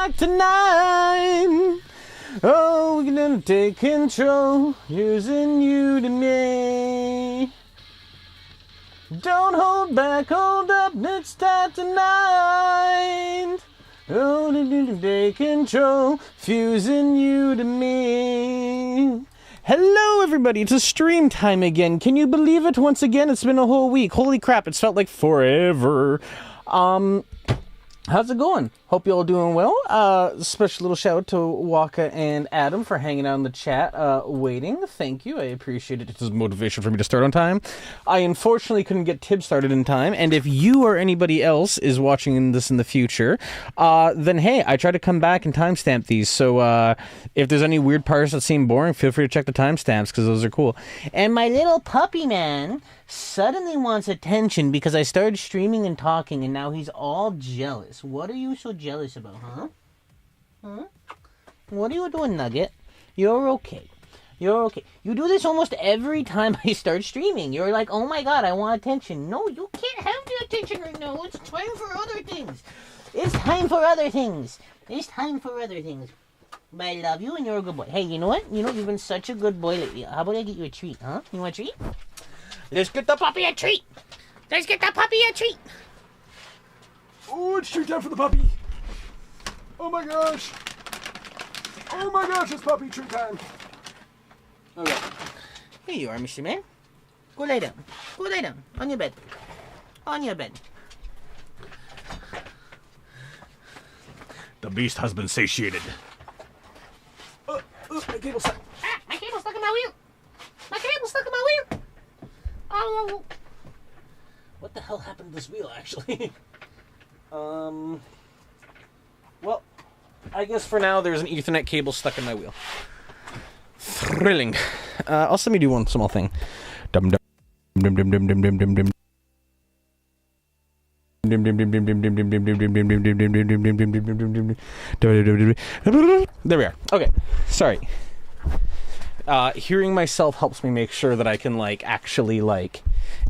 back tonight. Oh, we're gonna take control, using you to me. Don't hold back, hold up, it's time tonight. Oh, take control, fusing you to me. Hello, everybody. It's a stream time again. Can you believe it? Once again, it's been a whole week. Holy crap, it's felt like forever. How's it going? Hope you all doing well. Special little shout out to Waka and Adam for hanging out in the chat, waiting. Thank you. I appreciate it. It's motivation for me to start on time. I unfortunately couldn't get Tib started in time, and if you or anybody else is watching this in the future, then hey, I try to come back and timestamp these, so if there's any weird parts that seem boring, feel free to check the timestamps, because those are cool. And my little puppy man suddenly wants attention because I started streaming and talking, and now he's all jealous. What are you so jealous about, huh? What are you doing, Nugget? You're okay. You're okay. You do this almost every time I start streaming. You're like, oh my god, I want attention. No, you can't have the attention right now. It's time for other things. It's time for other things. It's time for other things. But I love you and you're a good boy. Hey, you know what? You've been such a good boy lately. How about I get you a treat, huh? You want a treat? Let's get the puppy a treat. Let's get the puppy a treat. Oh, it's treat time for the puppy. Oh my gosh. Oh my gosh, it's puppy treat time. Okay. Here you are, Mr. Man. Go lay down. Go lay down. On your bed. On your bed. The beast has been satiated. My cable's stuck. Ah, my cable's stuck in my wheel. My cable's stuck in my wheel. Oh. What the hell happened to this wheel, actually? Well, I guess for now there's an Ethernet cable stuck in my wheel. Thrilling. Also, let me do one small thing. Dum dum dum dum dum dum dum dum dum. There we are. Okay, sorry. Hearing myself helps me make sure that I can actually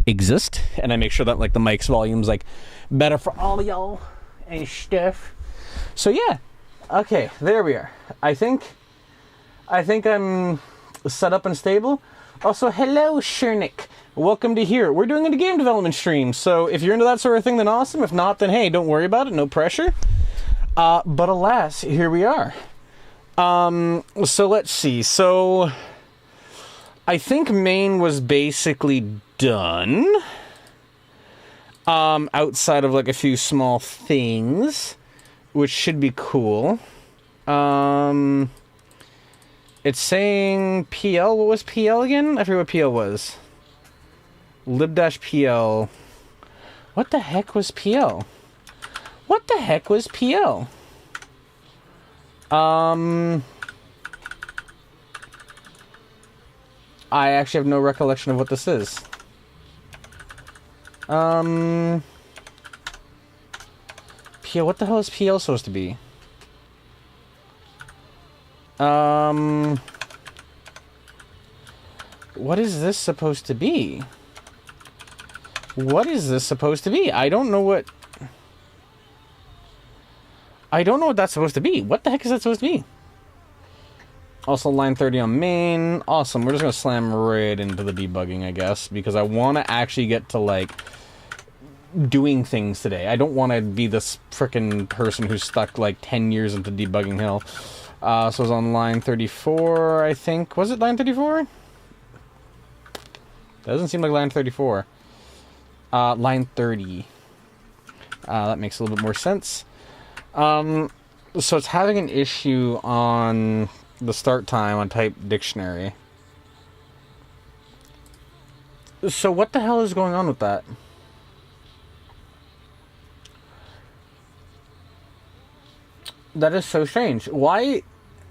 exist, and I make sure that the mic's volume's better for all of y'all and stuff. So yeah, okay, there we are. I think I'm set up and stable. Also, hello, Shernick. Welcome to here. We're doing a game development stream, so if you're into that sort of thing, then awesome. If not, then hey, don't worry about it. No pressure. But alas, here we are. So let's see. So I think main was basically done. Outside of a few small things, which should be cool. It's saying PL. What was PL again? I forget what PL was. lib-pl. What the heck was PL? What the heck was PL? I actually have no recollection of what this is. PL, what the hell is PL supposed to be? What is this supposed to be? What is this supposed to be? I don't know what that's supposed to be. What the heck is that supposed to be? Also, line 30 on main. Awesome. We're just gonna slam right into the debugging, I guess, because I want to actually get to, doing things today. I don't want to be this frickin' person who's stuck, 10 years into debugging hell. So it was on line 34, I think. Was it line 34? Doesn't seem like line 34. Line 30. That makes a little bit more sense. So it's having an issue on the start time on type dictionary. So what the hell is going on with that? That is so strange. Why?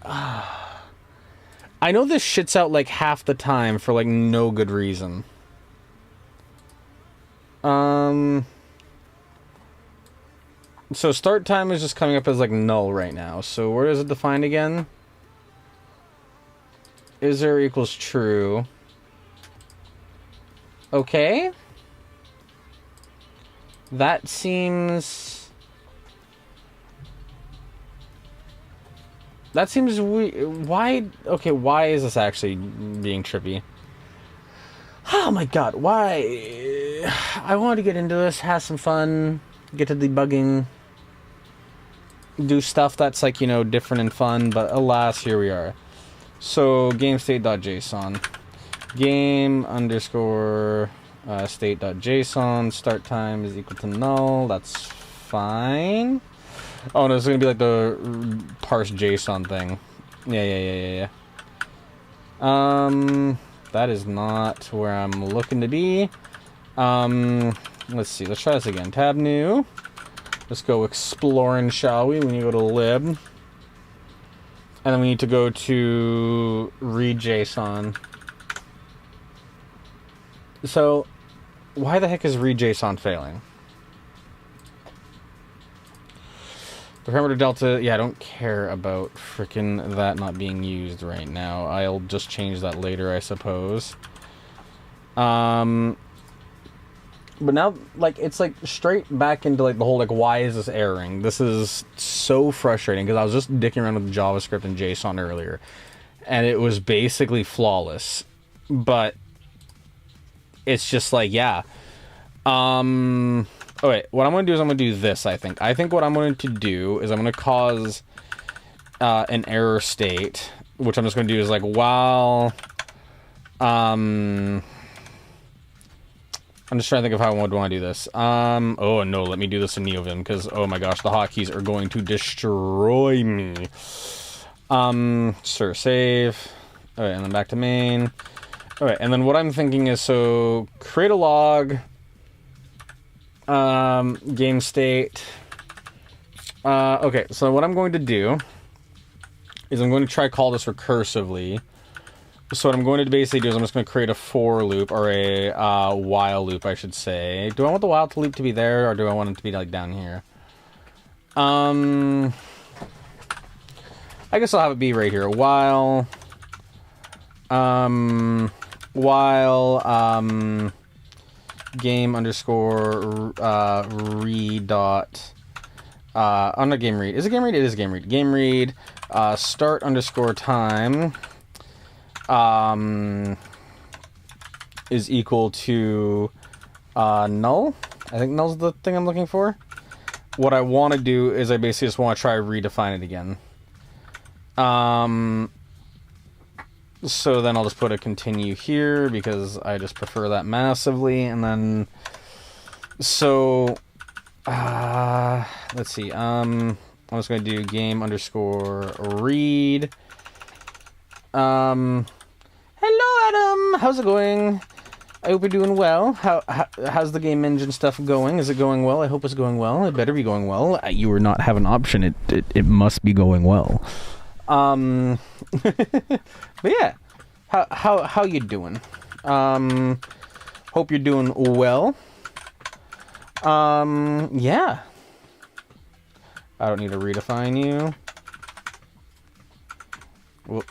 I know this shits out half the time for no good reason. So start time is just coming up as null right now. So where is it defined again? Is there equals true. Okay. That seems That seems weird. Why? Okay, why is this actually being trippy? Oh my god, why? I wanted to get into this, have some fun, get to debugging, do stuff that's like, you know, different and fun, but alas, here we are. So, gamestate.json. Game underscore state.json. Start time is equal to null. That's fine. Oh no, it's gonna be like the parse JSON thing. Yeah. That is not where I'm looking to be. Let's see. Let's try this again. Tab new. Let's go exploring, shall we? We need to go to lib. And then we need to go to read JSON. So, why the heck is read JSON failing? The parameter delta, yeah, I don't care about frickin' that not being used right now. I'll just change that later, I suppose. But now, like, it's like straight back into like the whole like, why is this erroring? This is so frustrating because I was just dicking around with JavaScript and JSON earlier, and it was basically flawless. But it's just like, yeah. Oh wait, what I'm going to do is I'm going to do this, I think. I think what I'm going to do is I'm going to cause an error state, which I'm just going to do is like, while... I'm just trying to think of how I would want to do this. Oh no, let me do this in NeoVim, because, oh my gosh, the hotkeys are going to destroy me. Sir, save. Alright, and then back to main. Alright, and then what I'm thinking is, so, create a log... game state. Okay, so what I'm going to do is I'm going to try call this recursively. So what I'm going to basically do is I'm just going to create a for loop, or a while loop, I should say. Do I want the while loop to be there, or do I want it to be like down here? I guess I'll have it be right here. While game underscore read dot not game read. Is it game read? It is game read. Game read start underscore time is equal to null. I think null's the thing I'm looking for. What I want to do is I basically just want to try redefine it again. So then I'll just put a continue here because I just prefer that massively. And then, so, let's see. I'm just going to do game underscore read. Hello, Adam. How's it going? I hope you're doing well. How's the game engine stuff going? Is it going well? I hope it's going well. It better be going well. You are not have an option. It must be going well. But yeah, how you doing? Hope you're doing well. Yeah. I don't need to redefine you. Whoop.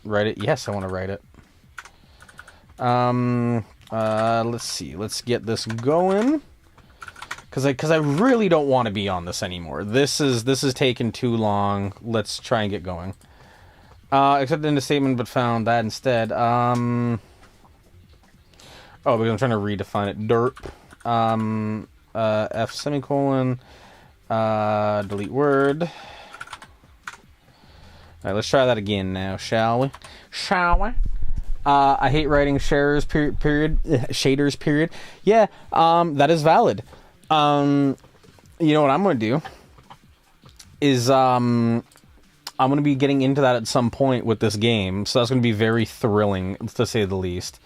Write it. Yes, I want to write it. Let's see. Let's get this going. Because I really don't want to be on this anymore. This is taking too long. Let's try and get going. Accepted in the statement, but found that instead. Oh, because I'm trying to redefine it. Derp. F semicolon. Delete word. Alright, let's try that again now, shall we? I hate writing shaders period. Yeah, that is valid. You know what I'm going to do is I'm going to be getting into that at some point with this game, so that's going to be very thrilling, to say the least.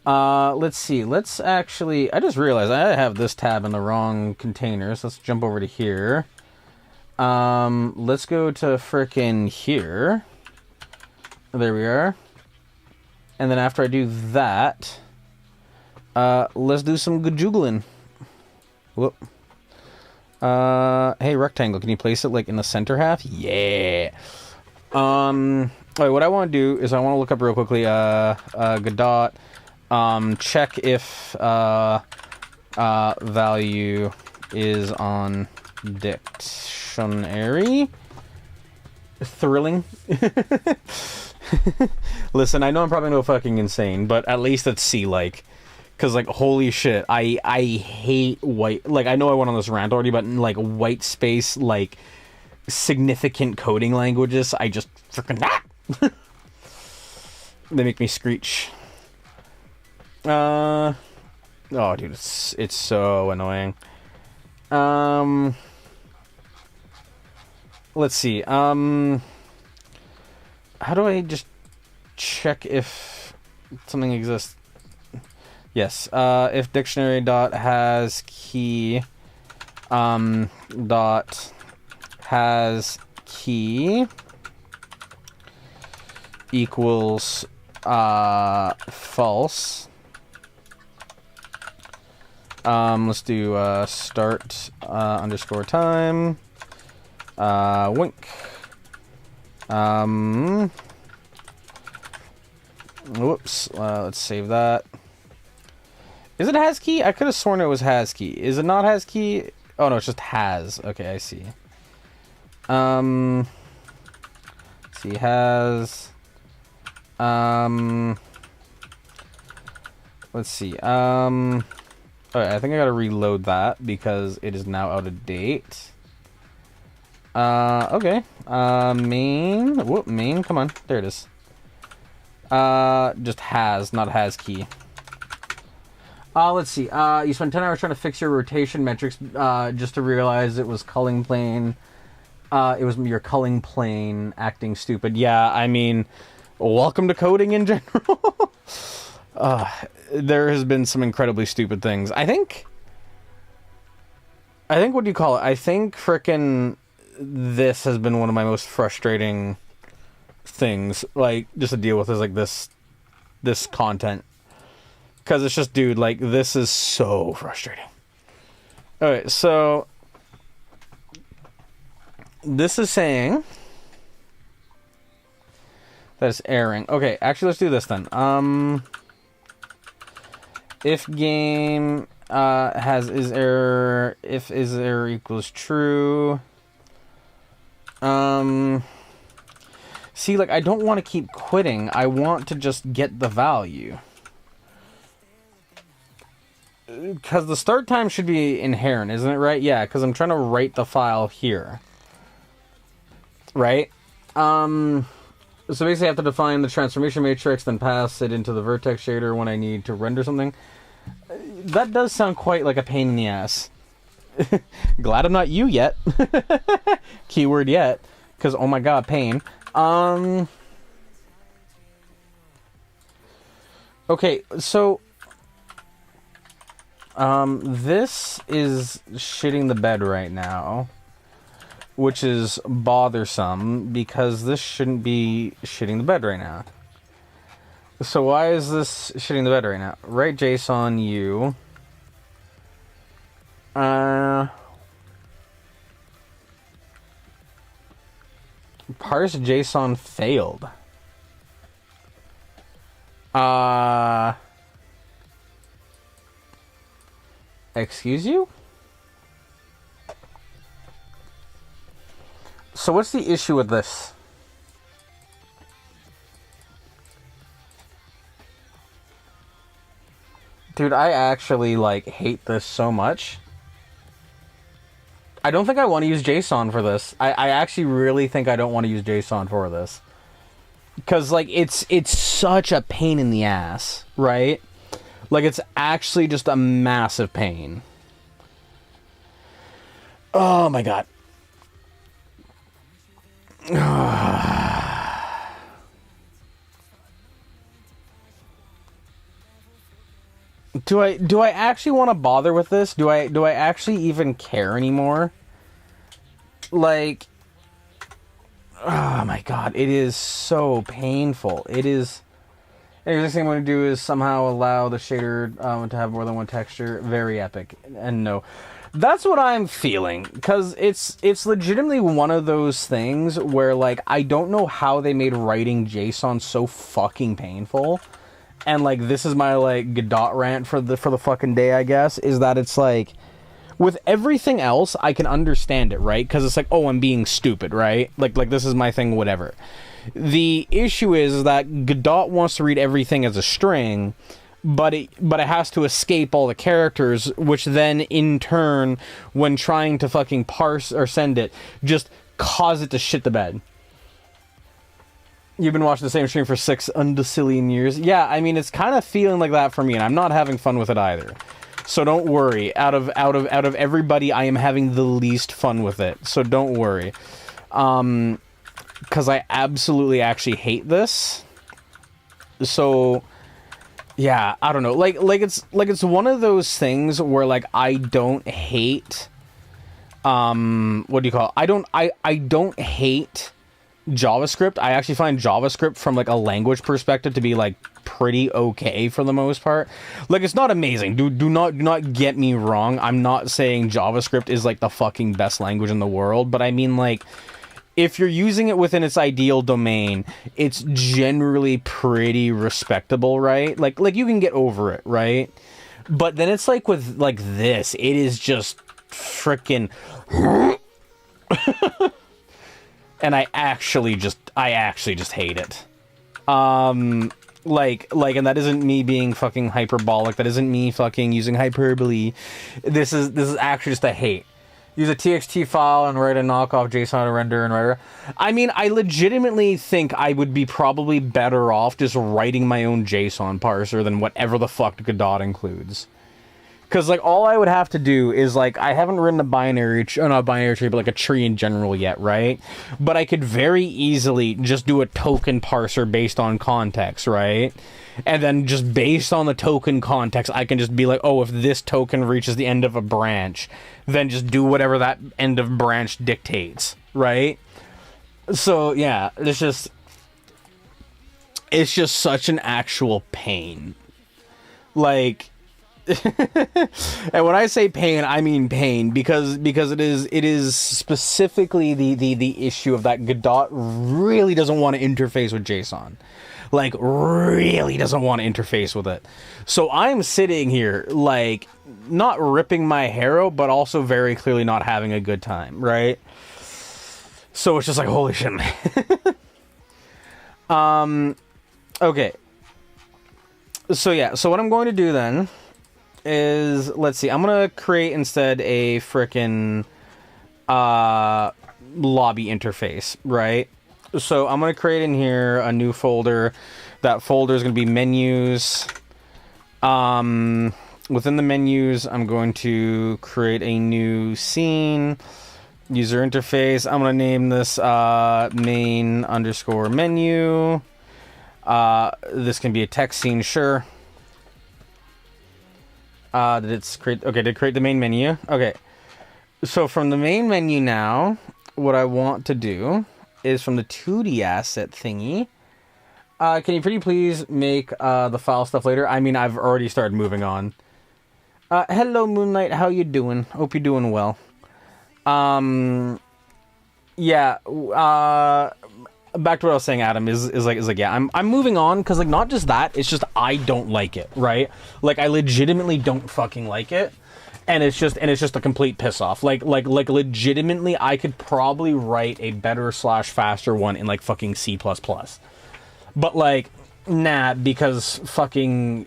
Let's see. Let's actually... I just realized I have this tab in the wrong container, so let's jump over to here. Let's go to frickin' here. There we are. And then after I do that, let's do some gajoogling. Whoop. Hey, rectangle, can you place it like in the center half? Yeah. Alright, what I want to do is I want to look up real quickly, Godot, check if, value is on dictionary. thrilling. Listen, I know I'm probably no fucking insane, but at least it's C-like. Because, like, holy shit, I hate white... Like, I know I went on this rant already, but, like, white space, like, significant coding languages, I just freaking... They make me screech. Oh, dude, it's so annoying. Let's see. How do I just check if something exists? Yes. If dictionary dot has key dot has key equals false. Let's do start underscore time. Wink. Whoops. Let's save that. Is it has key? I could have sworn it was has key. Is it not has key? Oh no, it's just has. Okay, I see. Let's see, has. Let's see. Alright, I think I gotta reload that because it is now out of date. Okay. Main. Whoop, main. Come on. There it is. Just has, not has key. Let's see. You spent 10 hours trying to fix your rotation metrics, just to realize it was culling plane. It was your culling plane acting stupid. Yeah, I mean, welcome to coding in general. There has been some incredibly stupid things. I think what do you call it? I think frickin' this has been one of my most frustrating things, like, just to deal with, is like this content. Because it's just, dude, like, this is so frustrating. Alright, so this is saying that it's erroring. Okay, actually, let's do this then. If game has is error, if is error equals true. See, like, I don't want to keep quitting. I want to just get the value. Because the start time should be inherent, isn't it, right? Yeah, because I'm trying to write the file here. Right? So basically I have to define the transformation matrix, then pass it into the vertex shader when I need to render something. That does sound quite like a pain in the ass. Glad I'm not you yet. Keyword yet. Because, oh my god, pain. Okay, so this is shitting the bed right now, which is bothersome because this shouldn't be shitting the bed right now. So why is this shitting the bed right now? Write JSON U. Parse JSON failed. Excuse you? So what's the issue with this? Dude, I actually, like, hate this so much. I don't think I want to use JSON for this. I actually really think I don't want to use JSON for this. Because, like, it's such a pain in the ass, right? Like, it's actually just a massive pain. Oh, my God. Do I actually want to bother with this? Do I actually even care anymore? Like, oh my god, it is so painful. It is. And the next thing I'm going to do is somehow allow the shader to have more than one texture. Very epic. And no, that's what I'm feeling, because it's legitimately one of those things where, like, I don't know how they made writing JSON so fucking painful. And, like, this is my, like, Godot rant for the fucking day, I guess, is that it's like, With everything else, I can understand it, right? Because it's like, oh, I'm being stupid, right? Like this is my thing, whatever. The issue is that Godot wants to read everything as a string, but it has to escape all the characters, which then, in turn, when trying to fucking parse or send it, just cause it to shit the bed. You've been watching the same stream for 6 undecillion years. Yeah, I mean, it's kind of feeling like that for me, and I'm not having fun with it either. So don't worry. Out of everybody, I am having the least fun with it. So don't worry. Because I absolutely actually hate this. So yeah, I don't know. Like it's one of those things where like I don't hate what do you call it? I don't hate JavaScript. I actually find JavaScript from like a language perspective to be like pretty okay for the most part. Like it's not amazing. Do not get me wrong. I'm not saying JavaScript is like the fucking best language in the world, but I mean like if you're using it within its ideal domain, it's generally pretty respectable, right? Like you can get over it, right? But then it's like with like this, it is just freaking and I actually just hate it. Like, and that isn't me being fucking hyperbolic. That isn't me fucking using hyperbole. This is actually just a hate. Use a TXT file and write a knockoff JSON render and whatever. I mean, I legitimately think I would be probably better off just writing my own JSON parser than whatever the fuck Godot includes. Because, like, all I would have to do is, like, I haven't written a binary, not a binary tree, but, like, a tree in general yet, right? But I could very easily just do a token parser based on context, right? And then just based on the token context, I can just be like, oh, if this token reaches the end of a branch, then just do whatever that end of branch dictates, right? So, yeah, it's just such an actual pain. Like... and when I say pain, I mean pain because it is specifically the issue of that Godot really doesn't want to interface with JSON. Like, really doesn't want to interface with it. So I'm sitting here, like, not ripping my hair out, but also very clearly not having a good time, right? So it's just like, holy shit, man. Okay. So yeah, so what I'm going to do then is, let's see, I'm gonna create instead a frickin' lobby interface, right? So I'm gonna create in here a new folder. That folder is gonna be menus. Within the menus, I'm going to create a new scene, user interface. I'm gonna name this main underscore menu. This can be a text scene, sure. Did it create? Okay, did it create the main menu? Okay. So from the main menu now, what I want to do is from the 2D asset thingy. Can you pretty please make the file stuff later? I mean, I've already started moving on. Hello, Moonlight. How you doing? Hope you're doing well. Yeah. Back to what I was saying, Adam, is like yeah, I'm moving on because like not just that, it's just I don't like it, right? Like I legitimately don't fucking like it, and it's just a complete piss off. Like legitimately, I could probably write a better / faster one in like fucking C++, but like nah, because fucking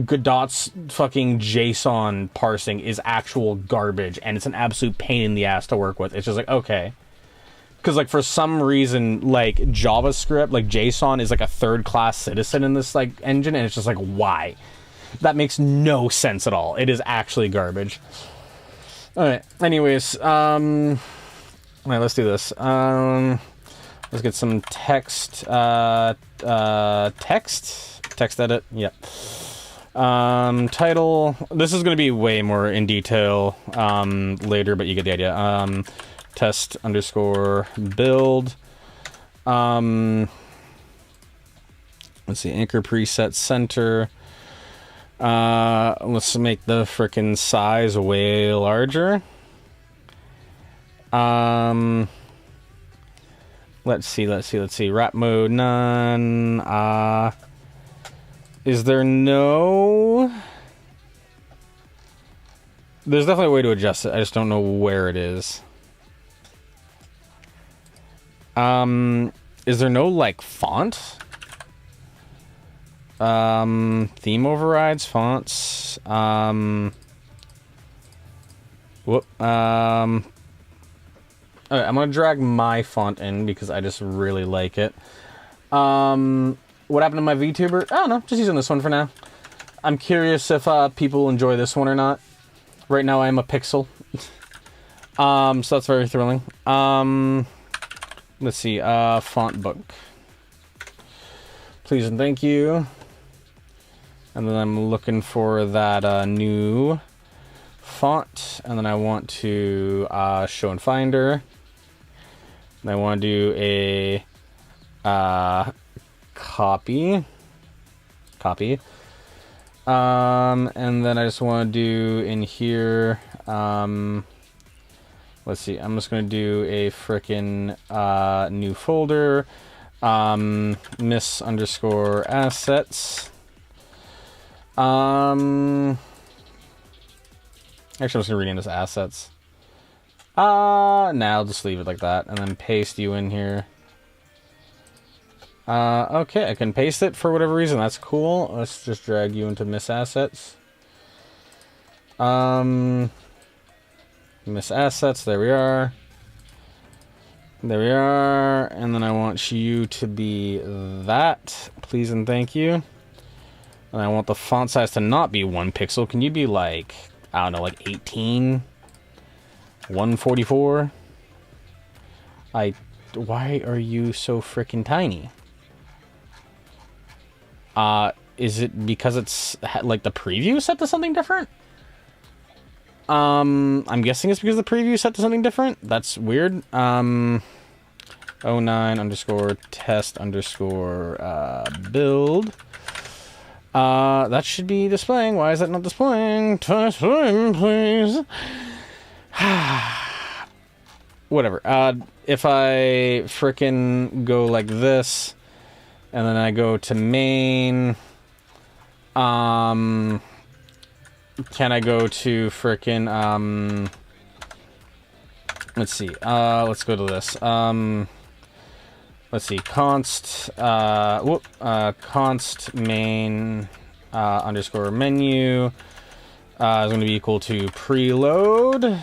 Godot's fucking JSON parsing is actual garbage, and it's an absolute pain in the ass to work with. It's just like okay. Because, like, for some reason, like, JavaScript, like, JSON is, like, a third-class citizen in this, like, engine, and it's just like, why? That makes no sense at all. It is actually garbage. Alright, anyways, alright, let's do this. Let's get some text, text edit, yep. Title, this is gonna be way more in detail, later, but you get the idea. Test underscore build. Let's see, anchor preset center. Let's make the frickin' size way larger. Let's see. Wrap mode none. Is there no There's definitely a way to adjust it. I just don't know where it is. Is there no, like, font? Theme overrides, fonts. Whoop. Alright, I'm gonna drag my font in because I just really like it. What happened to my VTuber? I don't know, just using this one for now. I'm curious if people enjoy this one or not. Right now I am a pixel. So that's very thrilling. Let's see, font book. Please and thank you. And then I'm looking for that new font. And then I want to show in Finder. And I want to do a copy. And then I just want to do in here, let's see, I'm just going to do a frickin' new folder, miss_assets. Actually, I'm just going to rename this assets. Nah, I'll just leave it like that, and then paste you in here. Okay, I can paste it for whatever reason. That's cool. Let's just drag you into miss assets. Miss assets. There we are. There we are. And then I want you to be that. Please and thank you. And I want the font size to not be 1 pixel. Can you be like, I don't know, like 18? 144? Why are you so freaking tiny? Is it because it's like the preview set to something different? I'm guessing it's because the preview set to something different. That's weird. 09_test_build. That should be displaying. Why is that not displaying? Time, please. Whatever. If I frickin' go like this, and then I go to main, can I go to frickin', let's see, let's go to this, let's see, const main, underscore menu, is going to be equal to preload,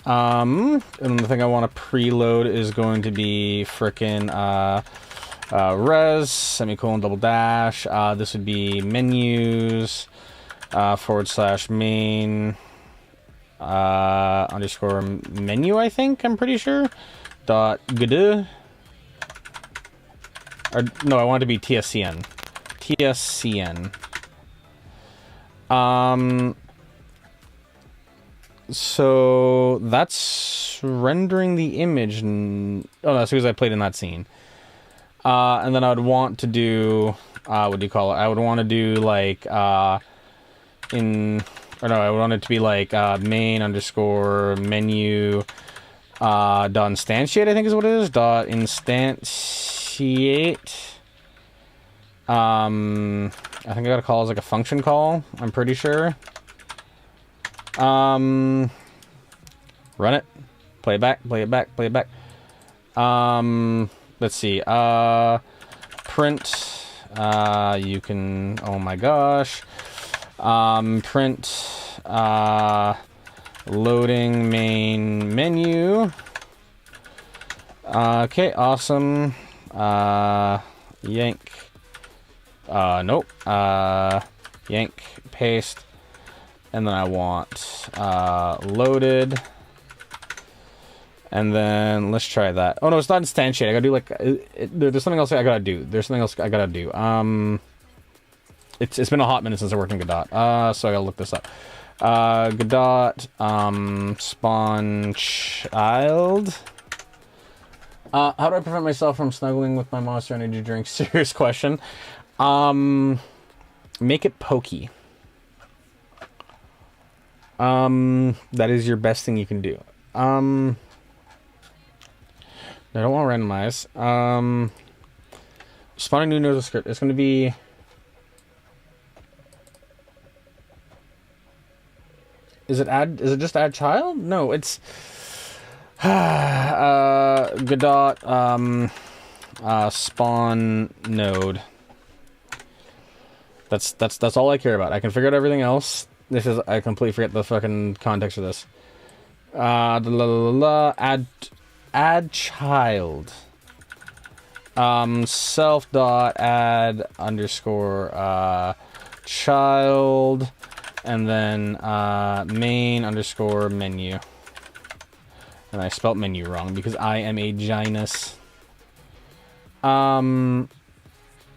and the thing I want to preload is going to be frickin', res, semicolon, double dash, this would be menus, / main, underscore menu, I think, I'm pretty sure, .gd, or, no, I want it to be tscn, so that's rendering the image, oh no, that's because I played in that scene. And then I would want to do, what do you call it? I would want to do like, I would want it to be like, main underscore menu, dot instantiate, I think is what it is. Dot instantiate. I think I gotta call it like a function call. I'm pretty sure. Run it. Play it back, play it back, play it back. Let's see, print, you can, oh my gosh, print, loading main menu, okay, awesome, yank, nope, yank, paste, and then I want, loaded. And then let's try that. Oh no, it's not instantiate. I gotta do like there's something else I gotta do. There's something else I gotta do. It's been a hot minute since I worked in Godot. So I gotta look this up. Godot spawn child. How do I prevent myself from snuggling with my Monster Energy drink? Serious question. Make it pokey. That is your best thing you can do. I don't want to randomize. Spawn a new node script. It's going to be... Is it just add child? No, it's Godot spawn node. That's all I care about. I can figure out everything else. I completely forget the fucking context of this. Add child. Self dot add underscore child, and then main underscore menu. And I spelt menu wrong because I am a genius. Main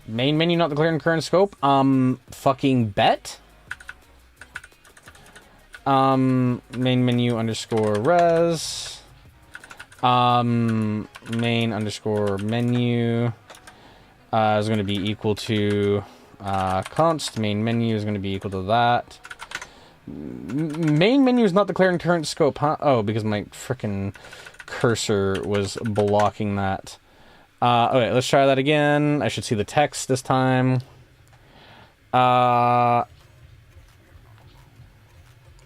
menu not declared in current scope. Fucking bet. Main menu underscore res. Main underscore menu is going to be equal to const. Main menu is going to be equal to that. Main menu is not declared in current scope, huh? Oh, because my frickin' cursor was blocking that. Okay, let's try that again. I should see the text this time.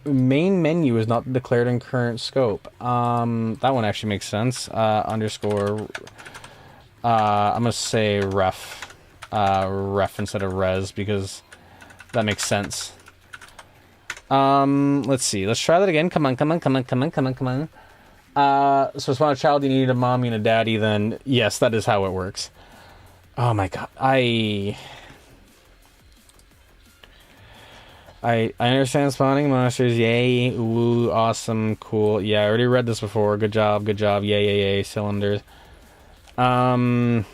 Main menu is not declared in current scope. That one actually makes sense. Underscore. I'm gonna say ref. Ref instead of res because that makes sense. Let's see. Let's try that again. Come on. So spawn a child, you need a mommy and a daddy, then yes, that is how it works. Oh my god. I understand spawning monsters. Yay. Ooh, awesome. Cool. Yeah, I already read this before. Good job. Yay. Cylinders. Let's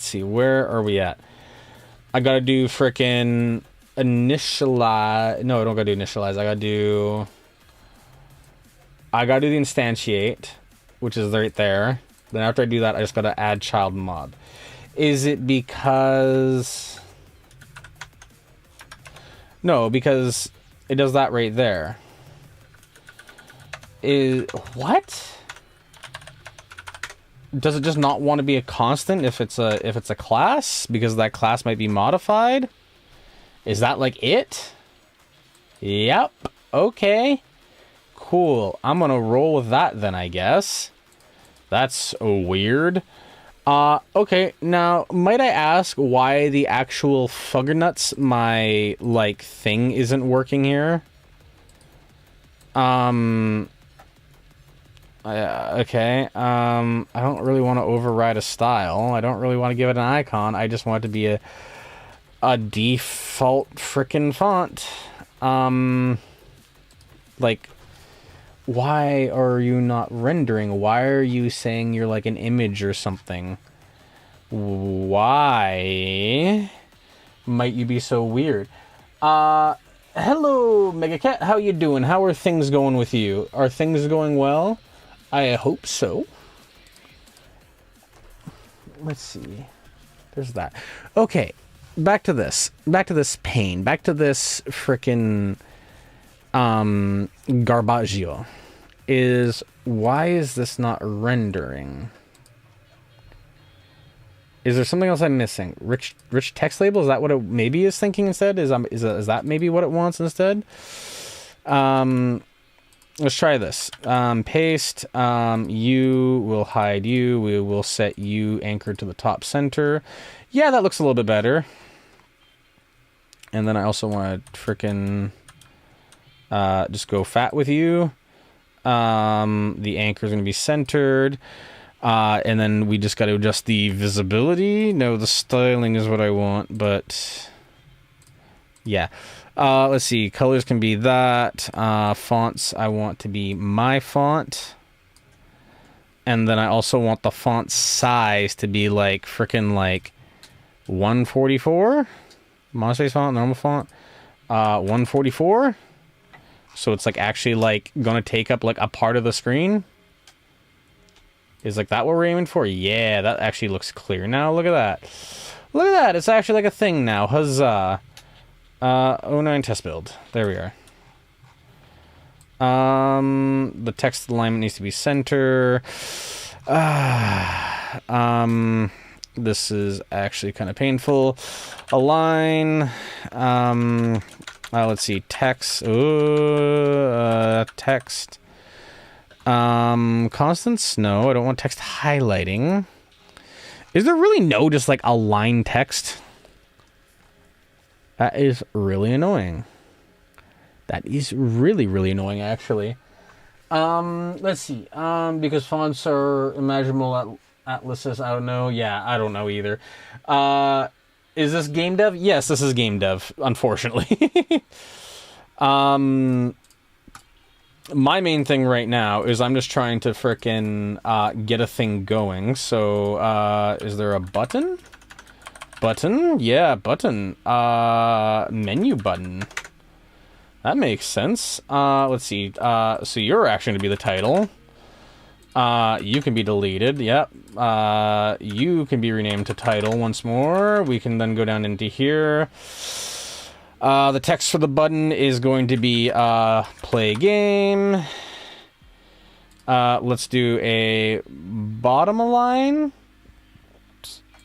see. Where are we at? I gotta do frickin' initialize. No, I don't gotta do initialize. I gotta do the instantiate, which is right there. Then after I do that, I just gotta add child mod. Is it because... No, because it does that right there. What? Does it just not want to be a constant if it's a class? Because that class might be modified? Is that like it? Yep. Okay. Cool. I'm gonna roll with that then, I guess. That's weird. Okay, now, might I ask why the actual Fuggernuts, my, like, thing isn't working here? Okay, I don't really want to override a style. I don't really want to give it an icon. I just want it to be a default frickin' font. Like, why are you not rendering? Why are you saying you're like an image or something? Why might you be so weird? Hello, Megacat. How you doing? How are things going with you? Are things going well? I hope so. Let's see. There's that. Okay, back to this. Back to this pain. Back to this frickin' Garbaggio. Why is this not rendering? Is there something else I'm missing? Rich text label? Is that what it maybe is thinking instead? Is that maybe what it wants instead? Let's try this. Paste. You will hide you. We will set you anchored to the top center. Yeah, that looks a little bit better. And then I also want to frickin' just go fat with you. The anchor is going to be centered. And then we just got to adjust the visibility. No, the styling is what I want, but yeah. Let's see. Colors can be that. Fonts, I want to be my font. And then I also want the font size to be like frickin' like 144. Monospace font, normal font. 144. So it's like actually like gonna take up like a part of the screen. Is like that what we're aiming for? Yeah, that actually looks clear now. Look at that. Look at that. It's actually like a thing now. Huzzah. 09 test build. There we are. The text alignment needs to be center. This is actually kind of painful. Align. Let's see, text. Text. Constants? No, I don't want text highlighting. Is there really no just like align text? That is really annoying. That is really, really annoying, actually. Let's see. Because fonts are imaginable atlases. I don't know. Yeah, I don't know either. Is this game dev? Yes, this is game dev, unfortunately. My main thing right now is I'm just trying to frickin' get a thing going. So, is there a button? Button? Yeah, button. Menu button. That makes sense. Let's see. So you're actually going to be the title. You can be deleted. Yep. You can be renamed to title once more. We can then go down into here. The text for the button is going to be play game. Let's do a bottom align.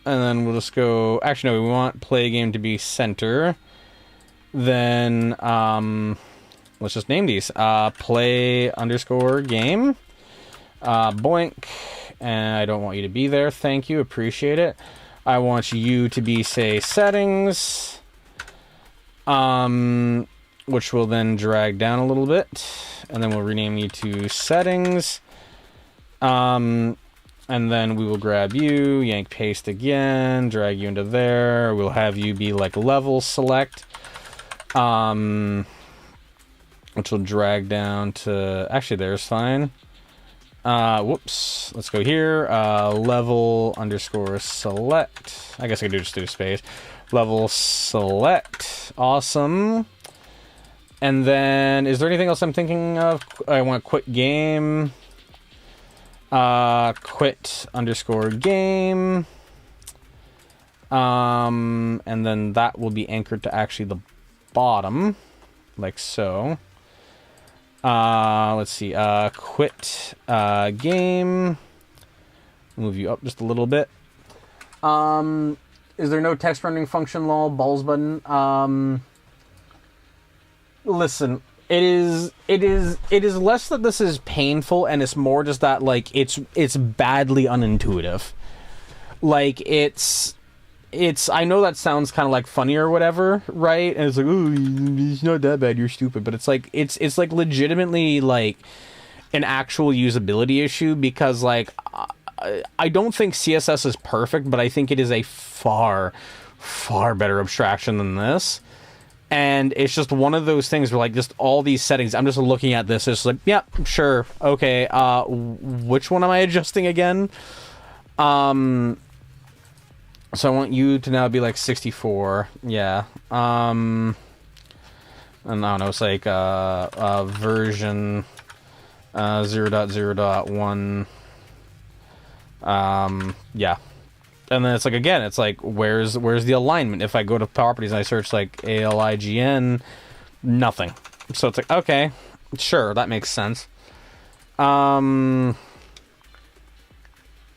And then we'll just go... Actually, no, we want play game to be center. Then, let's just name these. Play underscore game. Boink. And I don't want you to be there. Thank you. Appreciate it. I want you to be, say, settings. Which will then drag down a little bit. And then we'll rename you to settings. And then we will grab you, yank paste again, drag you into there. We'll have you be like level select. Which will drag down to... Actually, there's fine. Whoops. Let's go here. Level underscore select. I guess I could just do space. Level select. Awesome. And then, is there anything else I'm thinking of? I want quit game. Quit underscore game. And then that will be anchored to actually the bottom. Like so. Let's see. Quit game. Move you up just a little bit. Is there no text rendering function, lol, balls button? Listen, it is less that this is painful, and it's more just that, like, it's badly unintuitive. Like, it's I know that sounds kind of like funny or whatever, right? And it's like, oh, it's not that bad, you're stupid. But it's like legitimately like an actual usability issue, because like I don't think CSS is perfect, but I think it is a far, far better abstraction than this. And it's just one of those things where, like, just all these settings, I'm just looking at this, it's like, yeah, sure, okay, which one am I adjusting again? So I want you to now be, like, 64, yeah, and I don't know, it's like, version, 0.0.1, yeah. And then it's like, again, it's like, where's the alignment? If I go to properties and I search like ALIGN, nothing. So it's like, okay, sure, that makes sense. Balls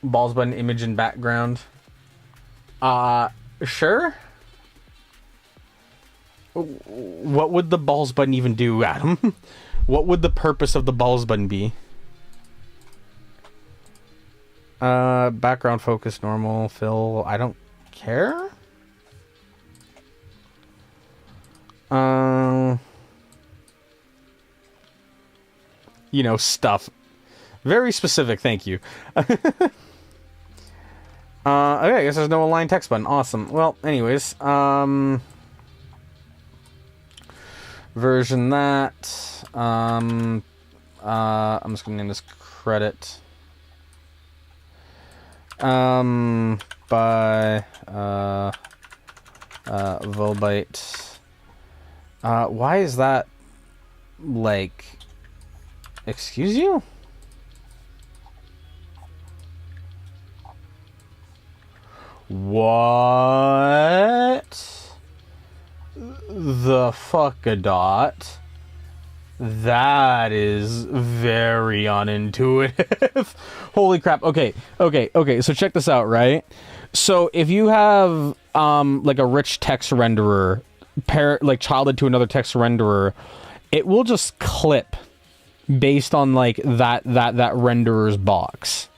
button, image and background. Sure. What would the balls button even do, Adam? What would the purpose of the balls button be? Background focus, normal, fill, I don't care. You know, stuff. Very specific, thank you. Okay, I guess there's no align text button. Awesome. Well, anyways, version that. I'm just gonna name this credit. By Volbyte. Why is that, like, excuse you? What the fuck a dot? That is very unintuitive. Holy crap. Okay. So check this out, right? So if you have like a rich text renderer like child it to another text renderer, it will just clip based on like that renderer's box.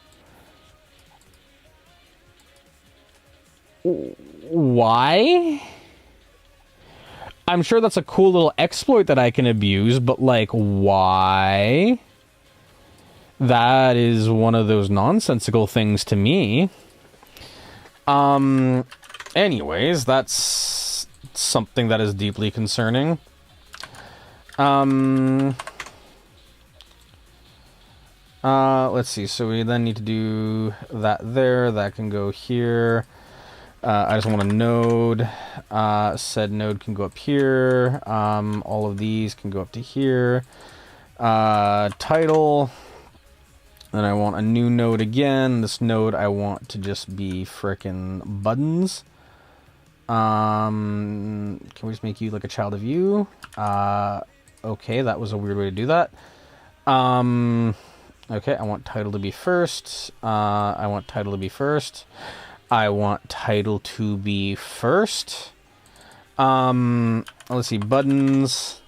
Why? I'm sure that's a cool little exploit that I can abuse, but like, why? That is one of those nonsensical things to me. Anyways, that's something that is deeply concerning. Let's see. So we then need to do that there. That can go here. I just want a node. Said node can go up here. All of these can go up to here. Title. Then I want a new node again. This node I want to just be frickin' buttons. Can we just make you like a child of you? Okay, that was a weird way to do that. Okay, I want title to be first. I want title to be first. I want title to be first. Let's see, buttons.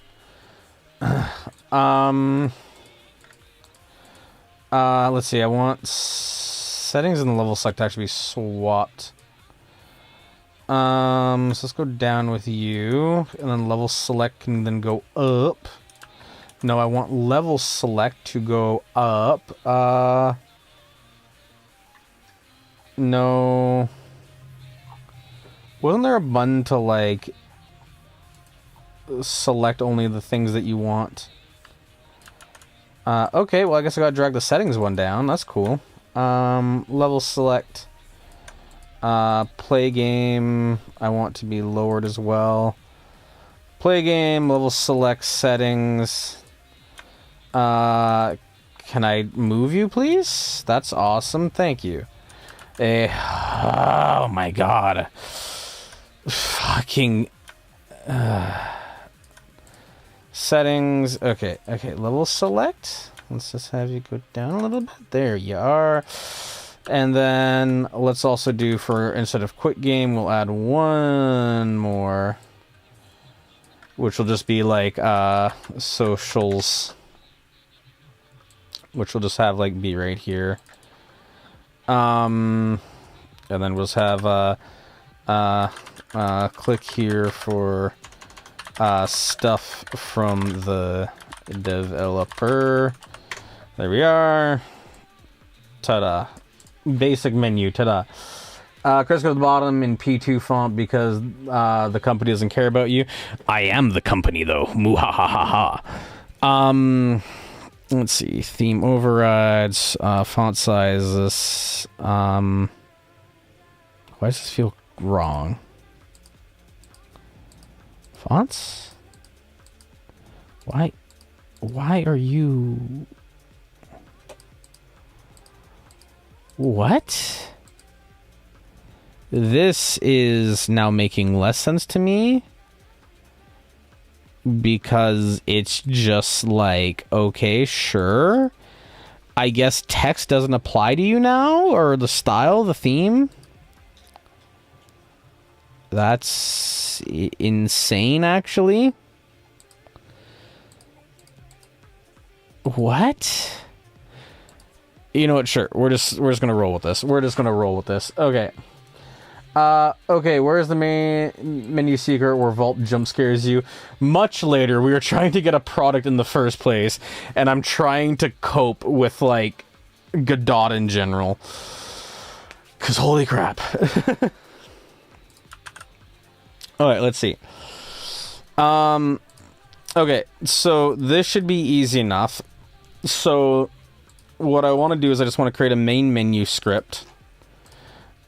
Let's see, I want settings in the level select to actually be swapped. So let's go down with you, and then level select can then go up. No, I want level select to go up. No. Wasn't there a button to, like, select only the things that you want? Okay, well, I guess I gotta drag the settings one down. That's cool. Level select. Play game, I want to be lowered as well. Play game, level select settings. Can I move you, please? That's awesome. Thank you. Oh my god. Fucking settings. Okay, level select. Let's just have you go down a little bit. There you are. And then let's also do, for instead of quick game, we'll add one more, which will just be like socials, which will just have like be right here. And then we'll just have click here for stuff from the developer. There we are. Ta-da. Basic menu. Ta-da. Chris, go to the bottom in P2 font because the company doesn't care about you. I am the company, though. Muhahaha. Let's see. Theme overrides. Font sizes. Why does this feel wrong? Fonts? Why are you... What? This is now making less sense to me. Because it's just like, okay, sure. I guess text doesn't apply to you now? Or the style, the theme? That's insane, actually. What? You know what? Sure. We're just gonna roll with this. Okay. Okay. Where's the main menu secret where Vault jump scares you? Much later. We were trying to get a product in the first place, and I'm trying to cope with like Godot in general. Cause holy crap. All right. Let's see. Okay. So this should be easy enough. So what I want to do is I just want to create a main menu script.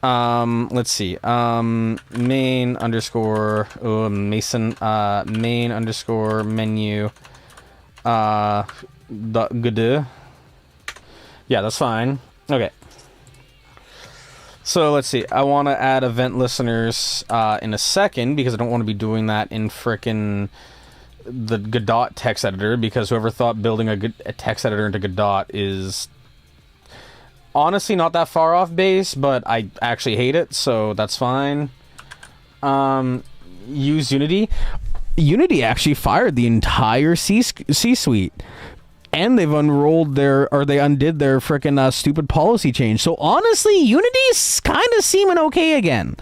Let's see. Main underscore Mason main underscore menu good. Yeah, that's fine. Okay. So let's see. I want to add event listeners in a second because I don't want to be doing that in frickin' the Godot text editor, because whoever thought building a text editor into Godot is honestly not that far off base, but I actually hate it, so that's fine. use Unity. Unity actually fired the entire C-suite. And they've undid their frickin' stupid policy change. So honestly, Unity's kind of seeming okay again.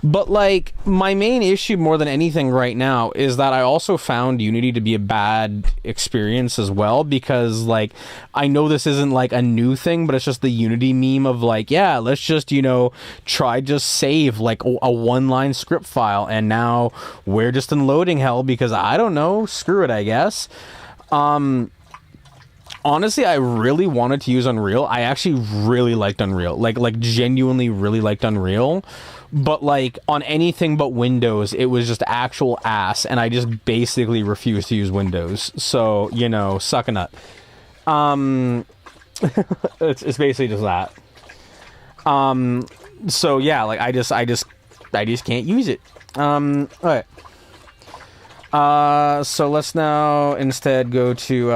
But like, my main issue more than anything right now is that I also found Unity to be a bad experience as well, because like, I know this isn't like a new thing, but it's just the Unity meme of like, yeah, let's just, you know, try just save like a one-line script file, and now we're just in loading hell because I don't know, screw it, I guess. Honestly, I really wanted to use Unreal. I actually really liked Unreal. Like genuinely really liked Unreal. But like on anything but Windows, it was just actual ass, and I just basically refused to use Windows. So, you know, suck a nut. It's basically just that. So yeah, like I just can't use it. Alright. So let's now instead go to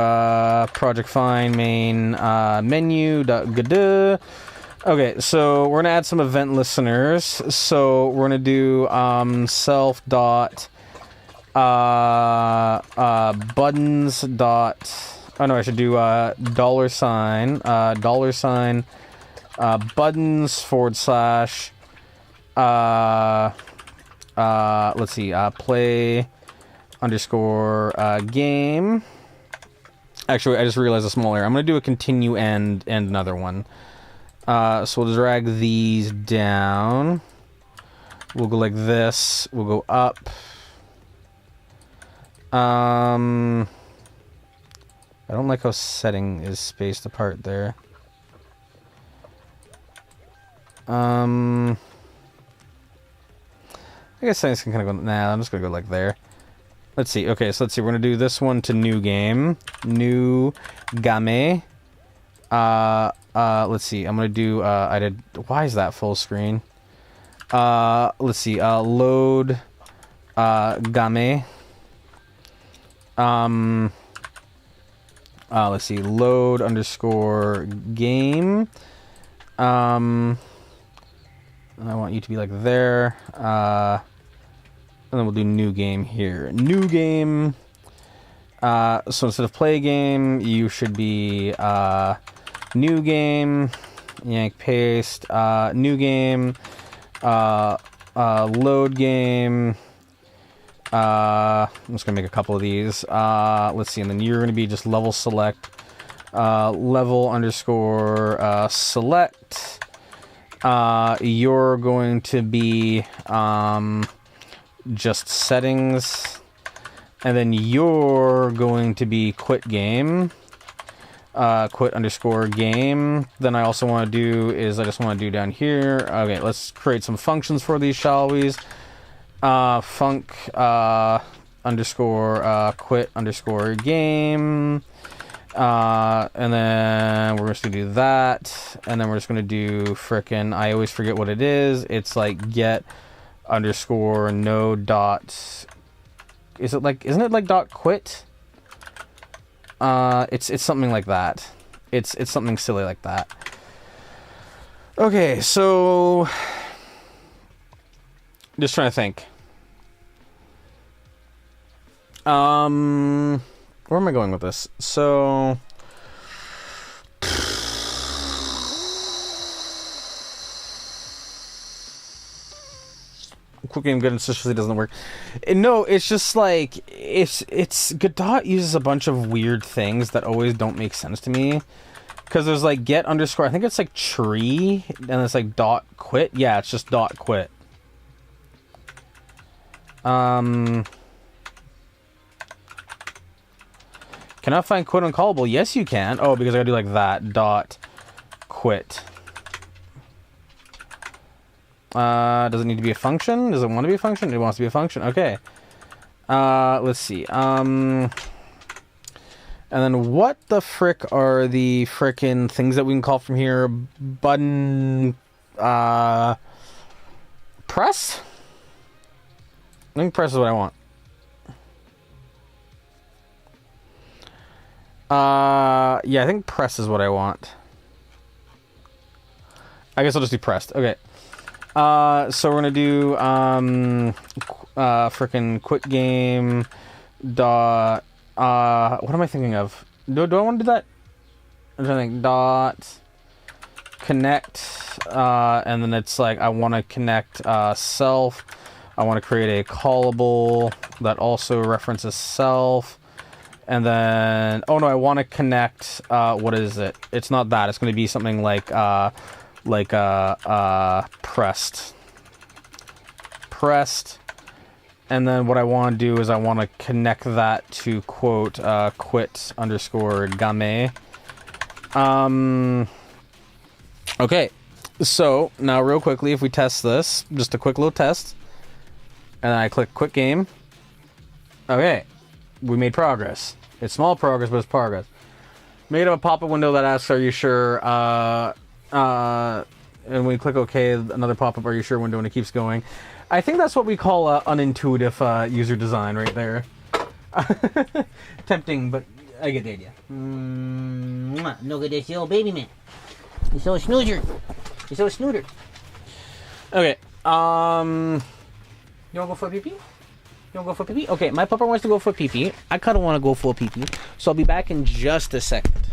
Project Find main menu. Okay, so we're gonna add some event listeners. So we're gonna do self dot buttons dot. Oh no, I should do dollar sign buttons forward slash let's see, play underscore game. Actually, I just realized a small error. I'm gonna do a continue and another one. So we'll drag these down. We'll go like this. We'll go up. I don't like how setting is spaced apart there. I guess settings can kind of go. Nah, I'm just gonna go like there. Let's see. Okay, so let's see. We're gonna do this one to new game. New game. Let's see. I'm gonna do. I did. Why is that full screen? Let's see. Load. Game. Let's see. Load underscore game. I want you to be like there. And then we'll do new game here. New game. So instead of play game, you should be new game. Yank paste. New game. Load game. I'm just gonna make a couple of these. Let's see, and then you're gonna be just level select. Level underscore select. You're going to be just settings, and then you're going to be quit game. Quit underscore game. Then I also want to do is I just want to do down here. Okay, let's create some functions for these, shall we? Func underscore quit underscore game. And then we're just gonna do that, and then we're just gonna do frickin' I always forget what it is. It's like get underscore no dot. Is it like? Isn't it like dot quit? It's something like that. It's something silly like that. Okay, so just trying to think. Where am I going with this? So quick game good and suspiciously doesn't work. No, it's just like it's Godot uses a bunch of weird things that always don't make sense to me. Because there's like get underscore, I think it's like tree, and it's like dot quit. Yeah, it's just dot quit. Cannot find quit uncallable. Yes, you can. Oh, because I gotta do like that. Dot quit. Does it need to be a function? Does it want to be a function? It wants to be a function. Okay. Let's see. And then what the frick are the frickin' things that we can call from here? Button. Press? I think press is what I want. Yeah, I think press is what I want. I guess I'll just do pressed. Okay. So we're gonna do freaking quit game dot what am I thinking of? Do I want to do that? I'm trying to think. Dot connect and then it's like I want to connect self. I want to create a callable that also references self. And then, oh no, I want to connect, what is it? It's not that. It's going to be something like pressed. Pressed. And then what I want to do is I want to connect that to quote, quit underscore game. Okay. So now real quickly, if we test this, just a quick little test. And then I click quit game. Okay. We made progress. It's small progress, but it's progress. Made up a pop-up window that asks, "Are you sure?" And we click OK. Another pop-up, "Are you sure?" window, and it keeps going. I think that's what we call unintuitive user design right there. Tempting, but I get the idea. Look at this little baby man. He's so snoozer. He's so snooter. Okay. You wanna go for a pee-pee? You wanna go for a pee-pee? Okay, my pupper wants to go for a pee-pee. I kinda wanna go for a pee-pee. So I'll be back in just a second.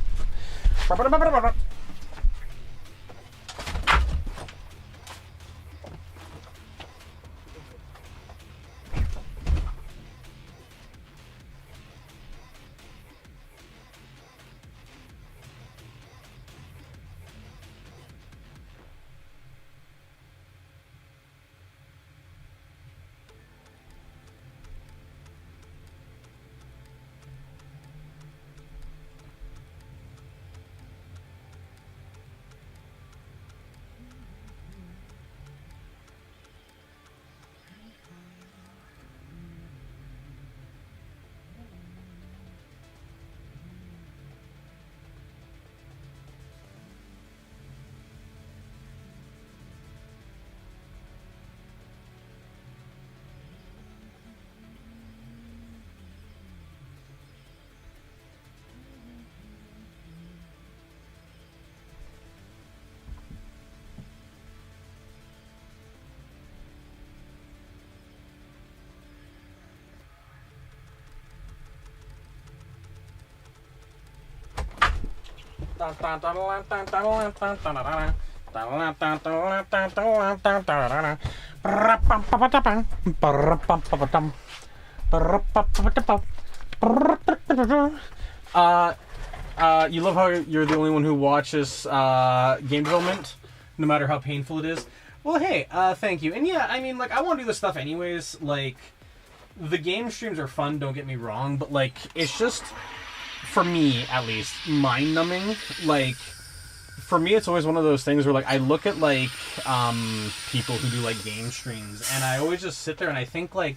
You love how you're the only one who watches game development, no matter how painful it is. Well, hey, thank you. And yeah, I mean, like, I want to do this stuff anyways. Like, the game streams are fun, don't get me wrong, but, like, it's just, for me, at least, mind-numbing. Like, for me, it's always one of those things where, like, I look at, like, people who do, like, game streams, and I always just sit there and I think, like,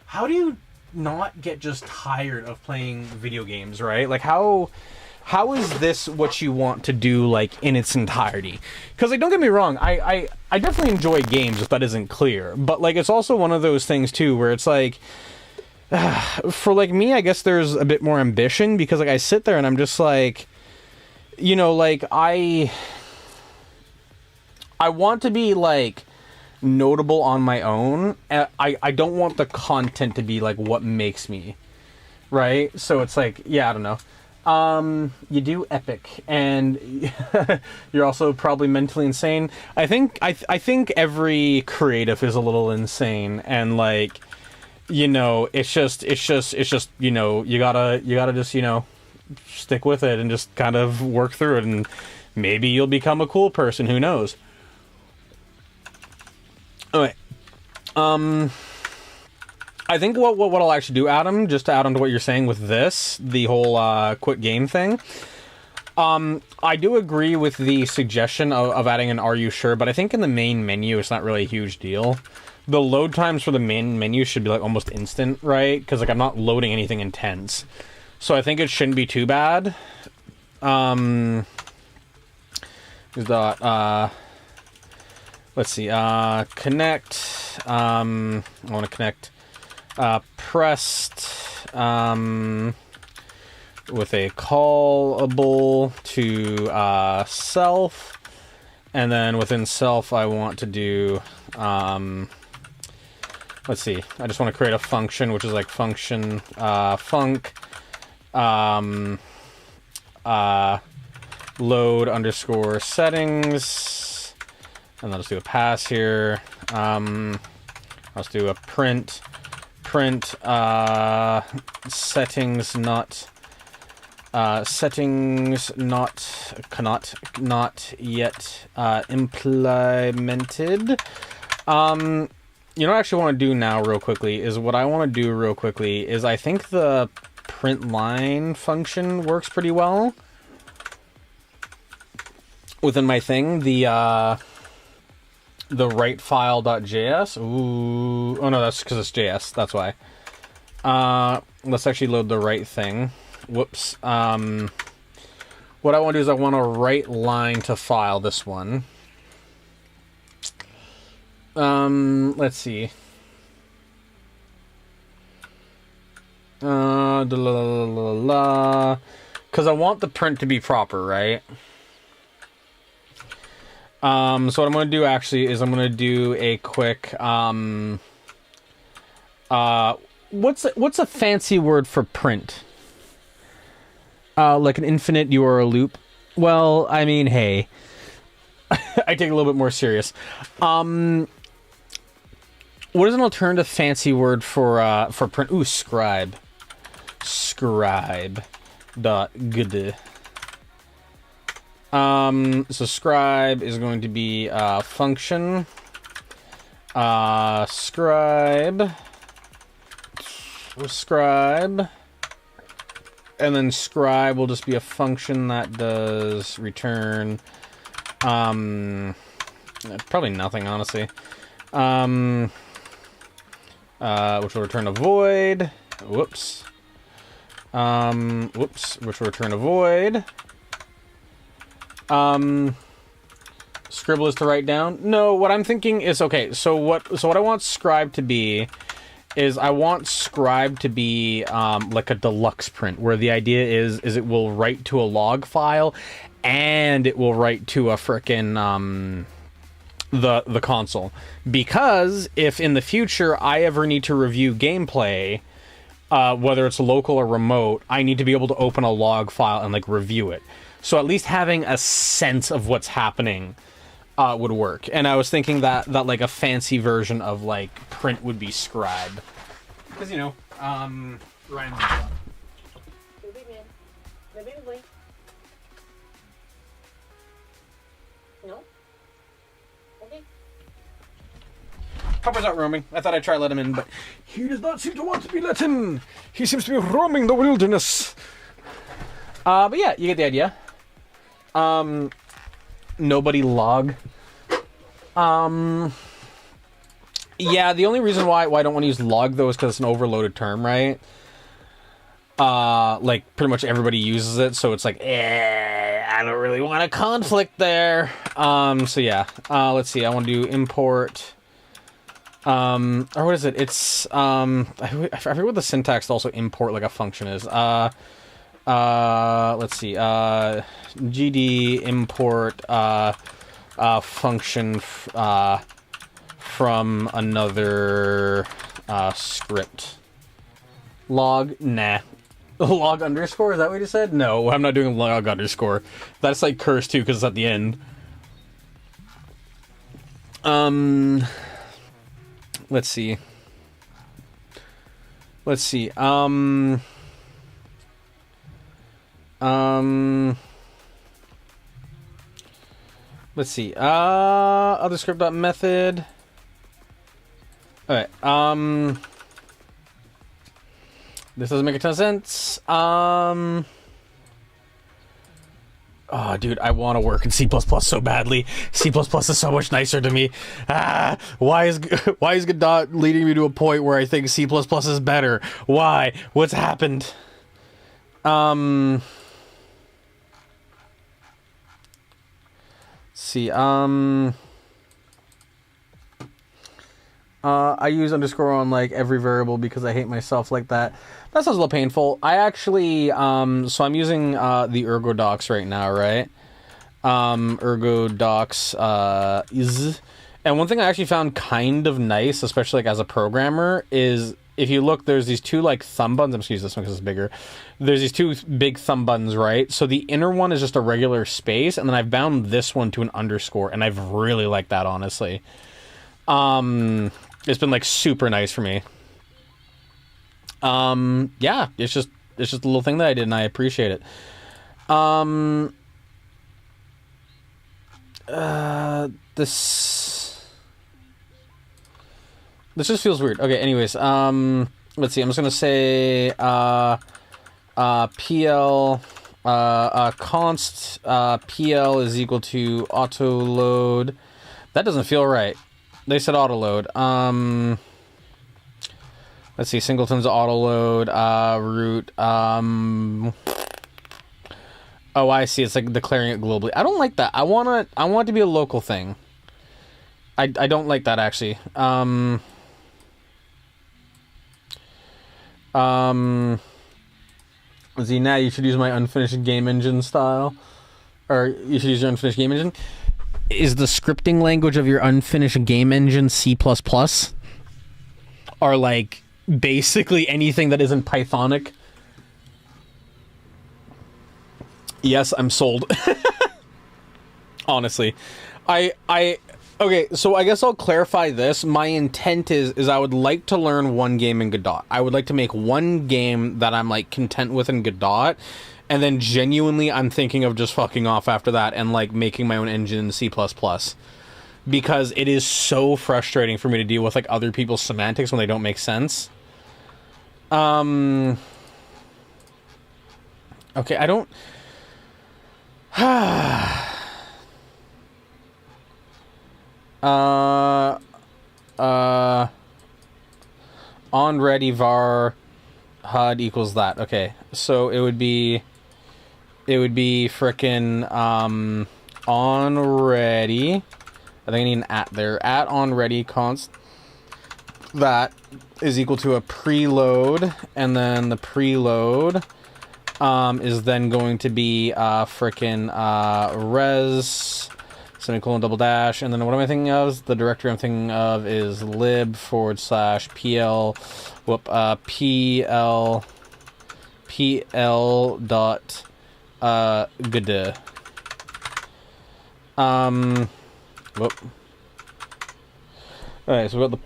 how do you not get just tired of playing video games, right? Like, how is this what you want to do, like, in its entirety? Because, like, don't get me wrong, I definitely enjoy games, if that isn't clear. But, like, it's also one of those things, too, where it's, like, for, like, me, I guess there's a bit more ambition, because, like, I sit there and I'm just, like, you know, like, I want to be, like, notable on my own. I don't want the content to be, like, what makes me, right? So it's, like, yeah, I don't know. You do epic, and you're also probably mentally insane. I think every creative is a little insane, and, like, you know, it's just, you know, you gotta just, you know, stick with it and just kind of work through it, and maybe you'll become a cool person. Who knows? Okay. I think what I'll actually do, Adam, just to add on to what you're saying with this, the whole quit game thing, I do agree with the suggestion of adding an "Are you sure?" But I think in the main menu, it's not really a huge deal. The load times for the main menu should be, like, almost instant, right? Because, like, I'm not loading anything intense. So I think it shouldn't be too bad. Let's see, connect, I want to connect pressed with a callable to self, And then within self, I want to do, let's see, I just want to create a function, which is like function, func, load underscore settings, and I'll just do a pass here. Let's do a print settings not yet implemented. You know what I actually want to do now real quickly is I think the print line function works pretty well within my thing. The writefile.js. Ooh, oh no, that's because it's JS. That's why. Let's actually load the right thing. Whoops. What I want to do is I want to write line to file this one. Let's see. Because I want the print to be proper, right? So what I'm going to do actually is I'm going to do a quick, what's a fancy word for print? Like an infinite URL loop? Well, I mean, hey, I take it a little bit more serious. What is an alternative fancy word for print? Ooh, scribe. Scribe.good. So scribe is going to be function. Scribe. And then scribe will just be a function that does return. Probably nothing, honestly. Which will return a void. Whoops. Which will return a void. Scribble is to write down. No, what I'm thinking is, okay, so what I want scribe to be is I want scribe to be like a deluxe print, where the idea is it will write to a log file and it will write to a frickin' the console. Because if in the future I ever need to review gameplay, whether it's local or remote, I need to be able to open a log file and like review it. So at least having a sense of what's happening would work. And I was thinking that like a fancy version of like print would be scribe. Because, you know, Ryan would stop. No? Okay. Pupper's out roaming. I thought I'd try let him in, but He does not seem to want to be let in. He seems to be roaming the wilderness. but yeah, you get the idea. Nobody log. Yeah, the only reason why I don't want to use log though is because it's an overloaded term, right? Like pretty much everybody uses it, so it's like, I don't really want a conflict there. So yeah, let's see. I want to do import. Or what is it? It's I forget what the syntax to also import like a function is. Let's see. GD import function from another script. Log? Nah. Log underscore? Is that what you said? No, I'm not doing log underscore. That's like cursed too because it's at the end. Let's see. Let's see. Let's see. Other script.method. Alright, this doesn't make a ton of sense. Oh, dude, I want to work in C++ so badly. C++ is so much nicer to me. Why is Godot leading me to a point where I think C++ is better? Why? What's happened? Let's see, I use underscore on like every variable because I hate myself like that. That sounds a little painful. I actually, so I'm using the Ergo docs right now, right? Ergo docs is. And one thing I actually found kind of nice, especially like as a programmer, is if you look, there's these two like thumb buttons. I'm just gonna use this one because it's bigger. There's these two big thumb buttons, right? So the inner one is just a regular space, and then I've bound this one to an underscore, and I've really liked that, honestly. It's been like super nice for me. Yeah, it's just a little thing that I did, and I appreciate it. This just feels weird. Okay, anyways, let's see. I'm just gonna say PL const PL is equal to auto load. That doesn't feel right. They said auto load. Let's see. Singleton's auto load. Root. Oh, I see. It's like declaring it globally. I don't like that. I want it to be a local thing. I don't like that, actually. Let's see, now you should use my unfinished game engine style. Or you should use your unfinished game engine. Is the scripting language of your unfinished game engine C++? Or like basically anything that isn't Pythonic? Yes, I'm sold. Honestly. Okay, so I guess I'll clarify this. My intent is I would like to learn one game in Godot. I would like to make one game that I'm like content with in Godot, and then genuinely I'm thinking of just fucking off after that and like making my own engine in C++. Because it is so frustrating for me to deal with like other people's semantics when they don't make sense. Okay, I don't... on ready var HUD equals that. Okay, so it would be frickin' on ready. I think I need an at there. At on ready const that is equal to a preload, and then the preload is then going to be frickin' res semicolon double dash, and then what am I thinking of? The directory I'm thinking of is lib / pl pl dot gd. Whoop. Alright, so we got the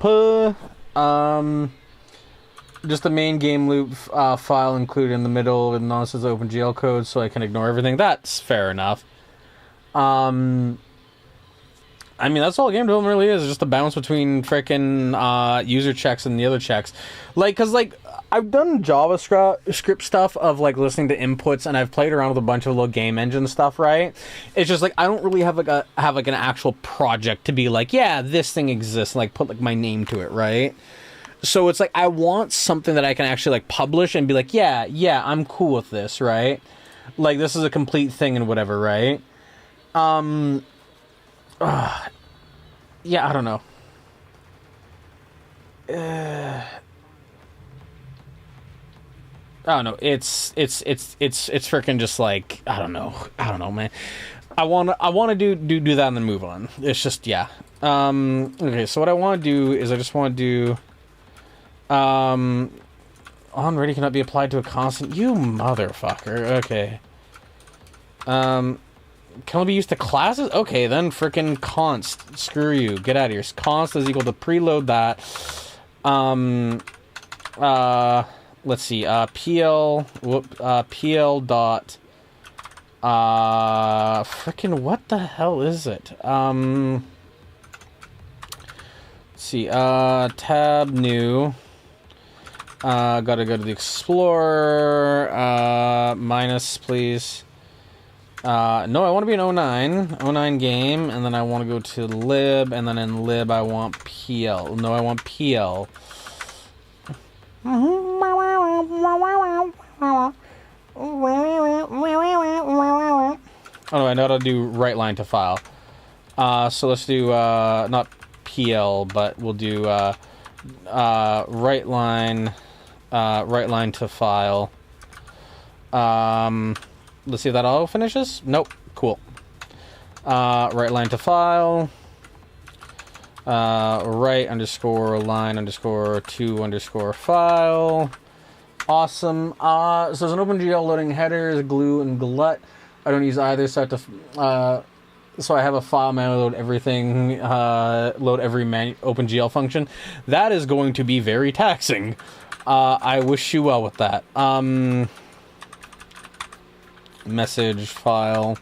just the main game loop file included in the middle with nonsense OpenGL code, so I can ignore everything. That's fair enough. I mean, that's all game development really is, just a balance between frickin' user checks and the other checks. Like, cause like, I've done JavaScript stuff of like listening to inputs, and I've played around with a bunch of little game engine stuff, right? It's just like, I don't really have an actual project to be like, yeah, this thing exists, and like put like my name to it, right? So it's like, I want something that I can actually like publish and be like, yeah, I'm cool with this, right? Like, this is a complete thing and whatever, right? Yeah, I don't know. I don't know. It's freaking just like, I don't know, man. I want to do that and then move on. It's just, yeah. Okay, so what I want to do is I just want to do on ready cannot be applied to a constant. You motherfucker. Okay. Can only be used to classes? Okay, then frickin' const. Screw you. Get out of here. Const is equal to preload that. Let's see. PL dot. Frickin' what the hell is it? Let's see. Tab new. Gotta go to the Explorer. Minus, please. No, I want to be an 09 game, and then I want to go to lib, and then in lib I want PL. No, I want PL. Oh no, I know how to do right line to file. So let's do not PL, but we'll do right line to file. Let's see if that auto finishes. Nope. Cool. Right line to file. Right underscore line underscore to underscore file. Awesome. So there's an OpenGL loading headers, glue, and glut. I don't use either, so I have to. So I have a file manually load everything, load every OpenGL function. That is going to be very taxing. I wish you well with that. Message file.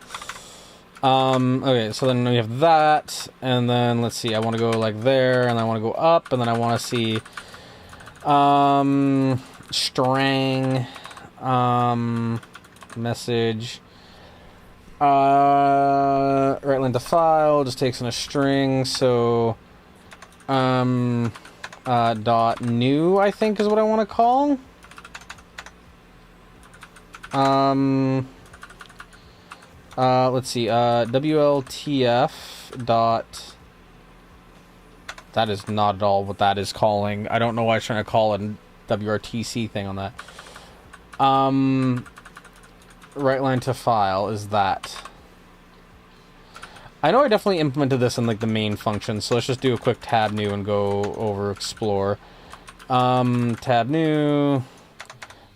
Okay, so then we have that, and then let's see. I want to go like there, and I want to go up, and then I want to see string message. Right line to file just takes in a string, so dot new, I think is what I want to call. Let's see, WLTF dot, that is not at all what that is calling. I don't know why I'm trying to call a WRTC thing on that. Right line to file is that. I know I definitely implemented this in like the main function, so let's just do a quick tab new and go over explore. Tab new,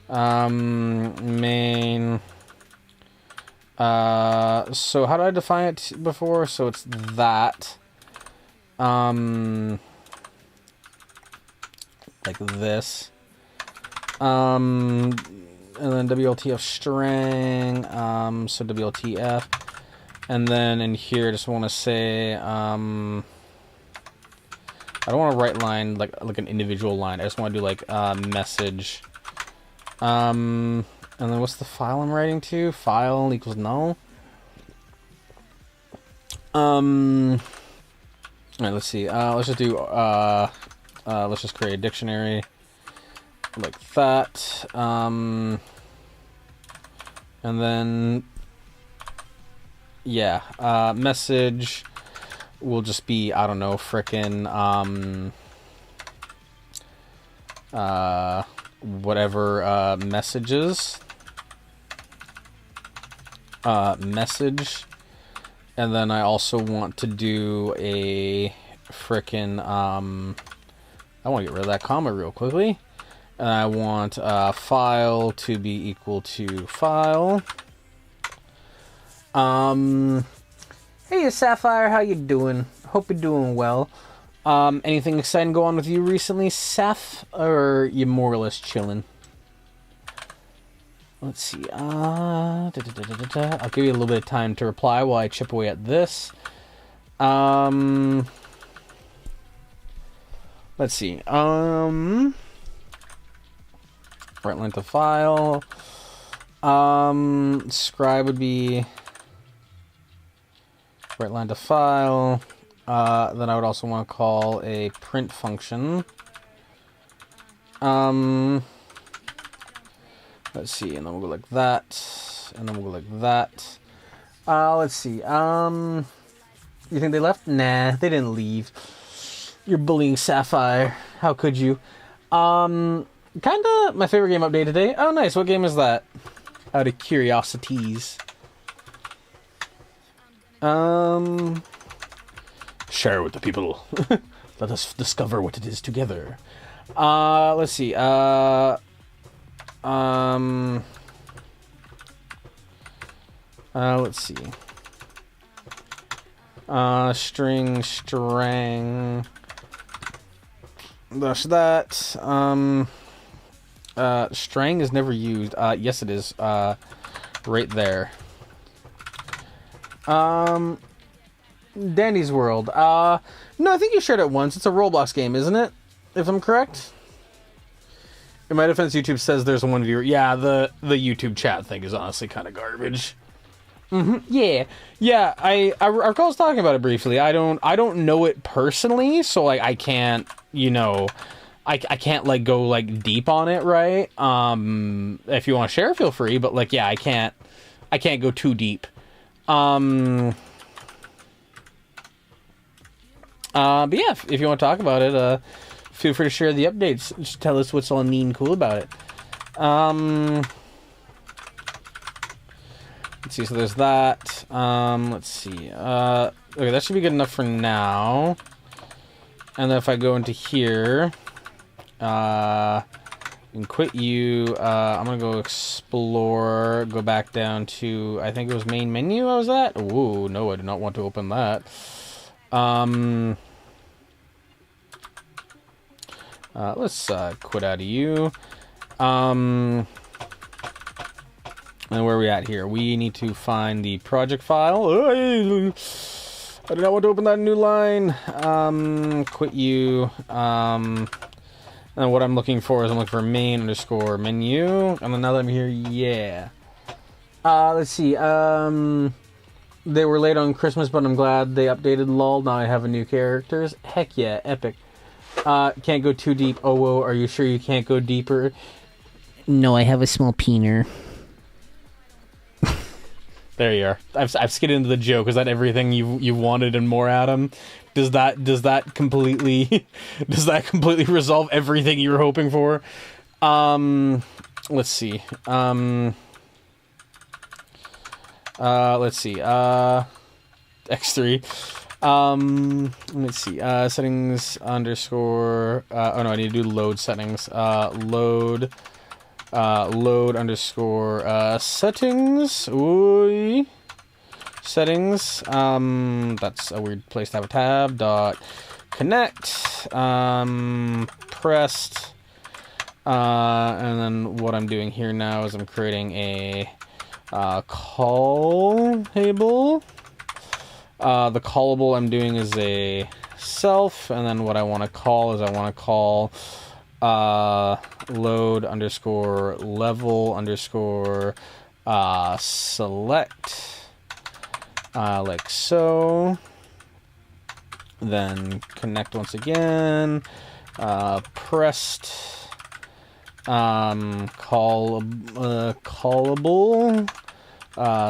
main. So how did I define it before? So it's that. Like this. And then WLTF string, so WLTF, and then in here I just want to say, I don't want to write line like an individual line. I just want to do like message, and then what's the file I'm writing to? File equals null. All right, let's see. Let's just do let's just create a dictionary like that. And then, yeah, message will just be, I don't know, frickin' whatever messages. Message. And then I also want to do a frickin' I want to get rid of that comma real quickly. And I want file to be equal to file. Hey Sapphire, how you doing? Hope you're doing well. Anything exciting go on with you recently, Saph? Or you more or less chilling? Let's see. I'll give you a little bit of time to reply while I chip away at this. Let's see. Right line to file. Scribe would be right line to file. Then I would also want to call a print function. Let's see, and then we'll go like that, and then we'll go like that. Let's see. You think they left? Nah, they didn't leave. You're bullying Sapphire. How could you? Kinda my favorite game update today. Oh, nice. What game is that? Out of curiosities. Share with the people. Let us discover what it is together. Let's see. Let's see. String. That's that. String is never used. Yes, it is. Right there. Dandy's World. No, I think you shared it once. It's a Roblox game, isn't it? If I'm correct. In my defense, YouTube says there's one viewer. Yeah, the YouTube chat thing is honestly kind of garbage. Yeah. I recall us talking about it briefly. I don't know it personally, so like I can't, I can't like go like deep on it, right? If you want to share, feel free. But like, yeah, I can't go too deep. But yeah, if you want to talk about it, feel free to share the updates. Just tell us what's all neat and cool about it. Let's let's see. So there's that. Let's see. Okay, that should be good enough for now. And then if I go into here, and quit you, I'm gonna go explore, go back down to, I think it was main menu I was at? Ooh, no, I do not want to open that. Let's quit out of you. And where are we at here? We need to find the project file. I do not want to open that new line. Quit you. And what I'm looking for is I'm looking for main underscore menu. And then now that I'm here, yeah. Let's see. They were late on Christmas, but I'm glad they updated LOL. Now I have a new characters. Heck yeah, epic. Can't go too deep. Oh, whoa, are you sure you can't go deeper? No, I have a small peener. There you are. I've skidded into the joke. Is that everything you wanted and more, Adam? Does that completely resolve everything you were hoping for? Let's see. Let's see. X3. Let's see. Settings underscore. Oh no, I need to do load settings. Load underscore settings. Ooh. Settings. That's a weird place to have a tab. Dot connect. Pressed. And then what I'm doing here now is I'm creating a callable. The callable I'm doing is a self, and then what I want to call is I want to call load underscore level underscore select, like so. Then connect once again. Pressed. Callable.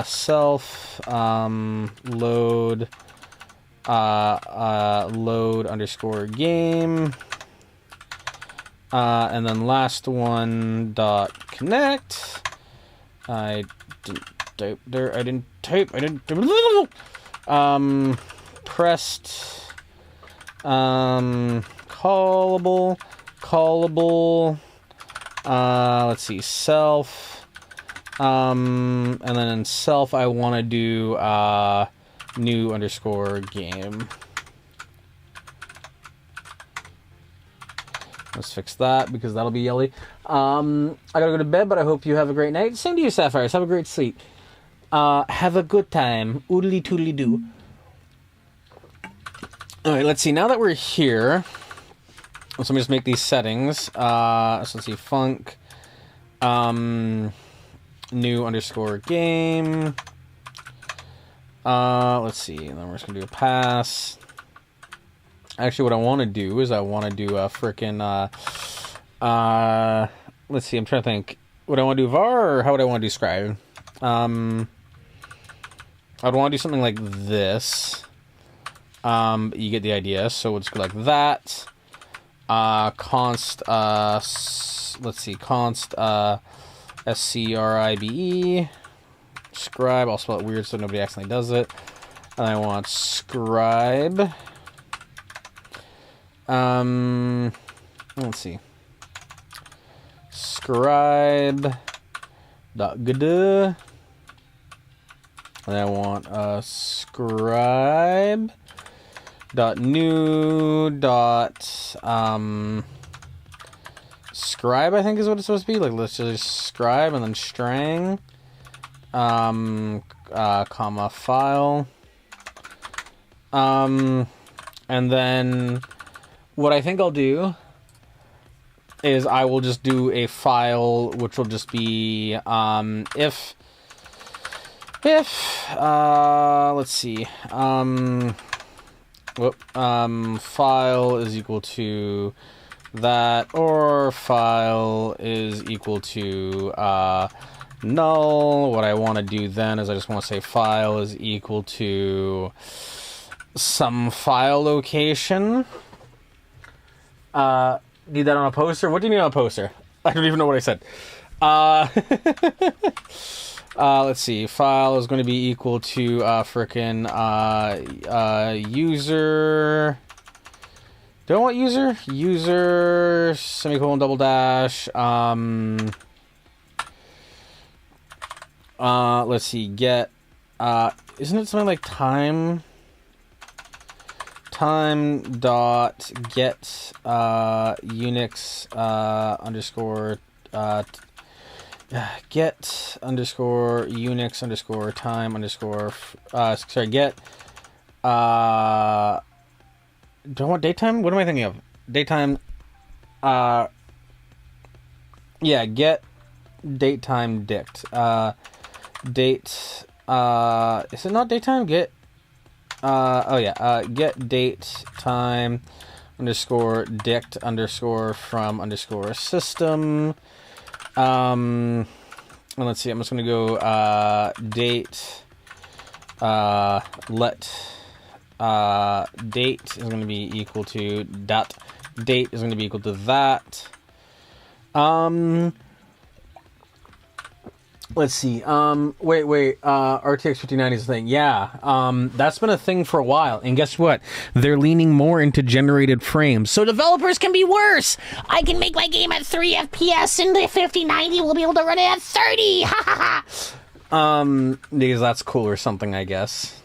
Self. Load. Load underscore game. And then last one dot connect. I didn't type there. I didn't type. Pressed. Callable. Let's see. Self. And then in self, I want to do new underscore game. Let's fix that because that'll be yelly. I gotta go to bed, but I hope you have a great night. Same to you, Sapphires. Have a great sleep. Have a good time. Oodly toodly doo. Alright, let's see. Now that we're here, let's just make these settings. So let's see. Func. New underscore game. Let's see. And then we're just gonna do a pass. Actually, what I want to do is I want to do a frickin' let's see, I'm trying to think. Would I want to do var, or how would I want to do scribe? I'd want to do something like this. You get the idea. So we'll just go like that. Const, let's see, const, scribe. Scribe, I'll spell it weird so nobody accidentally does it. And I want scribe. Let's see. Scribe dot gd. And I want scribe dot new dot scribe, I think is what it's supposed to be. Like, let's just scribe and then strang comma file. And then what I think I'll do is I will just do a file which will just be if let's see, file is equal to that, or file is equal to null. What I want to do then is I just want to say file is equal to some file location. Need that on a poster? What do you need on a poster? I don't even know what I said. Let's see. File is going to be equal to frickin' user. Do I want user? User semicolon double dash. Let's see. Get. Isn't it something like time? Time dot get Unix underscore get underscore Unix underscore time underscore sorry, get do I want datetime? What am I thinking of? Datetime yeah, get datetime dict. Date is it not datetime? Get oh yeah, get date time underscore dict underscore from underscore system. And let's see, I'm just gonna go date let date is gonna be equal to dot date is gonna be equal to that. Let's see. Wait. RTX 5090 is a thing. Yeah. That's been a thing for a while. And guess what? They're leaning more into generated frames. So developers can be worse. I can make my game at 3 FPS and the 5090 will be able to run it at 30. Ha ha ha. Because that's cool or something, I guess.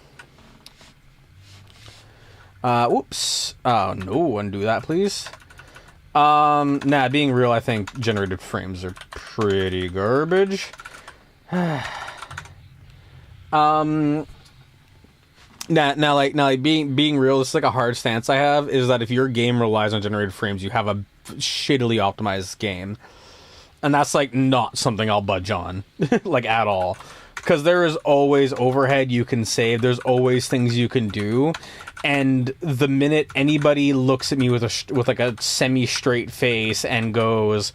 Whoops. Oh, no. Undo that, please. Nah, being real, I think generated frames are pretty garbage. Now, being real, this is like a hard stance I have, is that if your game relies on generated frames, you have a shittily optimized game. And that's like not something I'll budge on, like at all. Because there is always overhead you can save, there's always things you can do. And the minute anybody looks at me with like a semi-straight face and goes,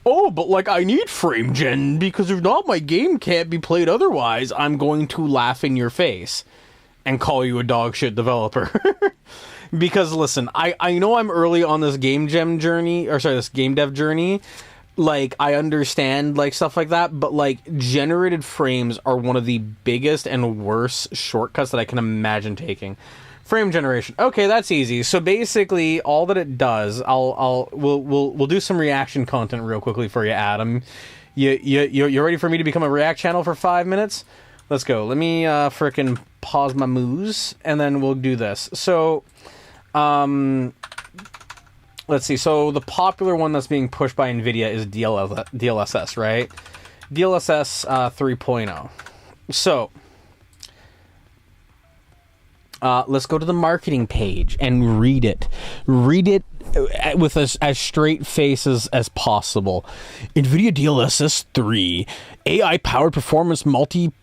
oh, but like I need frame gen because if not my game can't be played otherwise, I'm going to laugh in your face and call you a dog shit developer. Because listen, I know I'm early on this game dev journey. Like, I understand like stuff like that, but like generated frames are one of the biggest and worst shortcuts that I can imagine taking. Frame generation. Okay, that's easy. So basically, all that it does, we'll do some reaction content real quickly for you, Adam. You ready for me to become a React channel for 5 minutes? Let's go. Let me frickin' pause my moves, and then we'll do this. So, let's see. So the popular one that's being pushed by NVIDIA is DLSS, right? DLSS 3.0. So. Let's go to the marketing page and read it. Read it with as straight faces as possible. NVIDIA DLSS 3 AI-powered performance multiplier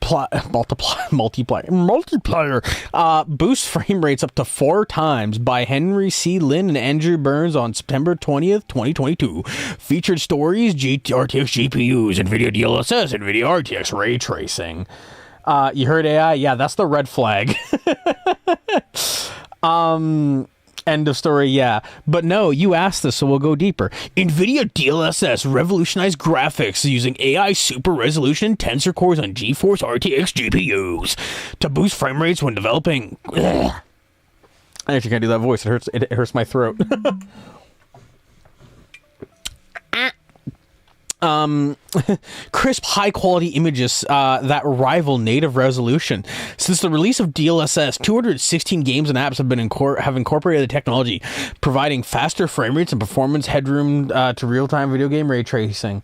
boosts frame rates up to 4 times by Henry C. Lin and Andrew Burns on September 20th, 2022. Featured stories, RTX GPUs, NVIDIA DLSS, NVIDIA RTX ray tracing. You heard AI? Yeah, that's the red flag. End of story, yeah. But no, you asked this, so we'll go deeper. NVIDIA DLSS revolutionized graphics using AI super resolution tensor cores on GeForce RTX GPUs to boost frame rates when developing. I actually can't do that voice. It hurts my throat. Crisp, high-quality images that rival native resolution. Since the release of DLSS, 216 games and apps have incorporated the technology, providing faster frame rates and performance headroom to real-time video game ray tracing.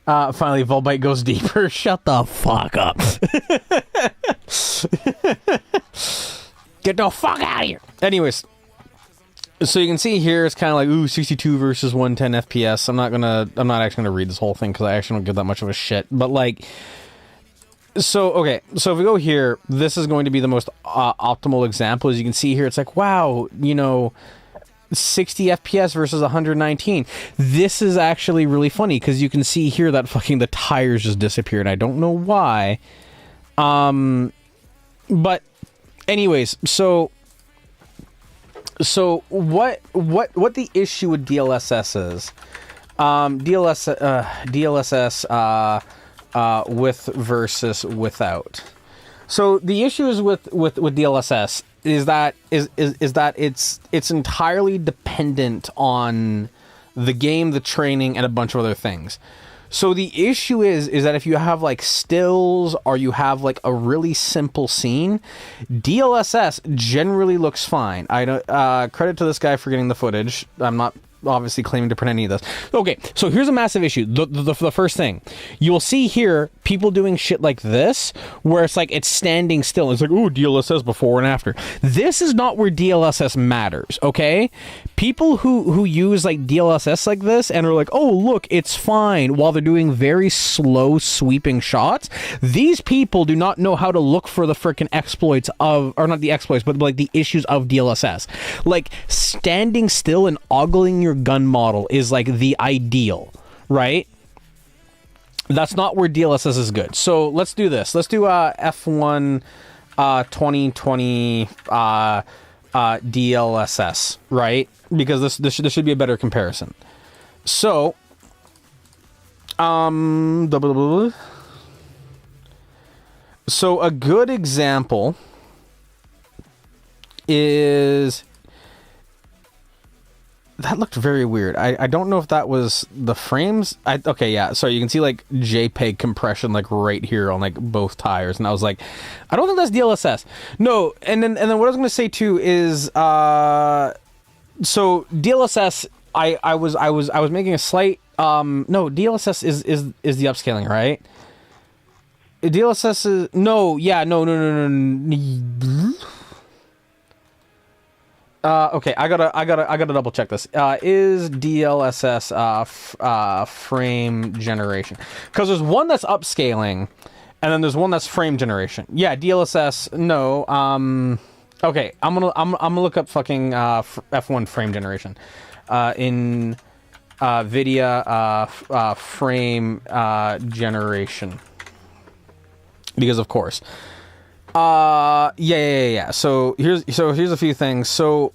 Finally, Volbyte goes deeper. Shut the fuck up. Get the fuck out of here. Anyways. So you can see here, it's kind of like, ooh, 62 versus 110 FPS. I'm not actually gonna read this whole thing because I actually don't give that much of a shit. But like, so okay, so if we go here, this is going to be the most optimal example. As you can see here, it's like, wow, 60 FPS versus 119. This is actually really funny because you can see here that fucking the tires just disappeared. I don't know why. But anyways, so what the issue with DLSS is? DLSS with versus without. So the issue is with DLSS is that it's entirely dependent on the game, the training, and a bunch of other things. So the issue is that if you have like stills or you have like a really simple scene, DLSS generally looks fine. I don't credit to this guy for getting the footage. I'm not obviously claiming to print any of this. Okay, so here's a massive issue. The first thing you will see here, people doing shit like this where it's like it's standing still. It's like, oh, DLSS before and after. This is not where DLSS matters. Okay, people who use like DLSS like this and are like, oh look, it's fine, while they're doing very slow sweeping shots, these people do not know how to look for the freaking exploits of, or not the exploits, but like the issues of DLSS. Like standing still and ogling your gun model is like the ideal, right? That's not where DLSS is good. So let's do this. Let's do F1 2020 DLSS, right? Because this should be a better comparison. So so a good example is, that looked very weird. I don't know if that was the frames. Okay, yeah. So you can see like JPEG compression like right here on like both tires, and I was like, I don't think that's DLSS. No, and then what I was going to say too is, so DLSS. I was making a slight. No, DLSS is the upscaling, right? DLSS is no. Okay, I gotta double check this. Is DLSS frame generation? Because there's one that's upscaling, and then there's one that's frame generation. Yeah, DLSS. No. Okay, I'm gonna look up fucking F1 frame generation. In NVIDIA frame generation, because of course. Yeah. So here's a few things. So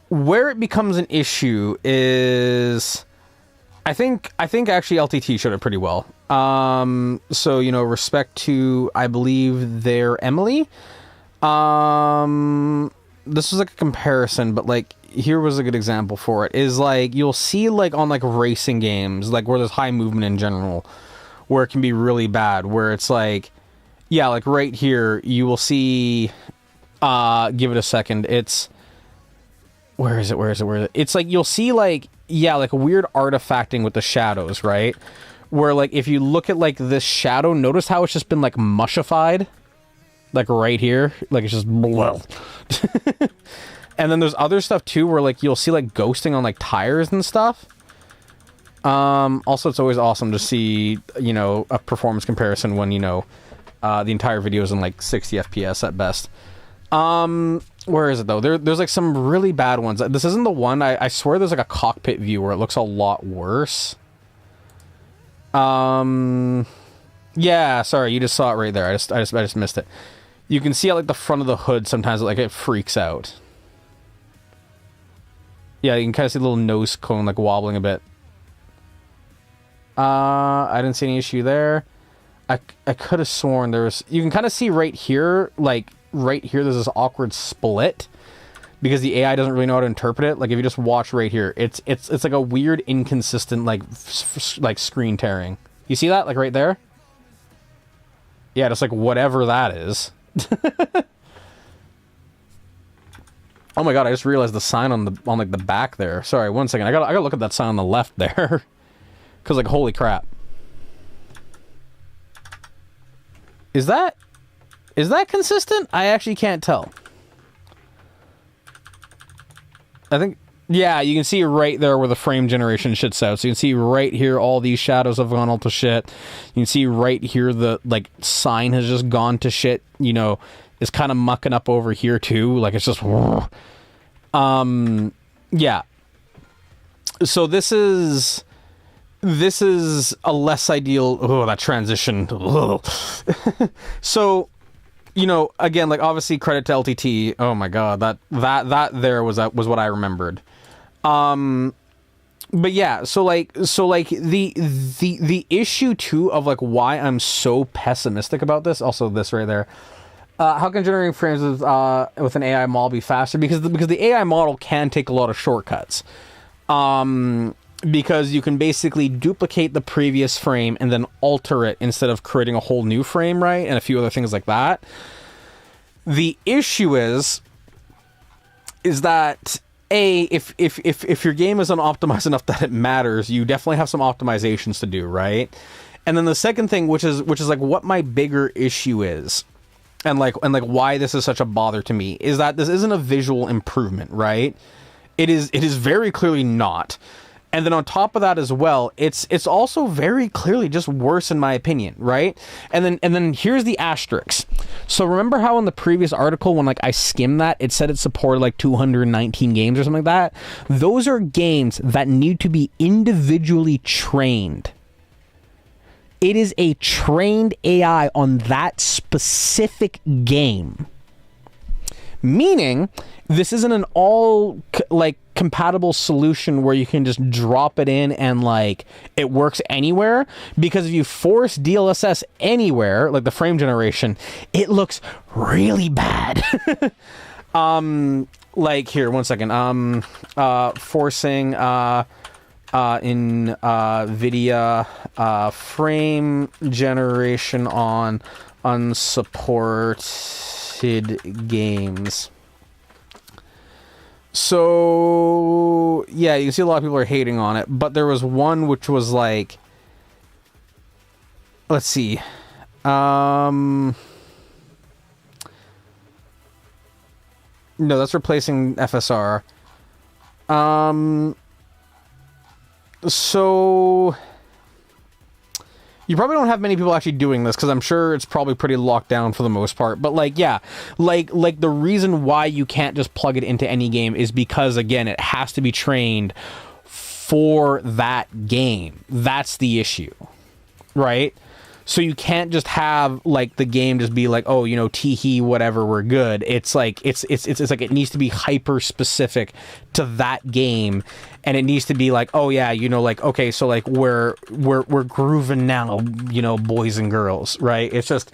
where it becomes an issue is, I think actually LTT showed it pretty well. So respect to, I believe, their Emily. This was like a comparison, but like here was a good example for it. Is like you'll see like on like racing games, like where there's high movement in general, where it can be really bad, where it's like, yeah, like right here, you will see, give it a second. It's, where is it? It's like, you'll see like, yeah, like a weird artifacting with the shadows, right? Where like, if you look at like this shadow, notice how it's just been like mushified? Like right here, like it's just blah. And then there's other stuff too, where like, you'll see like ghosting on like tires and stuff. Also, it's always awesome to see, a performance comparison when, the entire video is in like 60 FPS at best. Where is it though? There's like some really bad ones. This isn't the one. I swear there's like a cockpit view where it looks a lot worse. Yeah, sorry, you just saw it right there. I just missed it. You can see at like the front of the hood sometimes like it freaks out. Yeah, you can kind of see the little nose cone like wobbling a bit. I didn't see any issue there. I could have sworn there was... You can kind of see right here, like, right here, there's this awkward split. Because the AI doesn't really know how to interpret it. Like, if you just watch right here, it's like a weird, inconsistent, like screen tearing. You see that? Like, right there? Yeah, just like whatever that is. Oh my god, I just realized the sign on like the back there. Sorry, one second. I gotta look at that sign on the left there. Because, like, holy crap. Is that consistent? I actually can't tell. I think, yeah, you can see right there where the frame generation shits out. So you can see right here all these shadows have gone all to shit. You can see right here the, like, sign has just gone to shit. It's kind of mucking up over here too. Like, it's just... Yeah. So this is a less ideal... Oh, that transition. So, again, like, obviously credit to LTT. Oh my god, that there was what I remembered. but yeah, so the issue too of like why I'm so pessimistic about this, also this right there. How can generating frames with an AI model be faster? Because the AI model can take a lot of shortcuts. Because you can basically duplicate the previous frame and then alter it instead of creating a whole new frame, right? And a few other things like that. The issue is that if your game isn't optimized enough that it matters, you definitely have some optimizations to do, right? And then the second thing, which is like what my bigger issue is, and why this is such a bother to me, is that this isn't a visual improvement, right? It is very clearly not. And then on top of that as well, it's also very clearly just worse in my opinion, right? And then here's the asterisk. So remember how in the previous article when like I skimmed that, it said it supported like 219 games or something like that? Those are games that need to be individually trained. It is a trained AI on that specific game. Meaning, this isn't an all like compatible solution where you can just drop it in and like it works anywhere, because if you force DLSS anywhere, like the frame generation, it looks really bad. Like here, one second. Forcing in NVIDIA frame generation on unsupported games. So yeah, you can see a lot of people are hating on it, but there was one which was like, let's see, no, that's replacing FSR. So you probably don't have many people actually doing this, because I'm sure it's probably pretty locked down for the most part. But like, yeah, like the reason why you can't just plug it into any game is because, again, it has to be trained for that game. That's the issue, right? So you can't just have like the game just be like, oh, you know, teehee, whatever, we're good. It's like it's like it needs to be hyper specific to that game, and it needs to be like, oh yeah, you know, like okay, so like we're grooving now, you know, boys and girls, right? It's just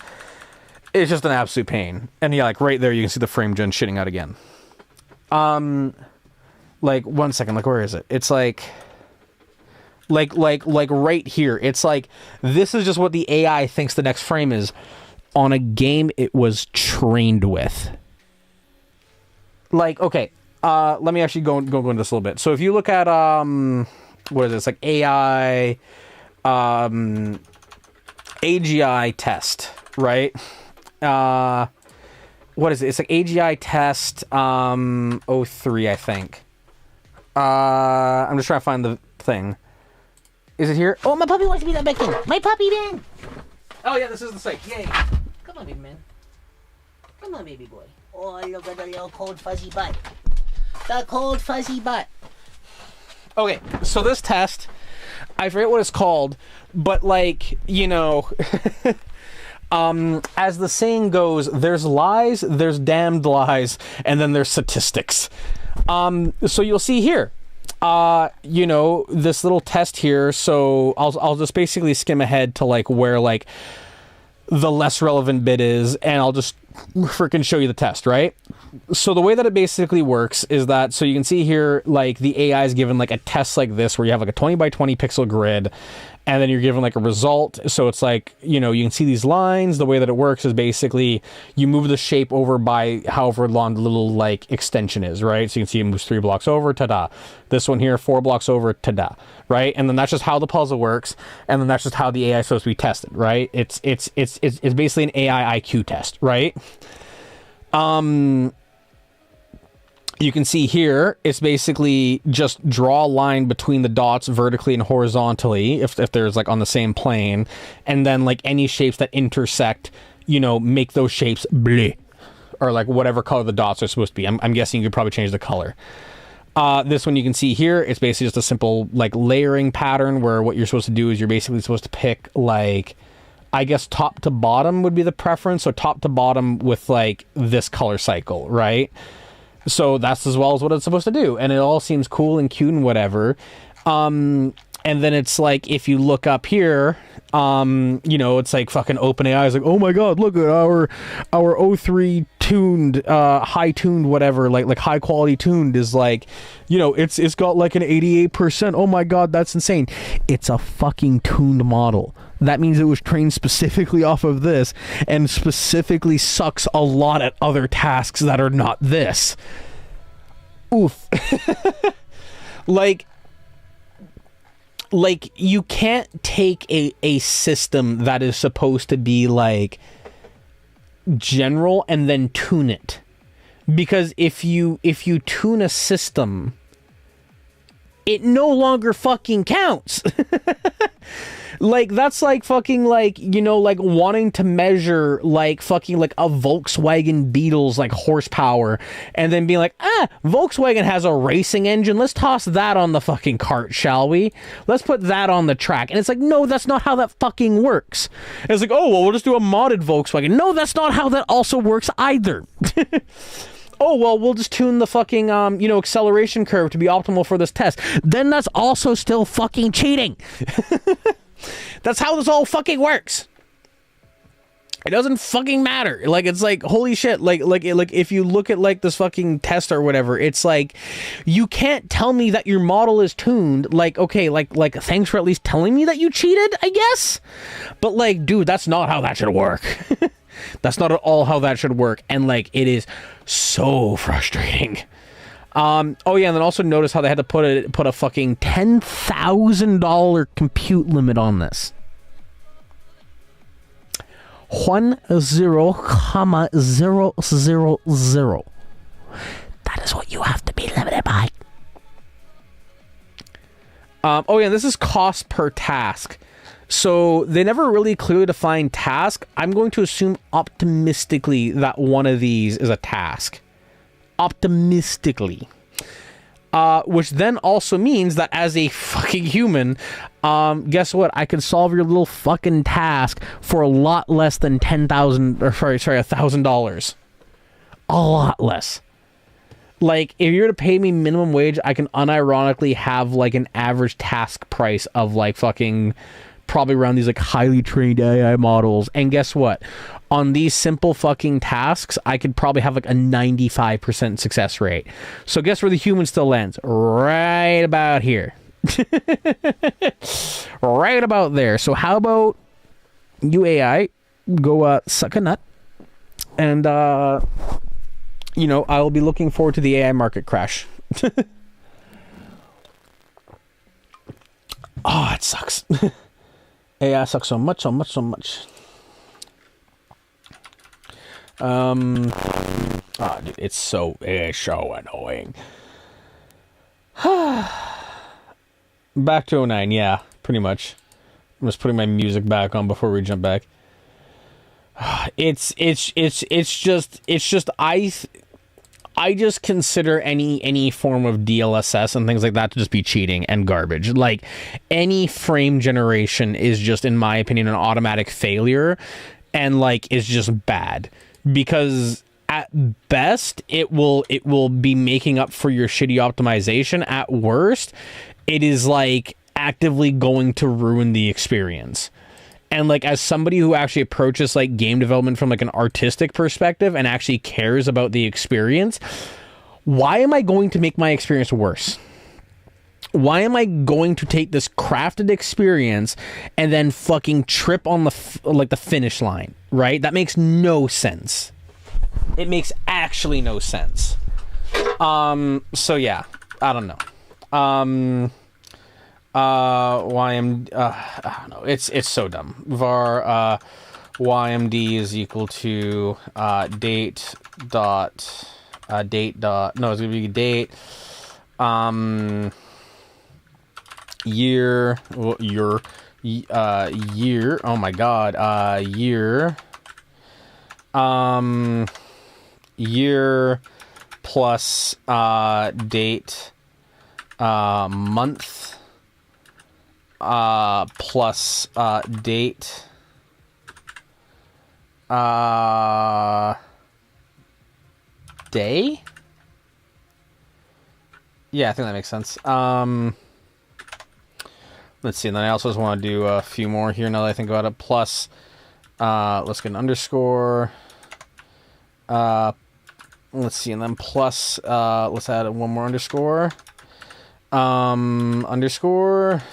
an absolute pain. And yeah, like right there, you can see the frame gen shitting out again. Like 1 second, like where is it? It's like right here. It's like, this is just what the AI thinks the next frame is on a game it was trained with. Like, okay, let me actually go into this a little bit. So if you look at what is this, like AI AGI test, right? What is it? It's like AGI test 03, I think. I'm just trying to find the thing. Is it here? Oh, my puppy wants to be that back in. My puppy, man. Oh, yeah, this is the site. Yay. Come on, big man. Come on, baby boy. Oh, look at the little cold, fuzzy butt. The cold, fuzzy butt. Okay, so this test, I forget what it's called, but like, you know, as the saying goes, there's lies, there's damned lies, and then there's statistics. So you'll see here. You know, this little test here, so I'll just basically skim ahead to like where like the less relevant bit is, and I'll just freaking show you the test, right? So the way that it basically works is that, so you can see here, like the AI is given like a test like this, where you have like a 20 by 20 pixel grid, and then you're given like a result. So it's like, you know, you can see these lines. The way that it works is basically you move the shape over by however long the little like extension is, right? So you can see it moves 3 blocks over, ta-da. This one here, 4 blocks over, ta-da, right? And then that's just how the puzzle works, and then that's just how the AI is supposed to be tested, right? It's basically an AI IQ test, right? You can see here, it's basically just draw a line between the dots vertically and horizontally, if there's like on the same plane, and then like any shapes that intersect, you know, make those shapes bleu, or like whatever color the dots are supposed to be. I'm guessing you could probably change the color. This one you can see here, it's basically just a simple like layering pattern, where what you're supposed to do is you're basically supposed to pick like, I guess top to bottom would be the preference, so top to bottom with like this color cycle, right? So that's as well as what it's supposed to do, and it all seems cool and cute and whatever. And then it's like, if you look up here, you know, it's like fucking OpenAI is like, oh my god, look at our O3 tuned, high tuned, whatever, like high quality tuned is like, you know, it's got like an 88%. Oh my god, that's insane. It's a fucking tuned model. That means it was trained specifically off of this and specifically sucks a lot at other tasks that are not this. Oof. Like you can't take a system that is supposed to be like general and then tune it, because if you tune a system, it no longer fucking counts. Like that's like fucking like, you know, like wanting to measure like fucking like a Volkswagen Beetle's like horsepower and then being like, Volkswagen has a racing engine, let's toss that on the fucking cart, shall we? Let's put that on the track. And it's like, no, that's not how that fucking works. And it's like, oh well, we'll just do a modded Volkswagen. No, that's not how that also works either. Oh, well, we'll just tune the fucking, you know, acceleration curve to be optimal for this test. Then that's also still fucking cheating. That's how this all fucking works. It doesn't fucking matter. Like, it's like, holy shit. Like if you look at like this fucking test or whatever, it's like, you can't tell me that your model is tuned. Like, okay, like thanks for at least telling me that you cheated, I guess. But like, dude, that's not how that should work. That's not at all how that should work. And like, it is so frustrating. Oh yeah, and then also notice how they had to put a fucking $10,000 compute limit on this. 10,000. That is what you have to be limited by. Oh yeah, this is cost per task. So they never really clearly define task. I'm going to assume optimistically that one of these is a task. Optimistically. Which then also means that as a fucking human, guess what? I can solve your little fucking task for a lot less than $1,000. A lot less. Like, if you're to pay me minimum wage, I can unironically have like an average task price of like fucking probably around these like highly trained AI models. And guess what? On these simple fucking tasks, I could probably have like a 95% success rate. So guess where the human still lands? Right about here. Right about there. So how about you AI go suck a nut, and you know, I will be looking forward to the AI market crash. Oh, it sucks. AI sucks so much. Oh, dude, it's so annoying. Back to 09, yeah, pretty much. I'm just putting my music back on before we jump back. It's just I just consider any form of DLSS and things like that to just be cheating and garbage. Like, any frame generation is just, in my opinion, an automatic failure, and like is just bad, because at best it will be making up for your shitty optimization. At worst, it is like actively going to ruin the experience. And like, as somebody who actually approaches like game development from like an artistic perspective and actually cares about the experience, why am I going to make my experience worse? Why am I going to take this crafted experience and then fucking trip on the finish line, right? That makes no sense. It makes actually no sense. So yeah, I don't know. I don't know. It's so dumb. Var YMD is equal to date dot no, it's gonna be date year year. Oh my god. Year year plus date month plus date day. Yeah, I think that makes sense. Let's see, and then I also just want to do a few more here now that I think about it. Plus, let's get an underscore. Let's see, and then plus, let's add one more underscore. Underscore.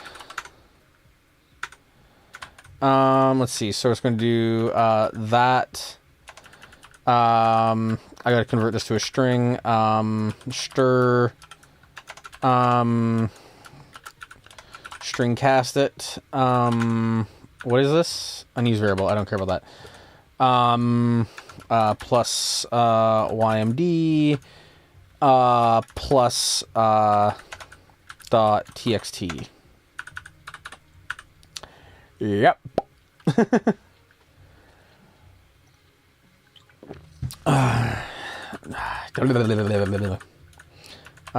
Let's see, so it's going to do that. I gotta convert this to a string. Stir. String cast it. What is this? Unused variable. I don't care about that. Plus YMD. Plus dot txt. Yep.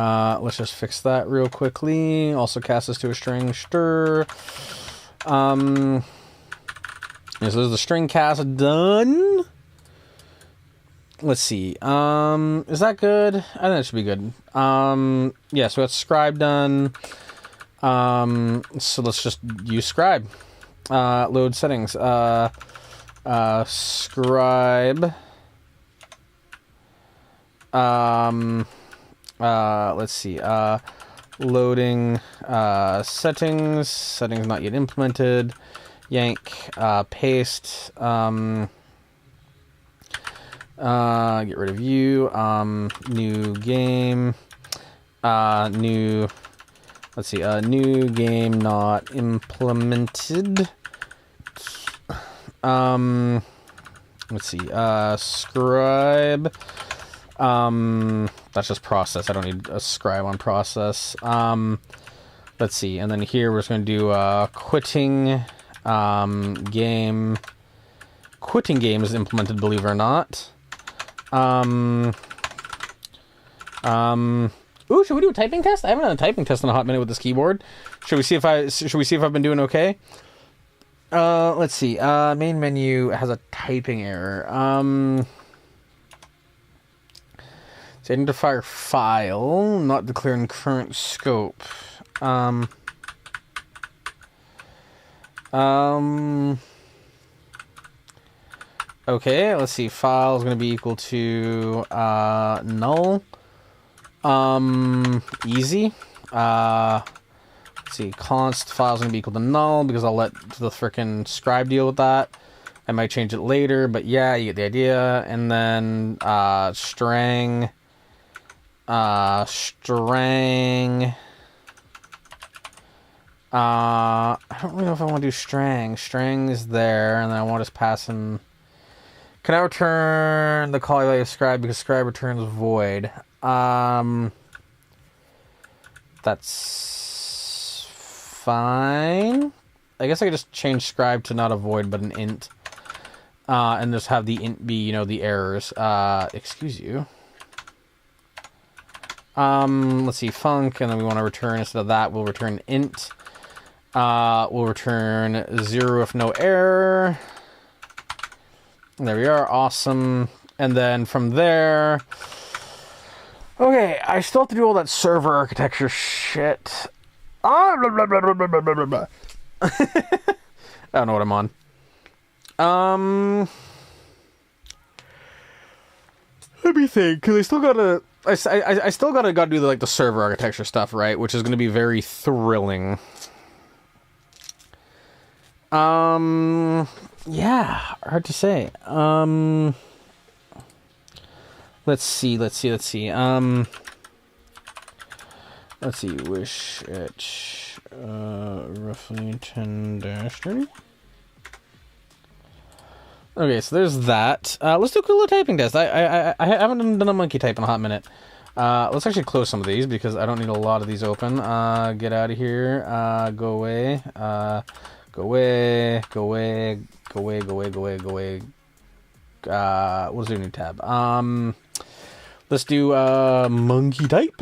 Let's just fix that real quickly. Also cast this to a string. Stir. Yeah, so there's the string cast done. Let's see. Is that good? I think that should be good. Yeah, so that's scribe done. So let's just use scribe. Load settings. Scribe. Let's see. Loading settings not yet implemented. Yank, paste, get rid of you, new game, new, let's see, new game not implemented. Let's see, scribe, that's just process. I don't need a scribe on process. Let's see, and then here we're just going to do quitting game. Quitting game is implemented, believe it or not. Ooh, should we do a typing test? I haven't done a typing test in a hot minute with this keyboard. Should we see if I've been doing okay? Let's see. Main menu has a typing error. So identifier file, not declaring current scope. Okay, let's see. File is going to be equal to null. Easy. Let's see. Const file is going to be equal to null because I'll let the frickin' scribe deal with that. I might change it later, but yeah, you get the idea. And then string. String. I don't really know if I want to do string. String is there, and then I want to just pass him. Can I return the call value of scribe because scribe returns void? That's fine. I guess I could just change scribe to not a void but an int, and just have the int be, the errors. Excuse you. Let's see, func, and then we want to return, instead of that, we'll return int. We'll return 0 if no error. There we are, awesome. And then from there, okay, I still have to do all that server architecture shit. I don't know what I'm on. Let me think, because I still gotta do the server architecture stuff, right? Which is gonna be very thrilling. Yeah, hard to say. Let's see. Let's see, wish it, roughly 10-30. Okay, so there's that. Let's do a quick little typing test. I haven't done a monkey type in a hot minute. Let's actually close some of these because I don't need a lot of these open. Get out of here. Go away. Go away. We'll do a new tab. Let's do monkey type.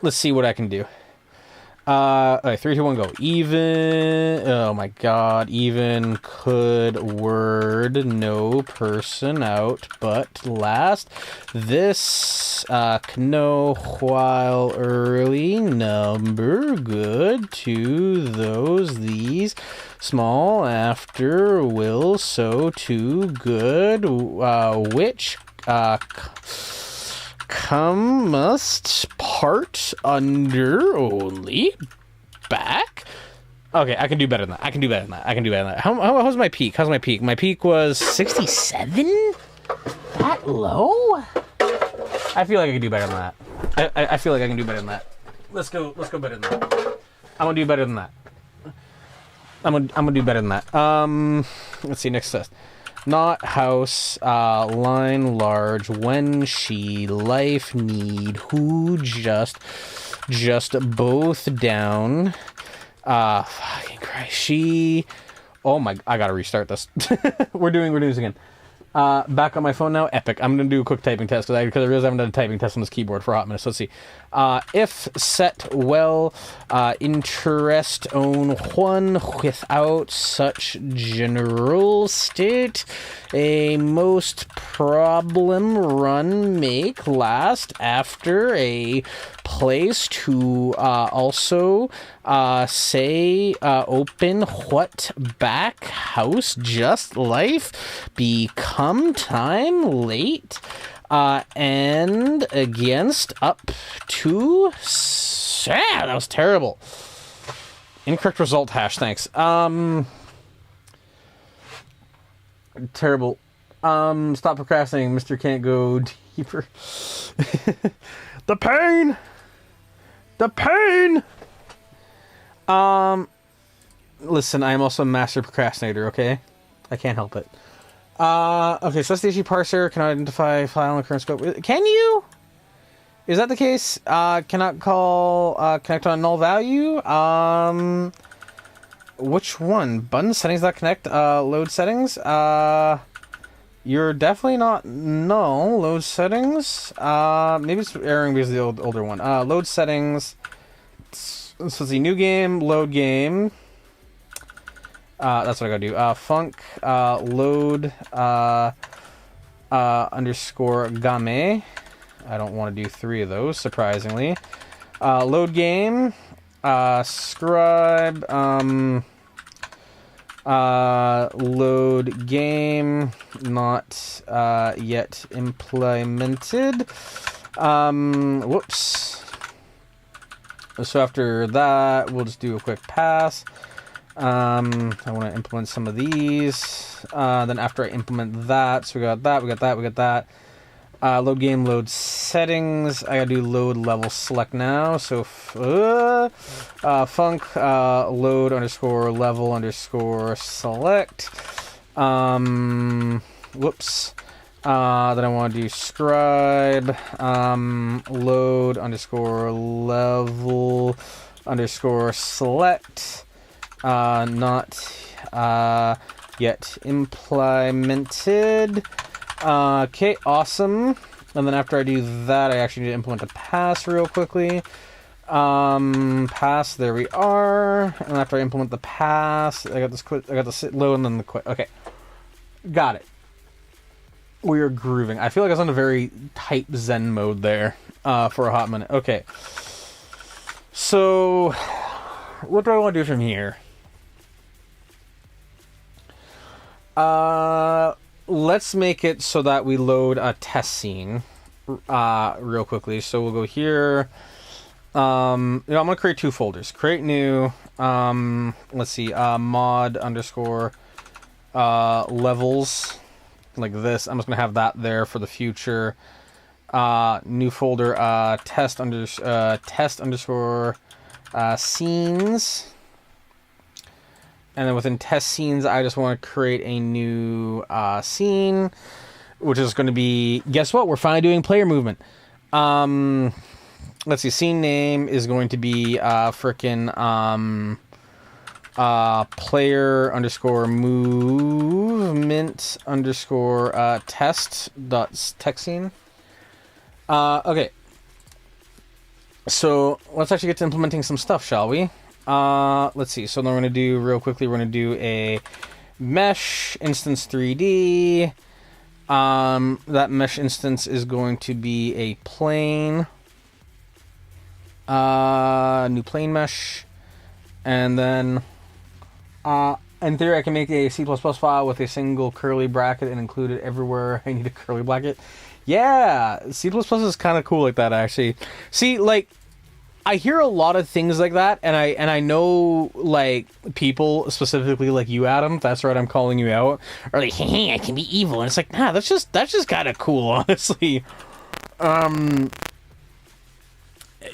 Let's see what I can do. Okay, 3, 2, 1, go. Even. Oh my god. Even could word no person out, but last. This no while early number good to those these small after will so too good which come must part under only back. Okay, I can do better than that. I can do better than that. How's my peak? How's my peak? My peak was 67? That low? I feel like I can do better than that. I feel like I can do better than that. Let's go better than that. I'm gonna do better than that. I'm gonna do better than that. Let's see, next test. Not house, line large, when she life need, who just both down, fucking Christ, she, oh my, I gotta restart this. we're doing this again. Back on my phone now, epic. I'm gonna do a quick typing test because I realize I haven't done a typing test on this keyboard for a hot minute. So let's see. If set well, interest own one without such general state, a most problem run make last after a place to also say open what back house just life become time late and against up to that was terrible. Incorrect result hash, thanks. Terrible. Stop procrastinating, Mr. Can't Go Deeper. The pain. Listen, I am also a master procrastinator, okay? I can't help it. Okay, so SDHC parser cannot identify file in current scope. Can you? Is that the case? Cannot call connect on null value? Which one? Button settings.connect, load settings? You're definitely not null. Load settings? Maybe it's erroring because of the older one. Load settings. So let's see, new game, load game. That's what I gotta do. Func, load, underscore game. I don't want to do 3 of those, surprisingly. Load game, scribe, load game, not yet implemented. Whoops. So after that, we'll just do a quick pass. I want to implement some of these. Then after I implement that, so we got that. Load game, load settings. I gotta do load level select now. So func load underscore level underscore select. Whoops. Then I want to do scribe load underscore level underscore select. Not yet implemented. Okay, awesome. And then after I do that, I actually need to implement a pass real quickly. Pass, there we are. And after I implement the pass, I got this quit, I got the sit low and then the quit. Okay, got it. We are grooving. I feel like I was on a very tight Zen mode there for a hot minute. Okay, so what do I want to do from here? Let's make it so that we load a test scene real quickly. So we'll go here. I'm gonna create 2 folders. Create new. Let's see. Mod underscore levels, like this. I'm just gonna have that there for the future. New folder. Test underscore scenes. And then within test scenes, I just want to create a new scene, which is going to be, guess what? We're finally doing player movement. Let's see, scene name is going to be player underscore movement underscore test dot text scene. Okay. So let's actually get to implementing some stuff, shall we? Let's see. So then we're going to do, real quickly, we're going to do a mesh instance 3D. That mesh instance is going to be a plane. New plane mesh. And then, in theory, I can make a C++ file with a single curly bracket and include it everywhere I need a curly bracket. Yeah, C++ is kind of cool like that, actually. See, like, I hear a lot of things like that, and I know, like, people, specifically like you, Adam, that's right, I'm calling you out, are like, hey, I can be evil, and it's like, nah, that's just kind of cool, honestly.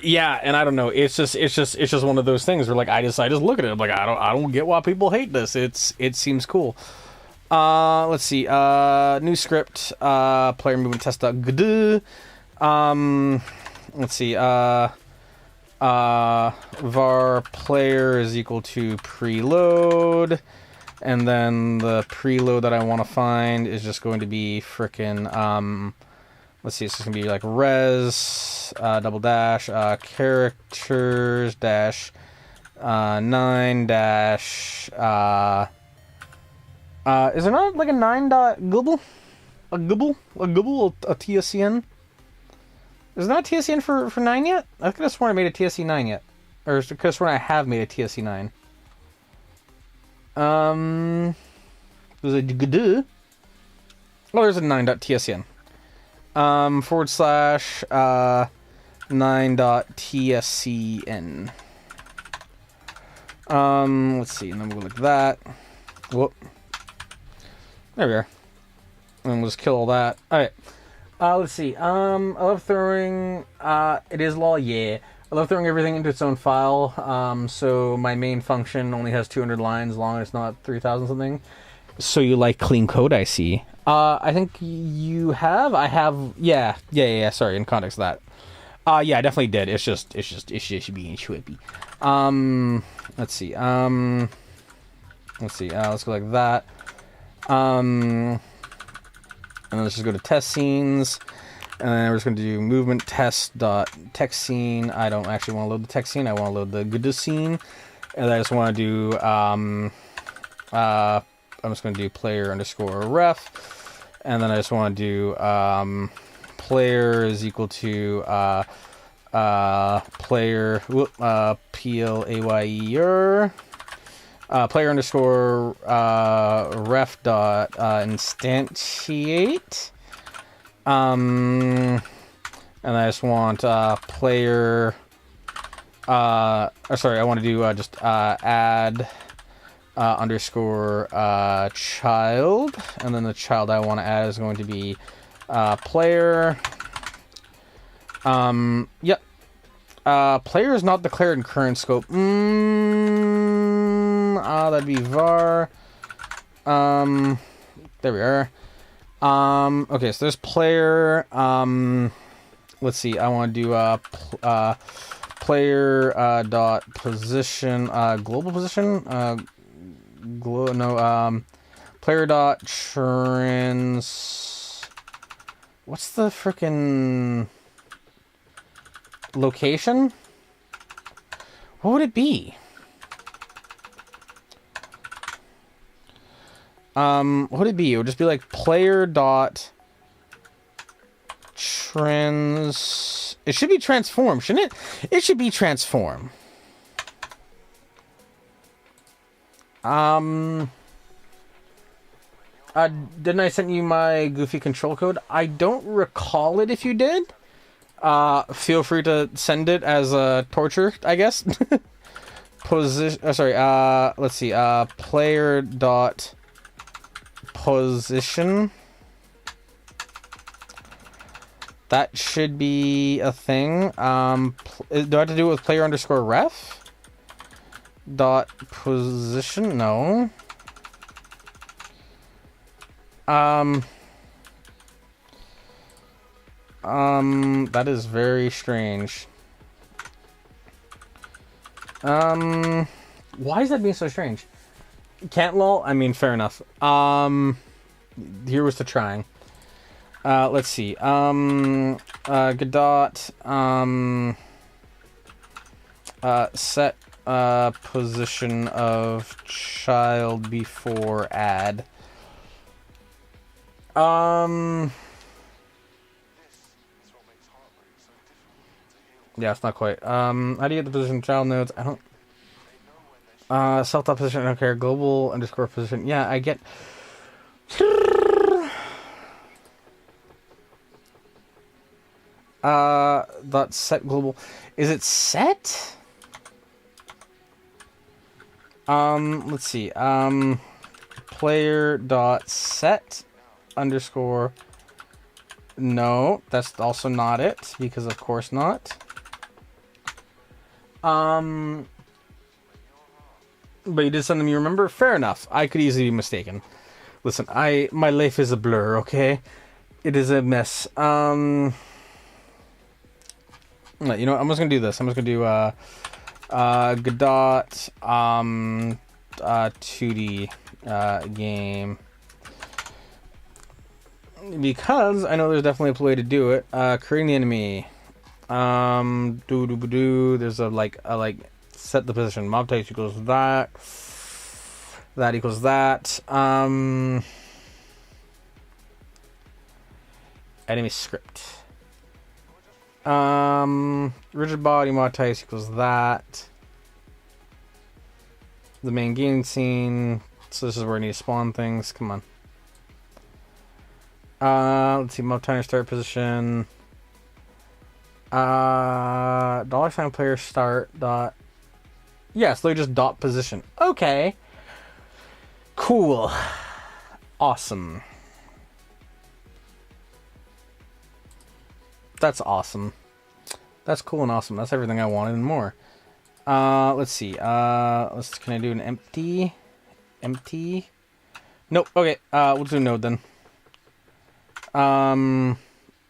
Yeah, and I don't know, it's just one of those things where, like, I just look at it, I'm like, I don't get why people hate this. It seems cool. Let's see, new script, player movement test.gd. Let's see, var player is equal to preload, and then the preload that I want to find is just going to be frickin' let's see, it's just gonna be like res double dash characters dash 9 dash is there not like a 9 dot global a TSCN? Is there not a TSCN for 9 yet? I could have sworn I made a TSC 9 yet. Or I could have sworn I have made a TSC 9. There's a GD. Oh, there's a 9.tscn. / 9.tscn. Let's see, and then we'll go like that. Whoop. There we are. And we'll just kill all that. Alright. Let's see. I love throwing, it is law, yeah. I love throwing everything into its own file. So my main function only has 200 lines long, it's not 3,000 something. So you like clean code, I see. I think you have? I have, yeah, sorry, in context of that. Yeah, I definitely did. It's just being trippy. Let's see. Let's go like that. And then let's just go to test scenes, and then we're just going to do movement test dot text scene. I don't actually want to load the text scene. I want to load the good scene, and I just want to do I'm just going to do player underscore ref, and then I just want to do player is equal to player player player underscore ref dot instantiate, and I just want player sorry, I want to do just add underscore child, and then the child I want to add is going to be player. Yep. Player is not declared in current scope. That'd be var. There we are. Okay, so there's player. Let's see. I want to do player dot position global position player dot trans. What's the frickin' location? What would it be? What would it be? It would just be like player dot trans. It should be transform, shouldn't it? It should be transform. Didn't I send you my goofy control code? I don't recall it if you did. Feel free to send it as a torture, I guess. Position. Sorry. Let's see. Player dot position. That should be a thing. Do I have to do it with player underscore ref? Dot position? No. That is very strange. Why is that being so strange? Can't lol? I mean, fair enough. Here was the trying. Let's see. Godot, Set position of child before add. Yeah, it's not quite. How do you get the position of child nodes? I don't. Self-dot position, I don't care. Global underscore position. Yeah, I get. Dot set global. Is it set? Let's see. Player dot set underscore. No, that's also not it, because of course not. But you did something you remember? Fair enough. I could easily be mistaken. Listen, my life is a blur, okay? It is a mess. You know what? I'm just gonna do this. I'm just gonna do Godot 2D game, because I know there's definitely a way to do it. Creating the enemy. There's a set the position. Mob type equals that. That equals that. Enemy script. Rigid body mod type equals that. The main game scene. So this is where I need to spawn things. Come on. Let's see. Mob timer start position. $ player start dot. Yeah, so just dot position. Okay. Cool. Awesome. That's awesome. That's cool and awesome. That's everything I wanted and more. Let's see. Can I do an empty? Empty? Nope. Okay. We'll do a node then.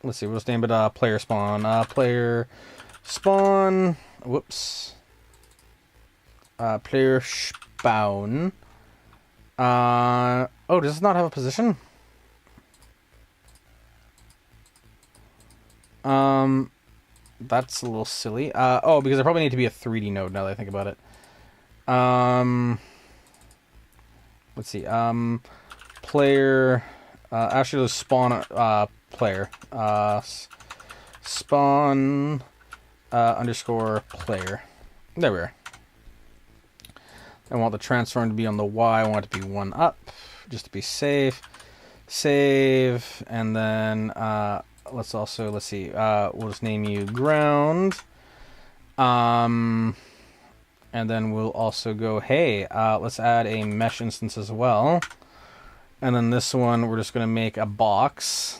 Let's see. We'll just name it player spawn. Player spawn. Whoops. Player spawn. Oh, does this not have a position? That's a little silly. Oh, because I probably need to be a 3D node now that I think about it. Let's see. Player. Actually, let's spawn player. Spawn underscore player. There we are. I want the transform to be on the Y. I want it to be 1 up, just to be safe. Save, and then let's see. We'll just name you ground. And then we'll also go, hey, let's add a mesh instance as well. And then this one, we're just gonna make a box.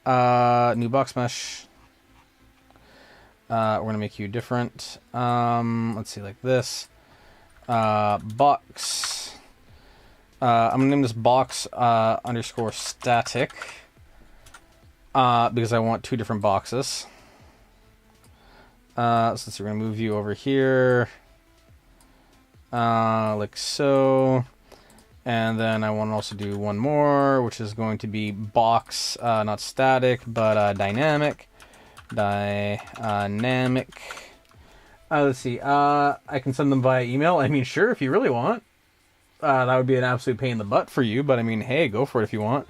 New box mesh. We're gonna make you different. Let's see, like this. Box. I'm gonna name this box underscore static. Because I want 2 different boxes. So let's see, we're gonna move you over here. Like so. And then I want to also do one more, which is going to be box, not static, but dynamic. Dynamic. Let's see. I can send them via email. I mean, sure, if you really want. That would be an absolute pain in the butt for you, but I mean, hey, go for it if you want.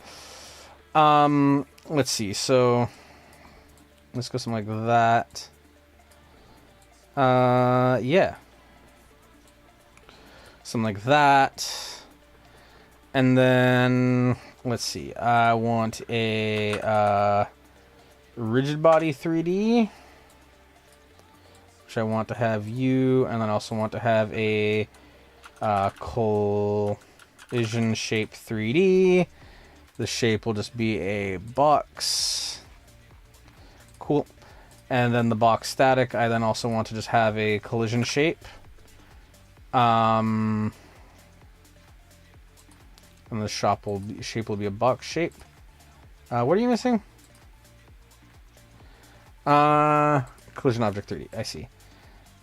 Let's see. So let's go something like that. Yeah. Something like that. And then let's see. I want a rigid body 3D, which I want to have you, and then I also want to have a collision shape 3D. The shape will just be a box. Cool. And then the box static, I then also want to just have a collision shape. And the shape will be a box shape. What are you missing? Collision object 3D. I see.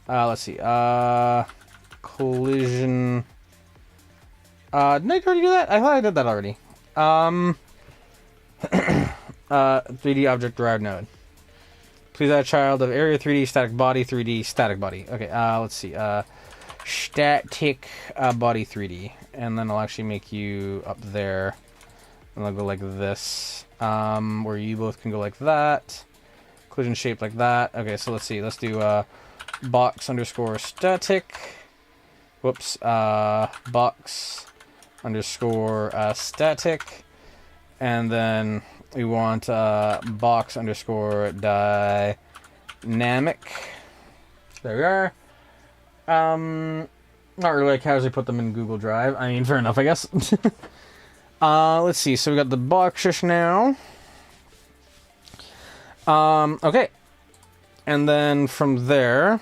Let's see. Collision. Didn't I already do that? I thought I did that already. 3D object derived node. Please add a child of area 3D, static body, 3D, static body. Okay, let's see. Static body 3D. And then I'll actually make you up there. And I'll go like this. Where you both can go like that. Collision shape like that. Okay, so let's see. Let's do box underscore static. Whoops. Box underscore static. And then we want box underscore dynamic. There we are. Not really like how they put them in Google Drive. I mean, fair enough, I guess. Let's see. So we got the boxes now. Okay. And then from there,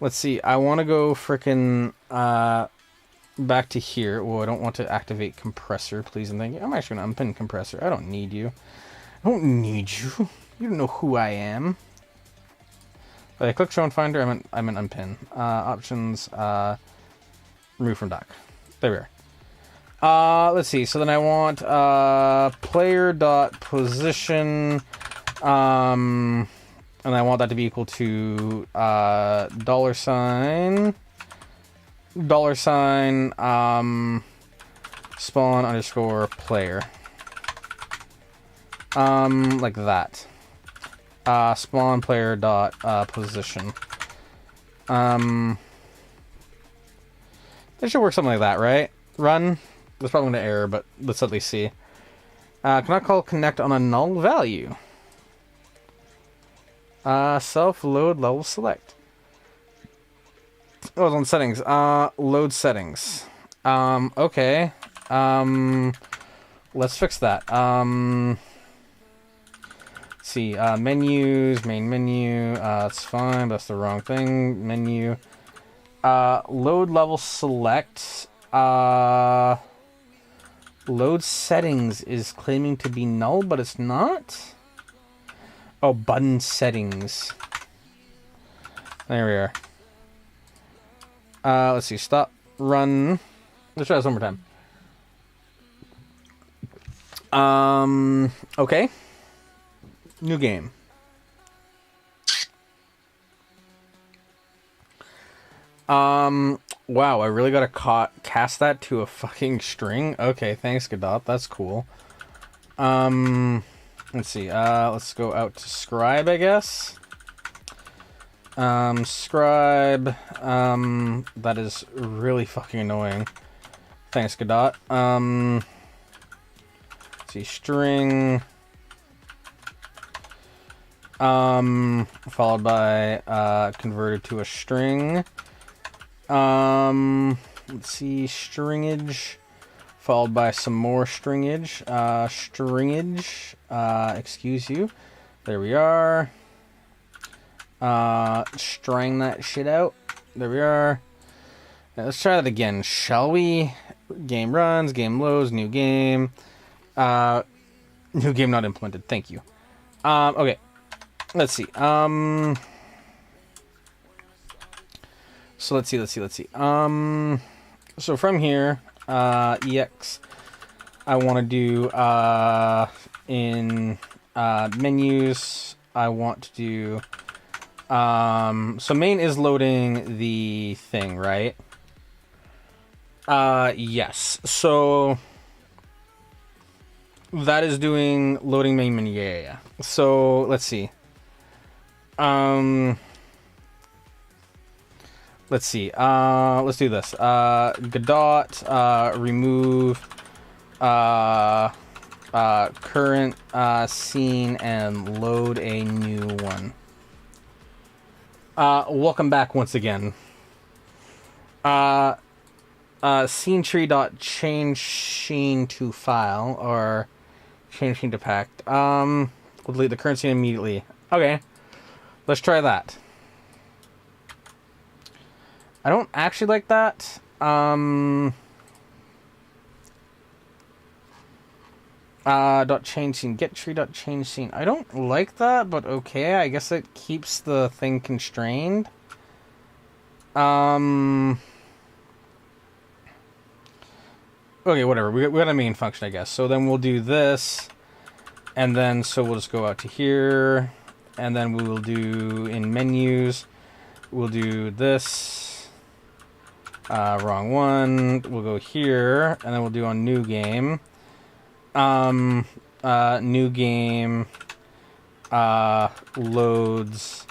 let's see. I want to go frickin' back to here. Oh, I don't want to activate compressor, please and thank you. I'm actually going to unpin compressor. I don't need you. I don't need you. You don't know who I am. I click show and finder. I meant unpin. Options. Remove from dock. There we are. Let's see. So then I want player dot position. And I want that to be equal to $. Spawn underscore player. Like that. Spawn player dot position. That should work something like that, right? Run. That's probably going to error, but let's at least see. Cannot call connect on a null value. Self load level select. Oh, it's on settings. Load settings. Okay. Let's fix that. Let's see. Menus, main menu. That's fine. That's the wrong thing. Menu. Load level select. Load settings is claiming to be null, but it's not. Oh, button settings. There we are. Let's see. Stop. Run. Let's try this one more time. Okay. New game. Wow, I really gotta cast that to a fucking string? Okay, thanks, Godot. That's cool. Let's see. Let's go out to scribe, I guess. Scribe. That is really fucking annoying. Thanks, Godot. Let's see. String. Followed by, converted to a string. Let's see. Stringage. Followed by some more stringage. Stringage. Excuse you. There we are. String that shit out. There we are. Now, let's try that again, shall we? Game runs, game loads, new game. New game not implemented. Thank you. Okay. Let's see. So let's see. So from here, EX, I want to do, in, menus, I want to do, so main is loading the thing, right? Yes. So that is doing loading main menu. Yeah. So let's see. Let's see. Let's do this. Godot, remove, current, scene and load a new one. Welcome back once again. Scene tree dot change scene to file or change scene to packed. We'll delete the current scene immediately. Okay. Let's try that. I don't actually like that. Dot change scene. Get tree dot change scene. I don't like that, but okay. I guess it keeps the thing constrained. Okay, whatever. We got a main function, I guess. So then we'll do this. And then, so we'll just go out to here. and then we will do in menus, we'll do this. Wrong one. We'll go here, and then we'll do on new game. New game loads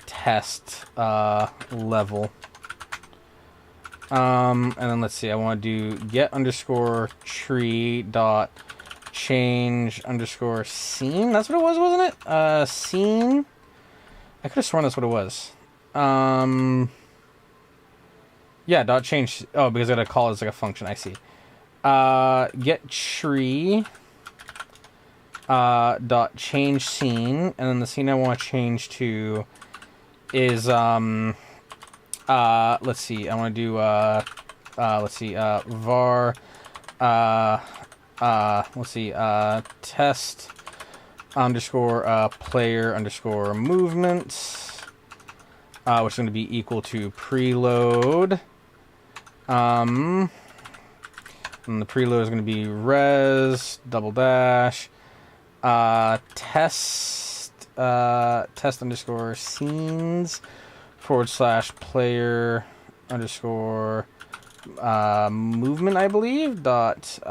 test level. And then let's see, I want to do get underscore tree dot change underscore scene. That's what it was, wasn't it? Scene. I could have sworn that's what it was. Yeah, dot change. Oh, because I gotta call it as like a function. I see. Get tree dot change scene, and then the scene I want to change to is let's see, I want to do let's see, var let's see, test underscore player underscore movement, which is going to be equal to preload. And the preload is going to be res double dash test underscore scenes / player underscore movement, I believe, dot tscn.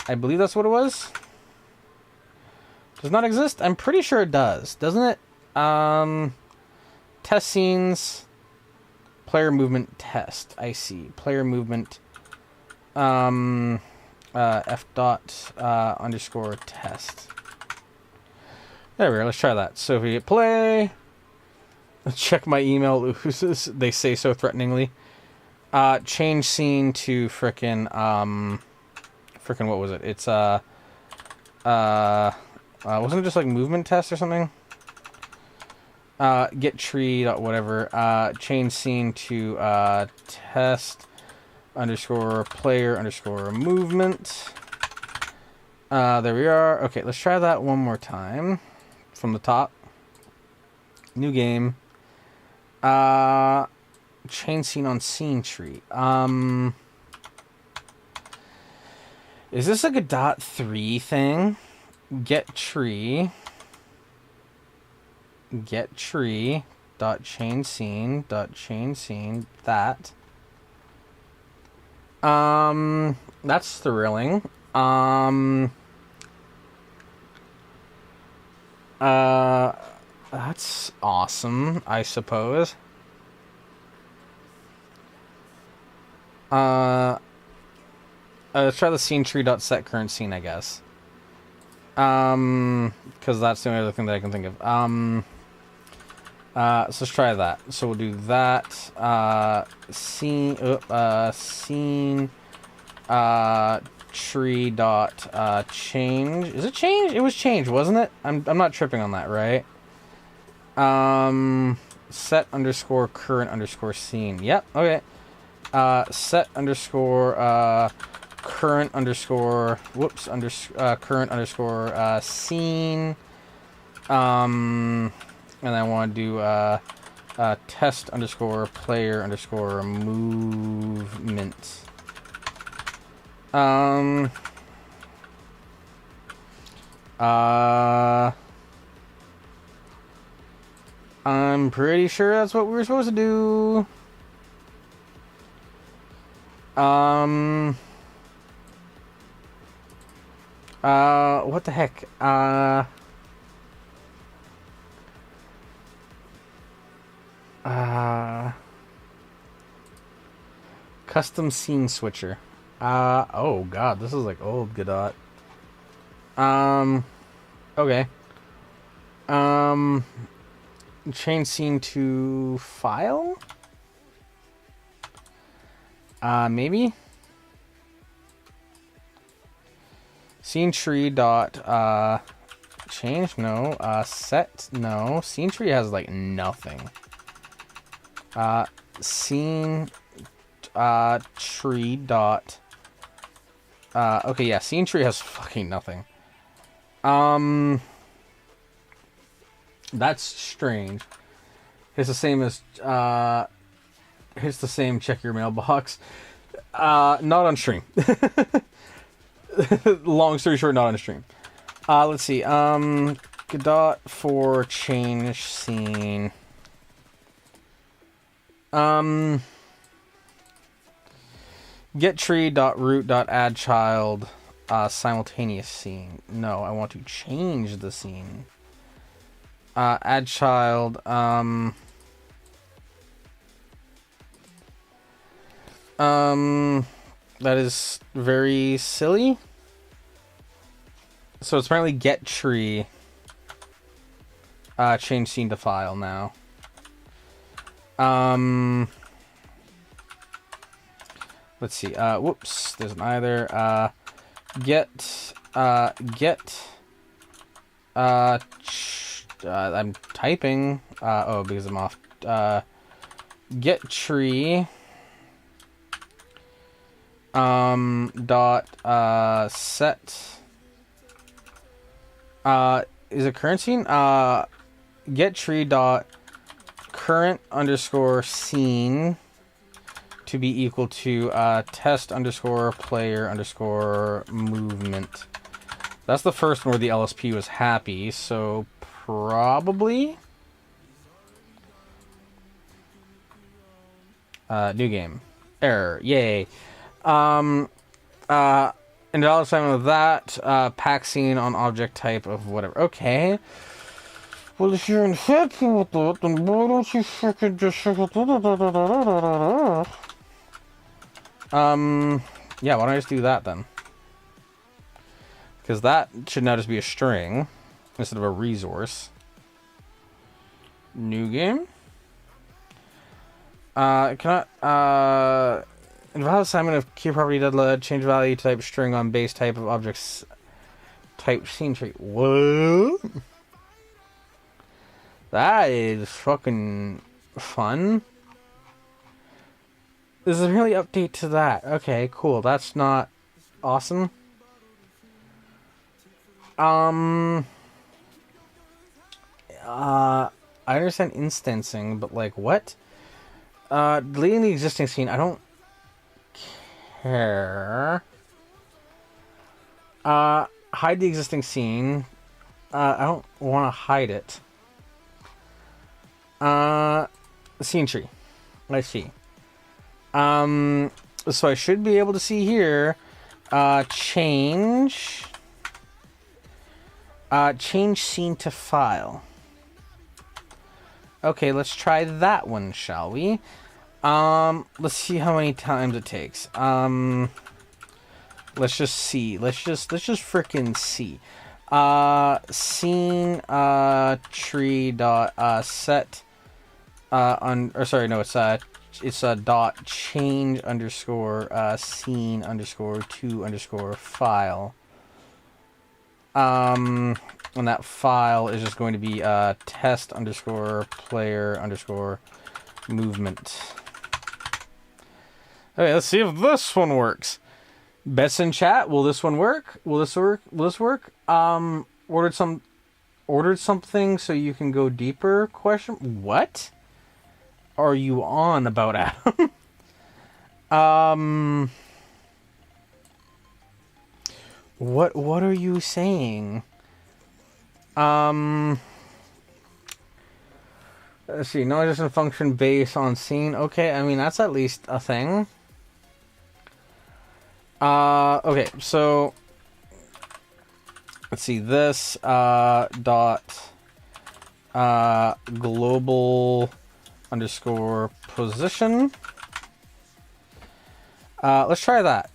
I believe that's what it was. Does not exist? I'm pretty sure it does, doesn't it? Test scenes, player movement test. I see. Player movement f dot underscore test. There we go. Let's try that. So if we hit play, let's check my email. They say so threateningly. Change scene to frickin' what was it? It's wasn't it just like movement test or something? Get tree dot whatever. Change scene to test underscore player underscore movement. There we are. Okay, let's try that one more time from the top. New game. Change scene on scene tree. Is this like a .3 thing? Get tree dot change scene that. That's thrilling. That's awesome, I suppose. Let's try the scene tree dot set current scene, I guess. Because that's the only other thing that I can think of. So let's try that. So we'll do that. Scene tree dot change. Is it change? It was change, wasn't it? I'm not tripping on that, right? Set underscore current underscore scene. Yep. Okay. Set underscore current underscore current underscore scene. And I want to do test underscore player underscore movement. I'm pretty sure that's what we were supposed to do. What the heck? Custom scene switcher. Oh god, this is like old Godot. Okay. Change scene to file? Maybe? Scene tree dot, change? No. Set? No. Scene tree has, like, nothing. Scene, tree dot, okay, yeah, scene tree has fucking nothing. That's strange. It's the same as, it's the same check your mailbox. Not on stream. long story short, not on a stream. Let's see. Godot for change scene. Get tree.root.add child simultaneous scene. No, I want to change the scene. Add child. That is very silly. So it's apparently get tree. Change scene to file now. Let's see. Whoops. There's an either. I'm typing. Oh, because I'm off. Get tree. Dot set. Is it current scene? Get tree dot current underscore scene to be equal to test underscore player underscore movement. That's the first one where the LSP was happy, so probably new game error. Yay. Invalid assignment of that pack scene on object type of whatever. Okay. Well, if you're unhappy with that, then why don't you freaking just yeah, why don't I just do that then? Because that should now just be a string instead of a resource. New game. Invalid assignment of key property deadline, change value type string on base type of objects type scene tree. What? That is fucking fun. There's a really update to that. Okay, cool. That's not awesome. I understand instancing, but like what? Deleting the existing scene, I don't care. Hide the existing scene. I don't want to hide it. Scene tree. Let's see. So I should be able to see here. Change scene to file. Okay, let's try that one, shall we? Let's see how many times it takes. Let's just see. Let's just frickin' see. Scene tree dot set it's a dot change underscore scene underscore to underscore file. And that file is just going to be test underscore player underscore movement. Okay, let's see if this one works. Bets in chat. Will this one work? Will this work? Will this work? Ordered something so you can go deeper? Question. What are you on about, Adam? What are you saying? Let's see. No, it doesn't function based on scene. Okay, I mean that's at least a thing. Okay, so let's see this dot global underscore position. Let's try that.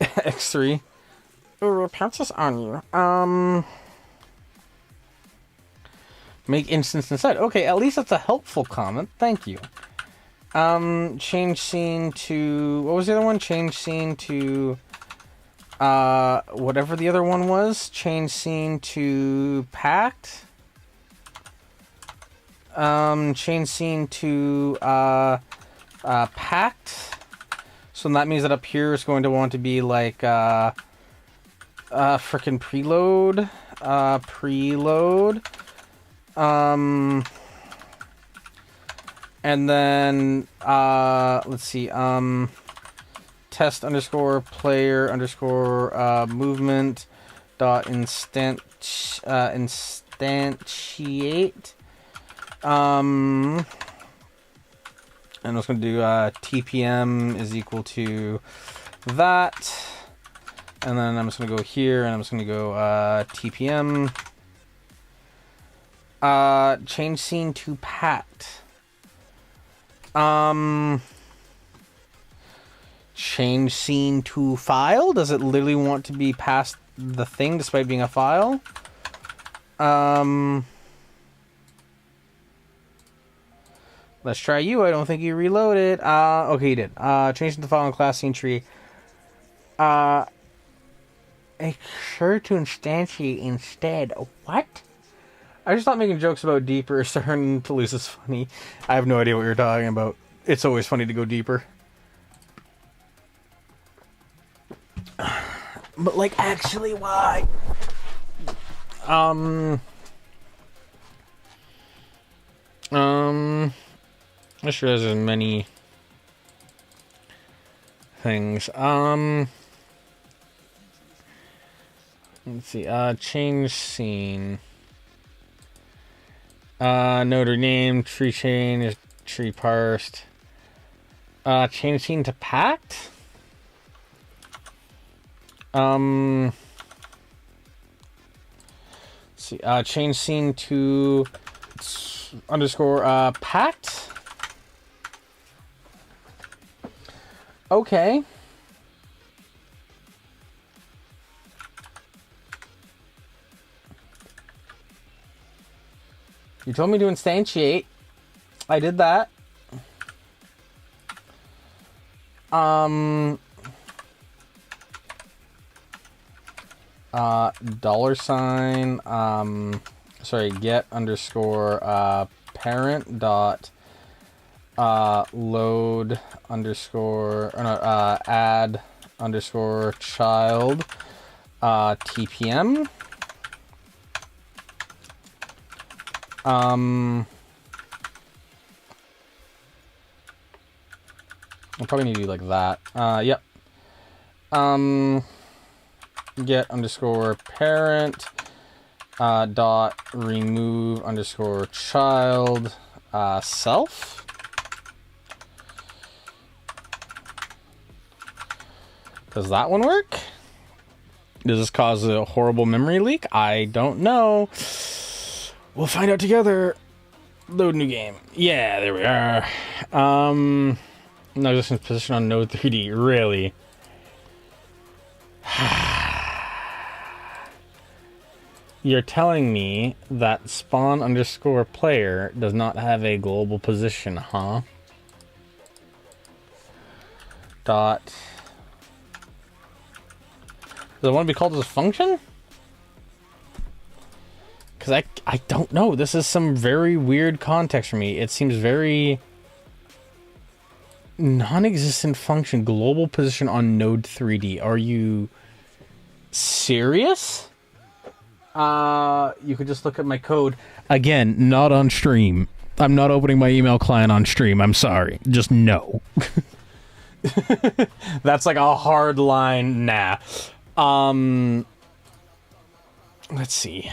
X3. Ooh, pounces on you. Make instance inside. Okay, at least that's a helpful comment. Thank you. Change scene to... What was the other one? Change scene to... whatever the other one was. Change scene to packed. Change scene to packed. So that means that up here is going to want to be like frickin' preload. Preload. And then let's see, test underscore player underscore movement dot instantiate. And I'm just going to do TPM is equal to that. And then I'm just going to go here and I'm just going to go TPM. Change scene to packed. Change scene to file. Does it literally want to be past the thing despite being a file? Let's try you. I don't think you reloaded. Okay, you did. Change the file in class scene tree. Make sure to instantiate instead. What? I just thought making jokes about deeper is starting to lose its funny. I have no idea what you're talking about. It's always funny to go deeper. But, like, actually, why? I'm sure there's as many things. Let's see. Change scene. Node renamed, tree chain, tree parsed. Change scene to packed? Let's see. Change scene to underscore packed. Okay. You told me to instantiate. I did that. Dollar sign, sorry, get underscore, parent dot, load underscore, or no, add underscore child, TPM. I'll probably need to do like that. Yep. Get underscore parent dot remove underscore child self. Does that one work? Does this cause a horrible memory leak? I don't know. We'll find out together. Load new game. Yeah, there we are. No existence position on node 3D. Really? You're telling me that spawn underscore player does not have a global position, huh? Dot. Does it want to be called as a function? Because I don't know. This is some very weird context for me. It seems very non-existent function. Global position on node 3D. Are you serious? You could just look at my code. Again, not on stream. I'm not opening my email client on stream. I'm sorry. Just no. That's like a hard line. Nah. Let's see.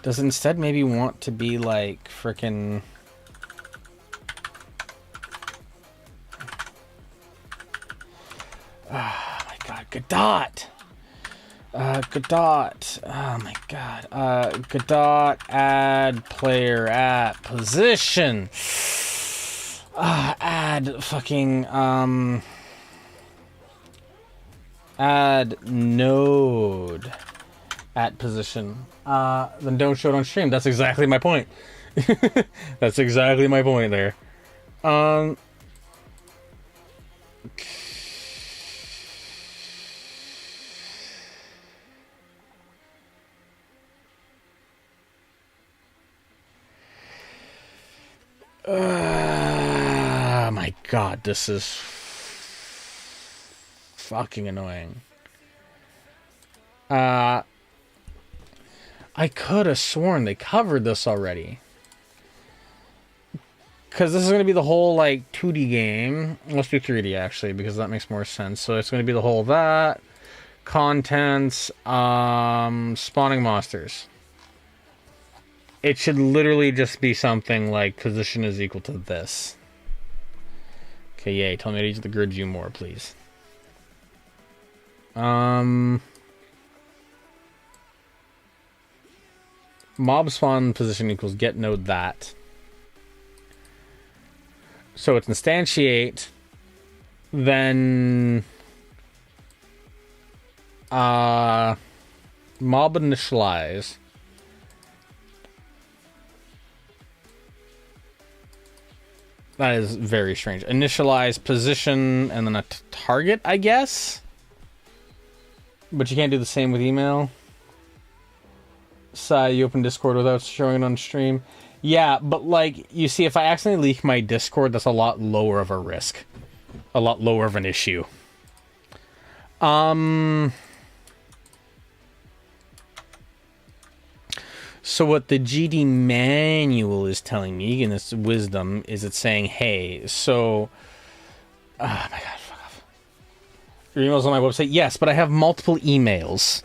Does it instead maybe want to be like frickin'... Oh my god, Godot! Godot. Oh my god. Godot add player at position. Add fucking add node at position. Then don't show it on stream. That's exactly my point. That's exactly my point there. Oh my god, this is fucking annoying. I could have sworn they covered this already. because this is going to be the whole, like, 2D game. Let's do 3D, actually, because that makes more sense. So it's going to be the whole that, contents, spawning monsters. It should literally just be something like position is equal to this. Okay, yay. Tell me to use the grid view more, please. Mob spawn position equals get node that. So it's instantiate, then mob initialize. That is very strange. Initialize position and then a target, I guess. But you can't do the same with email. You open Discord without showing it on stream. Yeah, but like, you see, if I accidentally leak my Discord, that's a lot lower of a risk. A lot lower of an issue. So what the GD manual is telling me, in this wisdom, is it's saying, hey, so... Oh my god, fuck off. Your email's on my website? Yes, but I have multiple emails.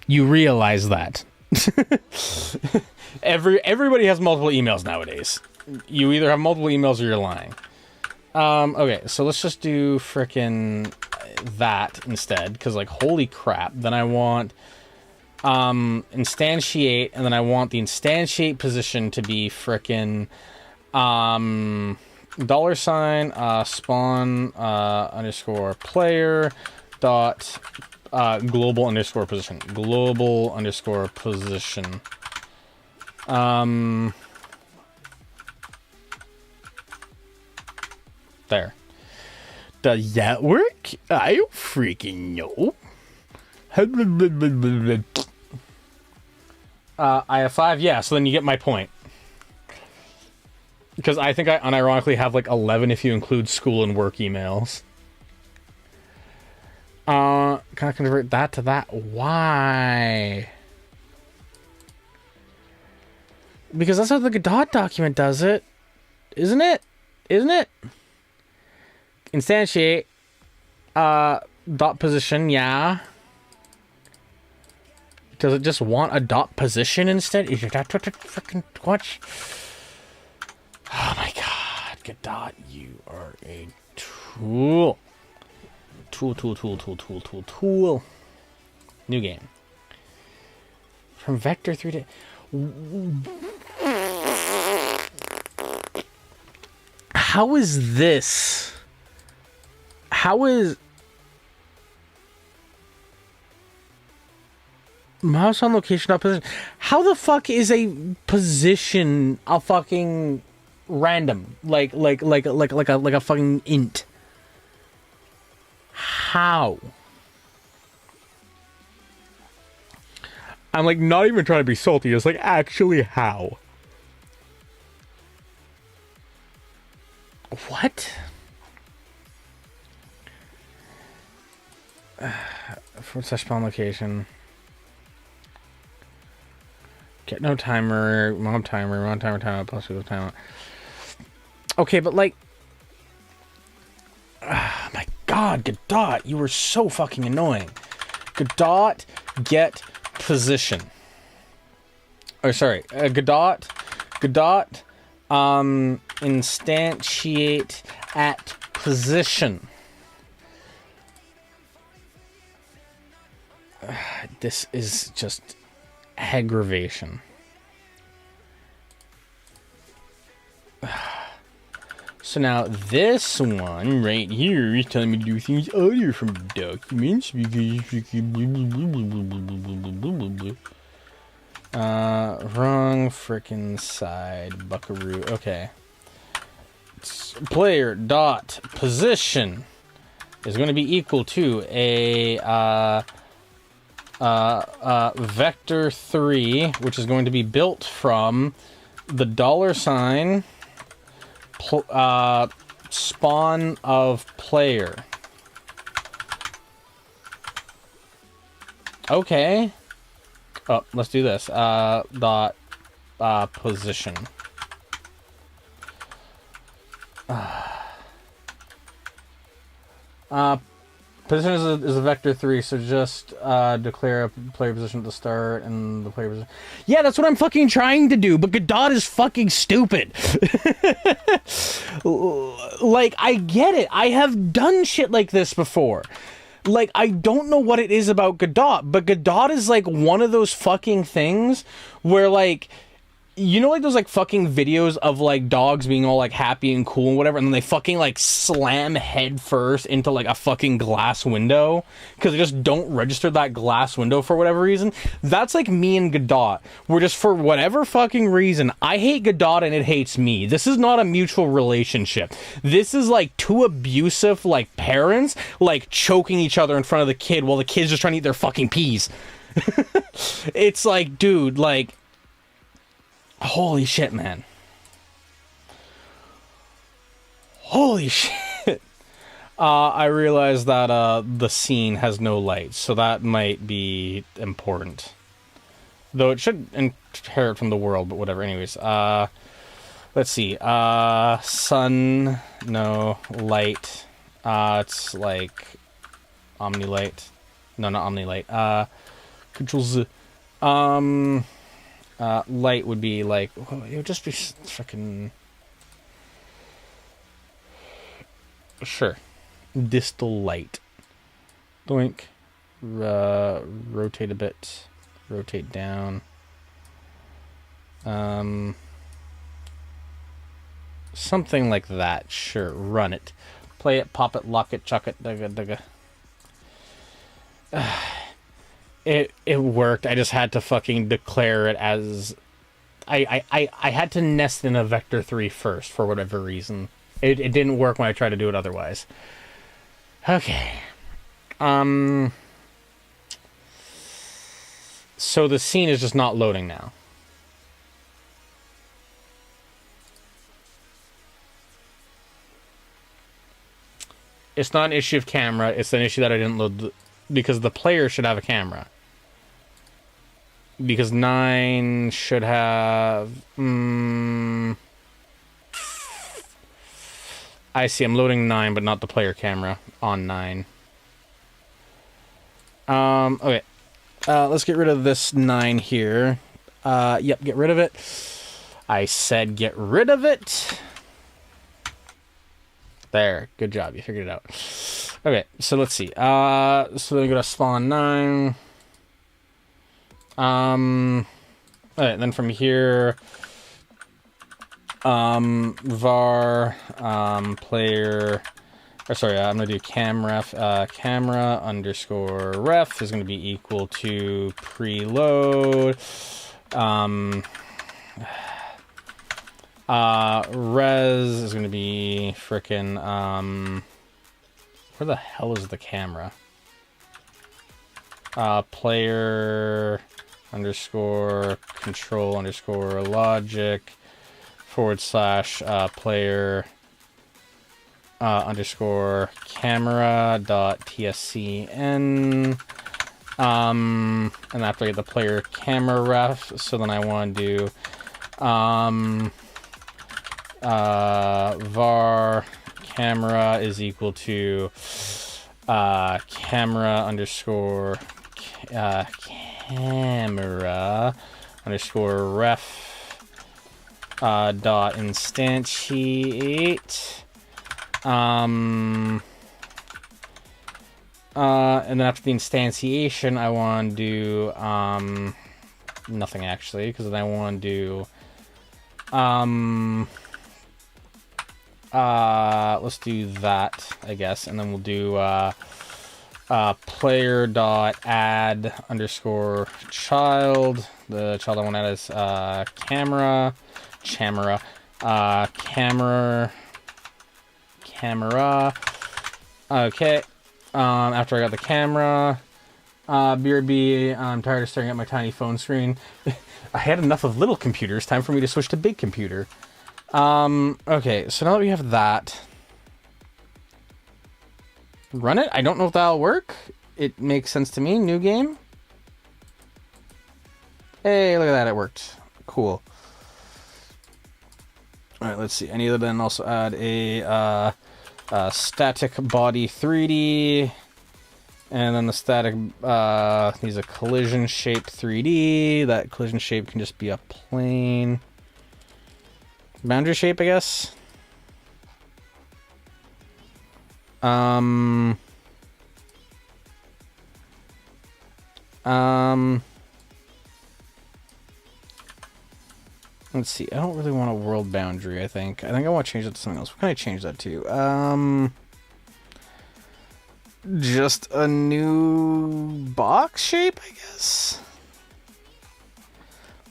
You realize that. Everybody has multiple emails nowadays. You either have multiple emails or you're lying. Okay, so let's just do frickin' that instead, because, like, holy crap. Then I want... instantiate, and then I want the instantiate position to be frickin' $, spawn, underscore player dot, global underscore position. Global underscore position. There. Does that work? I don't freaking know. I have 5, yeah, so then you get my point. Because I think I unironically have like 11 if you include school and work emails. Can I convert that to that? Why? Because that's how the Godot document does it. Isn't it? Isn't it? Instantiate. Dot position, yeah. Does it just want a dot position instead? Is that what it freaking watch? Oh my god, Godot, you are a tool. Tool. New game. From Vector 3 to... How is this? How is... Mouse on location, not position. How the fuck is a position a fucking random? Like a fucking int. How? I'm like not even trying to be salty. It's like actually how? What? / spawn location. Get no timer, mob timer, timeout, plus the timeout. Okay, but like... my god, Godot, you were so fucking annoying. Godot, get position. Oh, sorry. Godot, instantiate at position. This is just... aggravation. So now this one right here is telling me to do things other from documents because wrong frickin' side, buckaroo. Okay. Player dot position is going to be equal to a vector 3, which is going to be built from the $, spawn of player. Okay. Oh, let's do this. Dot position. Position is a vector 3, so just declare a player position at the start and the player position. Yeah, that's what I'm fucking trying to do, but Godot is fucking stupid. Like, I get it. I have done shit like this before. Like, I don't know what it is about Godot, but Godot is like one of those fucking things where, like, you know, like those like fucking videos of like dogs being all like happy and cool and whatever, and then they fucking like slam head first into like a fucking glass window because they just don't register that glass window for whatever reason. That's like me and Godot. We're just, for whatever fucking reason, I hate Godot and it hates me. This is not a mutual relationship. This is like two abusive like parents like choking each other in front of the kid while the kid's just trying to eat their fucking peas. It's like, dude, like, holy shit, man. Holy shit. I realized that the scene has no lights, so that might be important. Though it should inherit from the world, but whatever. Anyways, let's see. Sun, no. Light. It's like Omnilight. No, not Omnilight. Control Z. Light would be like, oh, it would just be fucking, sure, distal light. Doink. Rotate a bit. Rotate down. Something like that. Sure, run it. Play it, pop it, lock it, chuck it, dugga. It worked. I just had to fucking declare it as... I had to nest in a vector 3 first, for whatever reason. It didn't work when I tried to do it otherwise. Okay. So the scene is just not loading now. It's not an issue of camera. It's an issue that I didn't load... because the player should have a camera. Because 9 should have... I see, I'm loading 9, but not the player camera on 9. Okay. Let's get rid of this 9 here. Yep, get rid of it. I said get rid of it. There, good job, you figured it out. Okay, so let's see. So then we go to spawn 9. Alright, then from here, var, player, or sorry, I'm gonna do camera underscore ref is gonna be equal to preload, res is gonna be frickin', where the hell is the camera? Player underscore control underscore logic / player underscore camera dot tscn. And after I get the player camera ref, so then I want to do var camera is equal to camera underscore camera underscore ref dot instantiate, and then after the instantiation I want to do nothing actually, because then I want to do let's do that, I guess, and then we'll do player dot add underscore child. The child I want to add is camera. Okay. After I got the camera, BRB, I'm tired of staring at my tiny phone screen. I had enough of little computers. Time for me to switch to big computer. Okay, so now that we have that, run it. I don't know if that'll work. It makes sense to me. New game. Hey, look at that. It worked. Cool. All right, let's see. I need to then also add a static body 3D, and then the static needs a collision shape 3D. That collision shape can just be a plane boundary shape, I guess. Let's see. I don't really want a world boundary, I think. I want to change that to something else. What can I change that to? Just a new box shape, I guess?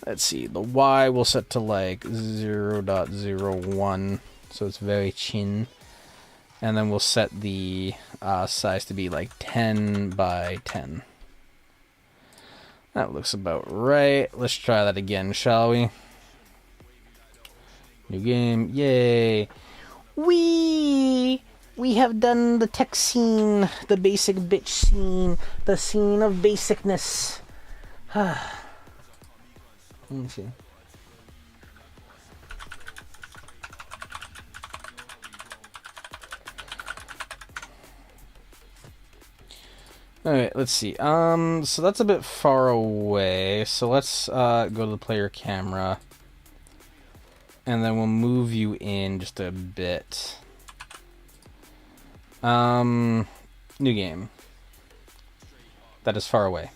Let's see. The Y will set to like 0.01, so it's very chin. And then we'll set the size to be like 10 by 10. That looks about right. Let's try that again, shall we? New game, yay! We have done the tech scene, the basic bitch scene, the scene of basicness. Let me see. Alright, let's see. So that's a bit far away. So let's go to the player camera. And then we'll move you in just a bit. New game. That is far away.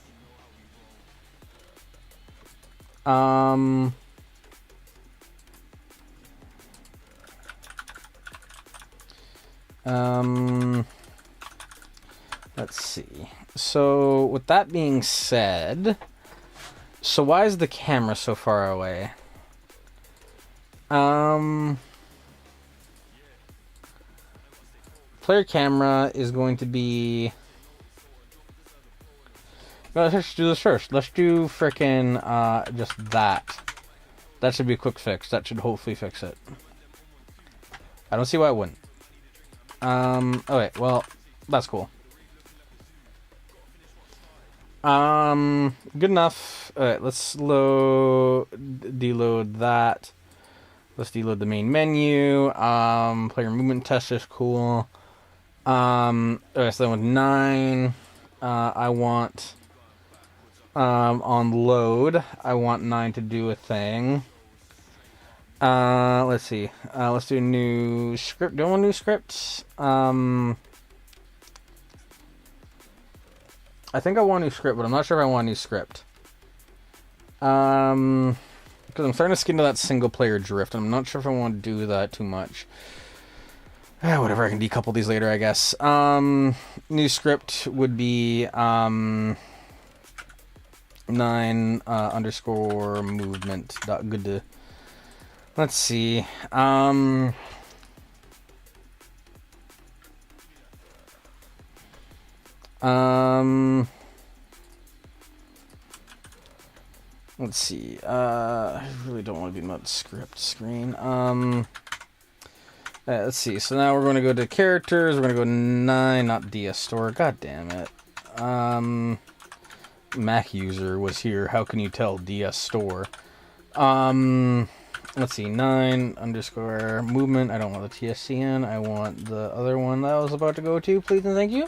Let's see. So, with that being said, so why is the camera so far away? Player camera is going to be... No, let's do this first. Let's do frickin' just that. That should be a quick fix. That should hopefully fix it. I don't see why it wouldn't. Okay, well, that's cool. Good enough. Alright, let's deload that. Let's deload the main menu. Player movement test is cool. Alright, so then with 9, I want, on load, I want 9 to do a thing. Let's see. Let's do a new script. Do I want a new script? I think I want a new script, but I'm not sure if I want a new script. Because I'm starting to skip into that single player drift, and I'm not sure if I want to do that too much. Whatever, I can decouple these later, I guess. New script would be 9 underscore movement dot good. Let's see. Let's see. I really don't want to be in that script screen. Let's see. So now we're going to go to characters. We're going to go 9, not DS Store. God damn it. Mac user was here. How can you tell DS Store? Let's see. 9 underscore movement. I don't want the TSCN. I want the other one that I was about to go to. Please and thank you.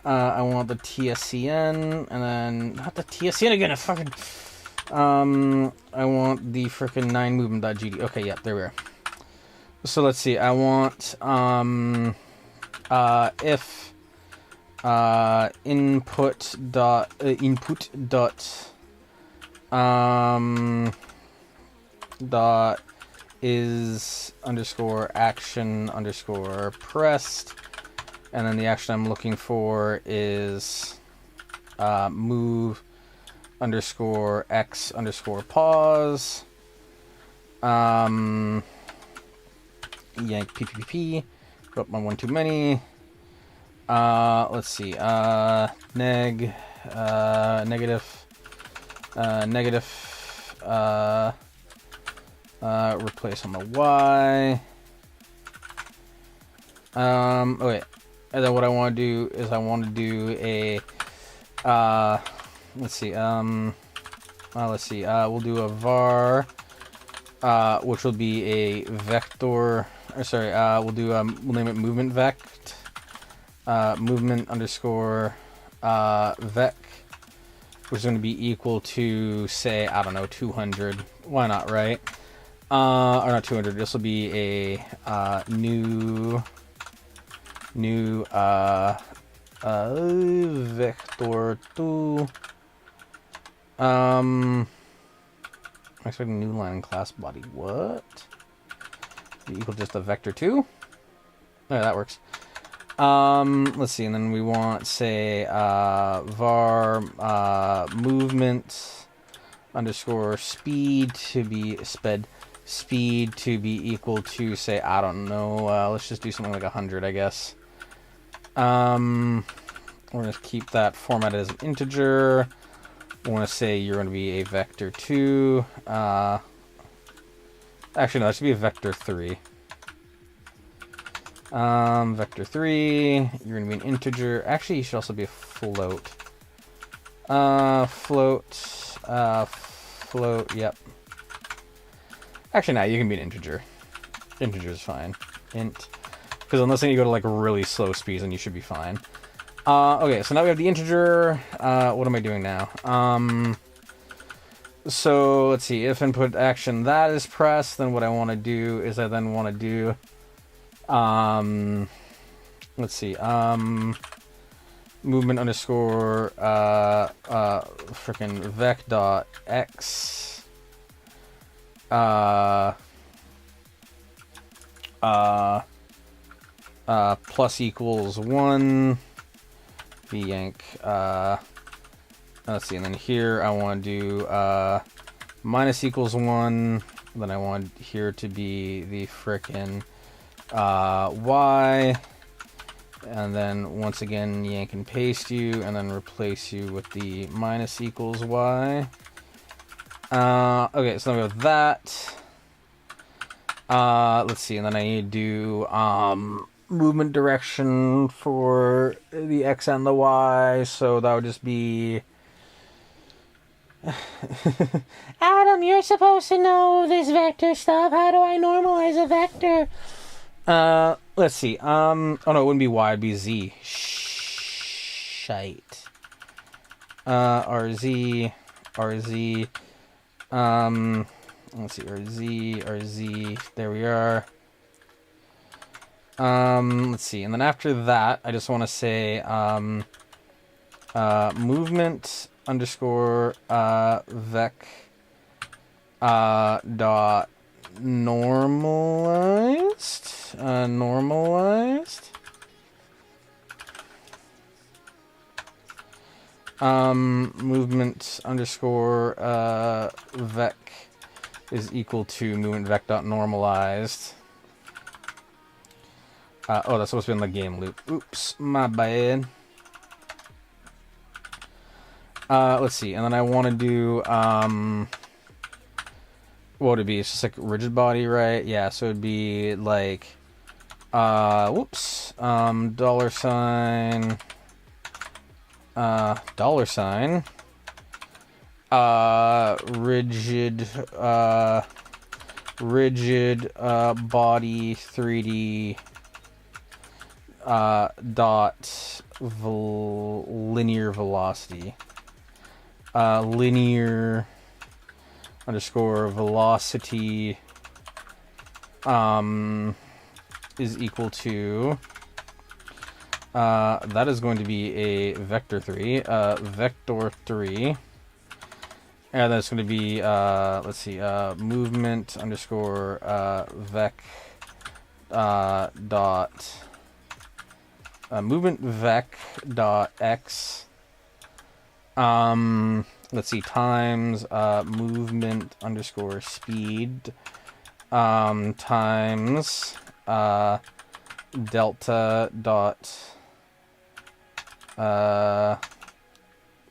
I want the TSCN, and then not the TSCN again. I fucking. I want the frickin' 9 movement.gd. Okay, yeah, there we are. So let's see. I want if input dot dot is underscore action underscore pressed. And then the action I'm looking for is move underscore x underscore pause. Yank PPP. Oh, my one too many. Let's see. Negative. Replace on the Y. Oh wait. And then what I want to do is I want to do a, let's see, we'll do a var which will be a vector, or sorry, we'll name it movement vect, movement underscore vec, which is going to be equal to, say, I don't know, 200. Why not, right? Or not 200. This will be a new vector 2. I'm expecting new line class body. What? Be equal just a vector 2. Oh, that works. Let's see, and then we want, say, var movement underscore speed to be speed to be equal to, say, I don't know, let's just do something like 100, I guess. We're gonna keep that formatted as an integer. We want to say you're going to be a vector 2. Actually, no, that should be a vector 3. Vector 3, you're going to be an integer. Actually, you should also be a float. Float, yep. Actually, no, you can be an integer. Integer is fine. Int. Because unless you go to, like, really slow speeds, then you should be fine. Okay, so now we have the integer. What am I doing now? So, let's see. If input action that is pressed, then what I want to do is I then want to do... let's see. Movement underscore frickin' vec dot x plus equals 1 vyank let's see, and then here I want to do minus equals 1, then I want here to be the frickin' y, and then once again yank and paste you, and then replace you with the minus equals y. Okay, so now we have that. Let's see, and then I need to do movement direction for the x and the y, so that would just be... Adam, you're supposed to know this vector stuff. How do I normalize a vector? Let's see. Oh no, it wouldn't be y, it'd be z. Shite. RZ. Let's see, RZ, there we are. Let's see, and then after that, I just want to say, movement underscore, vec, dot normalized, movement underscore, vec is equal to movement vec dot normalized. Oh, that's supposed to be in the game loop. Oops, my bad. Let's see, and then I want to do, what would it be? It's just like rigid body, right? Yeah, so it'd be like, whoops, dollar sign, rigid body 3D dot linear velocity, linear underscore velocity is equal to that is going to be a vector 3, vector 3. And that's going to be, let's see, movement underscore vec dot movement vec dot x. Let's see, times movement underscore speed times delta dot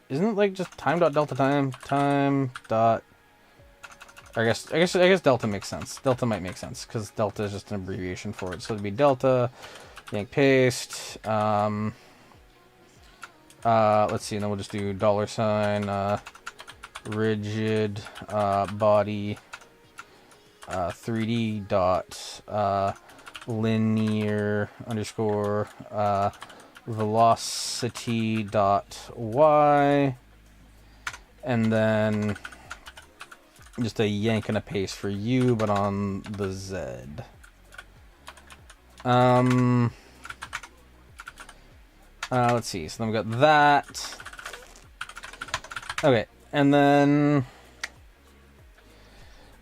isn't it like just time dot delta time dot, I guess delta makes sense. Delta might make sense because delta is just an abbreviation for it. So it'd be delta, yank paste, let's see, and then we'll just do dollar sign rigid body 3D dot linear underscore velocity dot y, and then just a yank and a paste for u, but on the z. Let's see. So then we got that. Okay, and then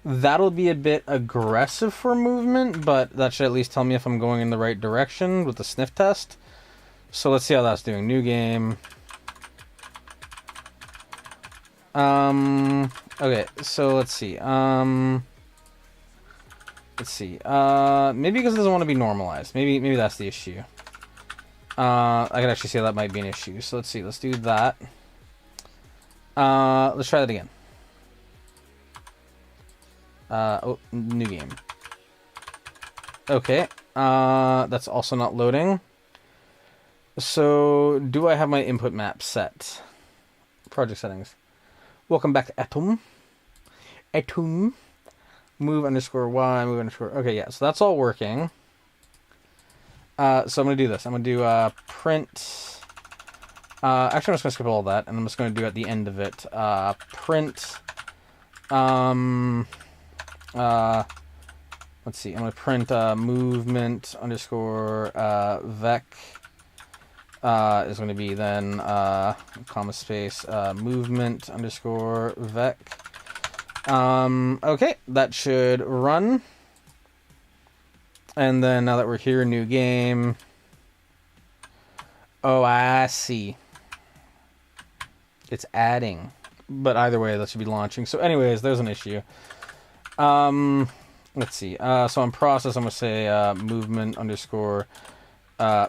that'll be a bit aggressive for movement, but that should at least tell me if I'm going in the right direction with the sniff test. So let's see how that's doing. New game. Okay, so let's see. Maybe because it doesn't want to be normalized. Maybe that's the issue. I could actually say that might be an issue. So let's see. Let's do that. Let's try that again. Oh, new game. Okay. That's also not loading. So, do I have my input map set? Project settings. Welcome back to Atom. Atom. Move underscore Y, move underscore... Okay, yeah, so that's all working. So I'm going to do this. I'm going to do print... actually, I'm just going to skip all that, and I'm just going to do at the end of it. Print... let's see. I'm going to print movement underscore vec. Is going to be then comma space movement underscore vec. Okay, that should run. And then now that we're here, new game. Oh, I see. It's adding. But either way, that should be launching. So anyways, there's an issue. Let's see. So on process, I'm going to say movement underscore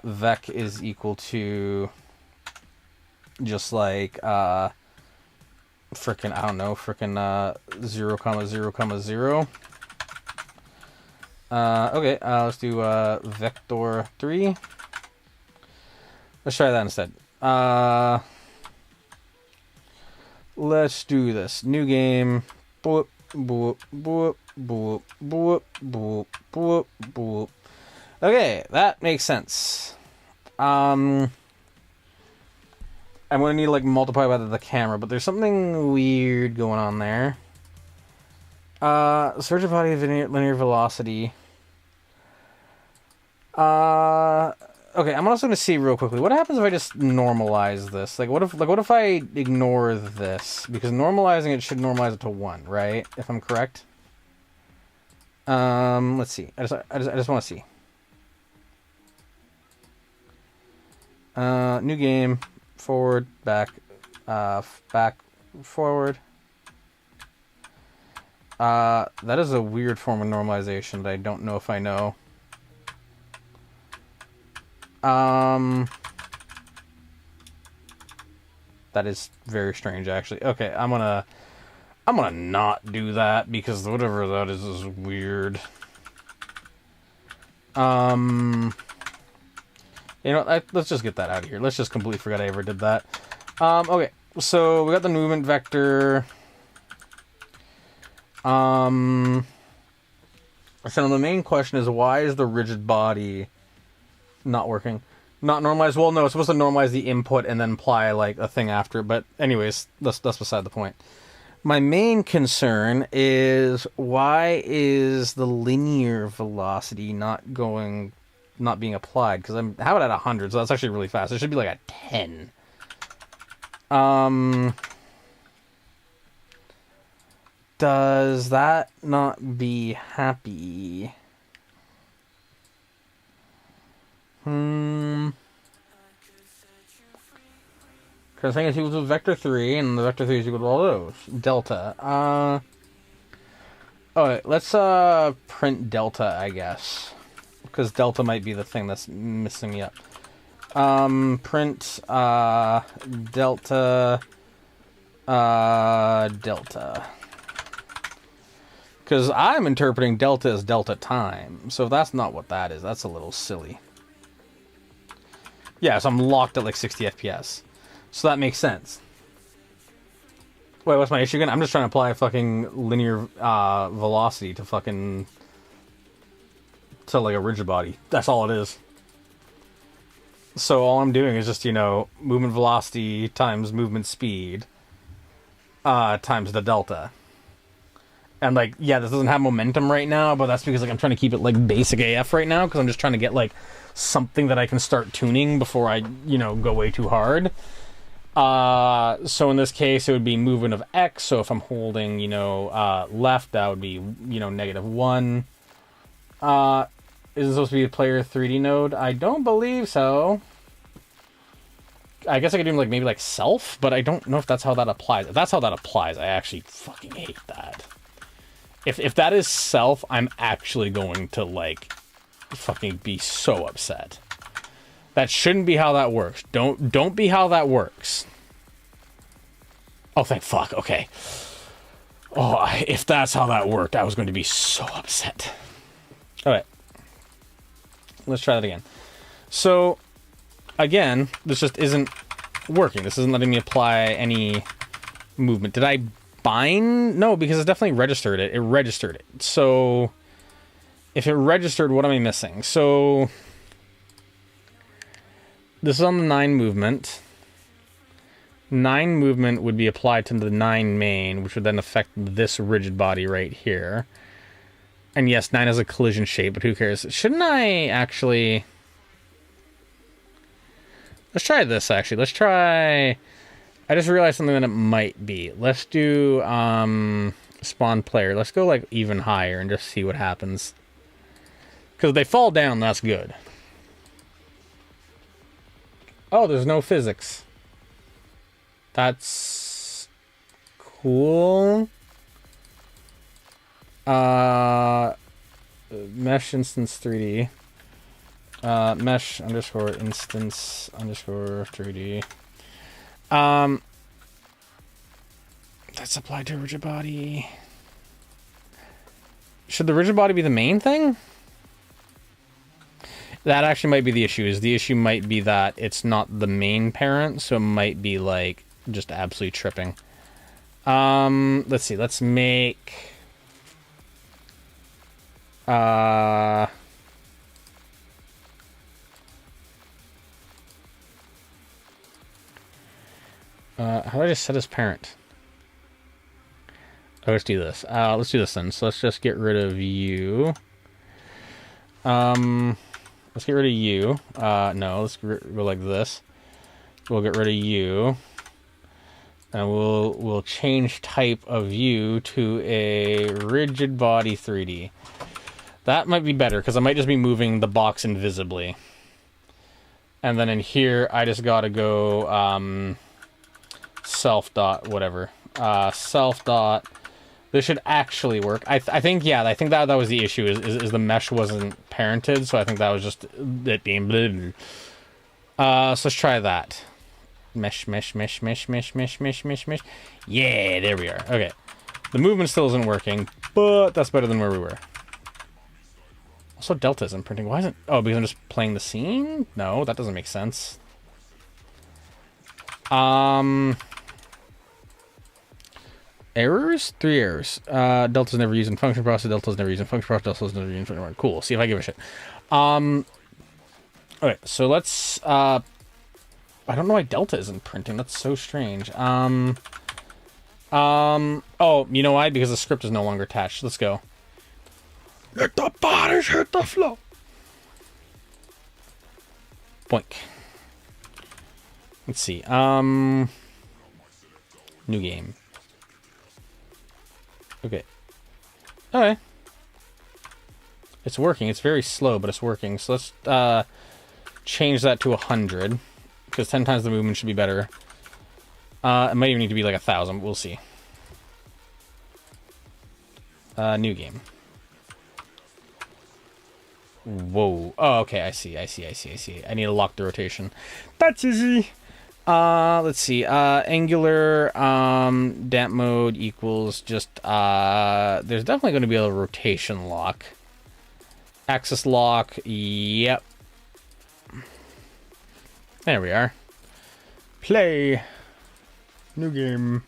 vec is equal to just like frickin' I don't know, frickin' 0, 0, 0. Okay, let's do vector 3. Let's try that instead. Let's do this. New game. Boop, boop, boop, boop, boop, boop, boop, boop. Okay, that makes sense. I'm gonna need to like multiply by the camera, but there's something weird going on there. Search a body of linear velocity. Okay, I'm also gonna see real quickly what happens if I just normalize this. Like, what if I ignore this? Because normalizing it should normalize it to 1, right? If I'm correct. Let's see. I just want to see. New game, forward, back, back, forward. That is a weird form of normalization that I don't know if I know. That is very strange, actually. Okay, I'm gonna not do that because whatever that is weird. You know, let's just get that out of here. Let's just completely forget I ever did that. Okay, so we got the movement vector. So the main question is, why is the rigid body not working? Not normalized? Well, no, it's supposed to normalize the input and then apply, like, a thing after. But anyways, that's beside the point. My main concern is, why is the linear velocity not being applied? Because I have it at 100, so that's actually really fast. It should be like at 10. Does that not be happy? Because I think it's equal to vector 3, and the vector 3 is equal to all those. Delta. Alright, let's print delta, I guess. Because delta might be the thing that's messing me up. Print delta delta. Because I'm interpreting delta as delta time. So if that's not what that is, that's a little silly. Yeah, so I'm locked at like 60 FPS. So that makes sense. Wait, what's my issue again? I'm just trying to apply a fucking linear velocity to fucking... to, like, a rigid body. That's all it is. So all I'm doing is just, you know, movement velocity times movement speed times the delta. And, like, yeah, this doesn't have momentum right now, but that's because, like, I'm trying to keep it, like, basic AF right now, because I'm just trying to get, like, something that I can start tuning before I, you know, go way too hard. So in this case, it would be movement of X, so if I'm holding, you know, left, that would be, you know, -1. Is it supposed to be a player 3D node? I don't believe so. I guess I could do, like, maybe, like, self, but I don't know if that's how that applies. If that's how that applies, I actually fucking hate that. If that is self, I'm actually going to, like, fucking be so upset. That shouldn't be how that works. Don't be how that works. Oh, thank fuck. Okay. Oh, if that's how that worked, I was going to be so upset. All right. Let's try that again. So, again, this just isn't working. This isn't letting me apply any movement. Did I bind? No, because it definitely registered it. It registered it. So, if it registered, what am I missing? So, this is on the 9 movement. 9 movement would be applied to the 9 main, which would then affect this rigid body right here. And yes, 9 has a collision shape, but who cares? Shouldn't I actually... Let's try this, actually. Let's try... I just realized something that it might be. Let's do spawn player. Let's go, like, even higher and just see what happens. Because if they fall down, that's good. Oh, there's no physics. That's... cool. Mesh instance 3D. Mesh underscore instance underscore 3D. That's applied to a rigid body. Should the rigid body be the main thing? That actually might be the issue. Is the issue might be that it's not the main parent, so it might be like just absolutely tripping. Let's see. Let's make how do I just set as parent? Oh, let's do this. Let's do this then. So let's just get rid of you. Let's get rid of you. No, let's go like this. We'll get rid of you. And we'll change type of you to a rigid body 3D. That might be better, because I might just be moving the box invisibly. And then in here, I just gotta go self dot whatever. Self dot. This should actually work. I think, yeah, I think that was the issue, is the mesh wasn't parented, so I think that was just it being blah, blah, blah. So let's try that. Mesh, mesh, mesh, mesh, mesh, mesh, mesh, mesh, mesh. Yeah, there we are. Okay. The movement still isn't working, but that's better than where we were. Also, delta isn't printing. Why isn't... Oh, because I'm just playing the scene? No, that doesn't make sense. Errors? 3 errors. Delta's never used in function process. Delta's never used in function process. Delta's never used in function process. Cool. See if I give a shit. Okay, so let's... I don't know why delta isn't printing. That's so strange. Oh, you know why? Because the script is no longer attached. Let's go. Let the bodies hit the floor. Boink. Let's see. New game. Okay. Okay. It's working. It's very slow, but it's working. So let's change that to 100. Because 10 times the movement should be better. It might even need to be like 1,000. We'll see. New game. Whoa. Oh, okay. I see. I need to lock the rotation. That's easy. Let's see. Angular damp mode equals just there's definitely going to be a rotation lock. Axis lock. Yep. There we are. Play. New game.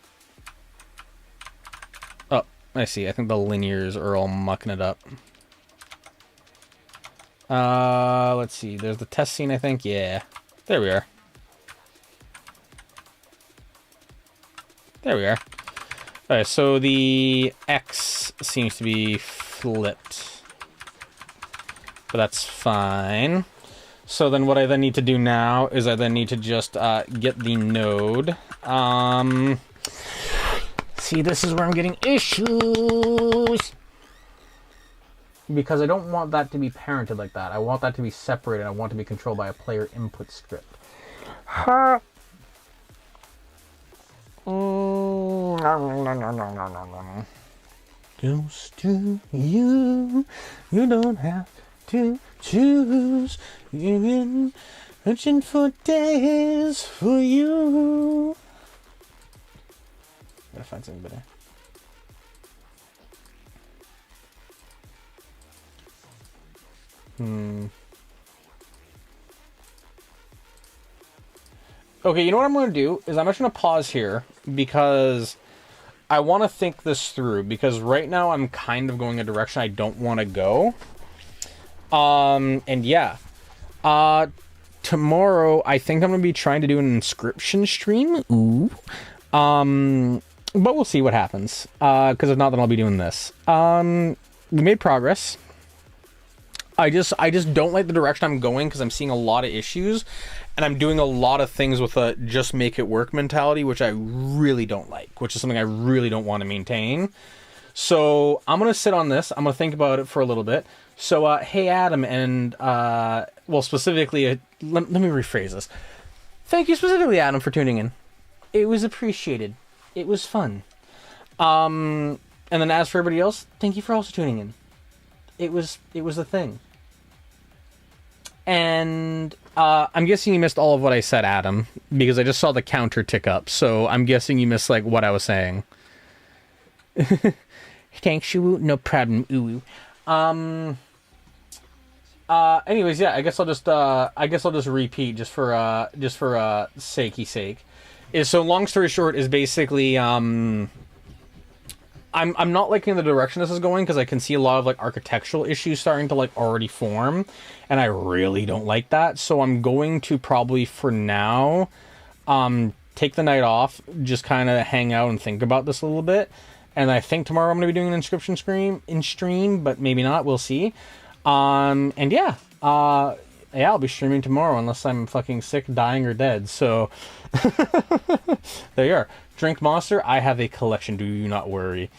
I see. I think the linears are all mucking it up. Let's see. There's the test scene, I think. Yeah. There we are. There we are. Alright, so the X seems to be flipped. But that's fine. So then what I then need to do now is I then need to just get the node. See, this is where I'm getting issues. Because I don't want that to be parented like that. I want that to be separated. I want it to be controlled by a player input script. Goes to you. You don't have to choose. You've been searching for days for you. Gotta find something better. Okay, you know what I'm going to do is I'm just going to pause here because I want to think this through, because right now I'm kind of going a direction I don't want to go. And yeah. Tomorrow I think I'm going to be trying to do an Inscryption stream. Ooh. But we'll see what happens. Because if not, then I'll be doing this. We made progress. I just don't like the direction I'm going because I'm seeing a lot of issues, and I'm doing a lot of things with a just make it work mentality, which I really don't like, which is something I really don't want to maintain. So I'm going to sit on this. I'm going to think about it for a little bit. So, hey, Adam, and, well, specifically, let me rephrase this. Thank you specifically, Adam, for tuning in. It was appreciated. It was fun. And then as for everybody else, thank you for also tuning in. It was a thing. And I'm guessing you missed all of what I said, Adam, because I just saw the counter tick up. So I'm guessing you missed like what I was saying. Thanks, you. No problem. Ooh. Anyways, yeah. I guess I'll just repeat just for sakey sake. So long story short is basically I'm not liking the direction this is going because I can see a lot of like architectural issues starting to like already form, and I really don't like that. So I'm going to probably for now take the night off, just kind of hang out and think about this a little bit. And I think tomorrow I'm going to be doing an Inscryption stream, but maybe not. We'll see. And yeah, I'll be streaming tomorrow unless I'm fucking sick, dying, or dead. So there you are. Drink Monster, I have a collection, do you not worry.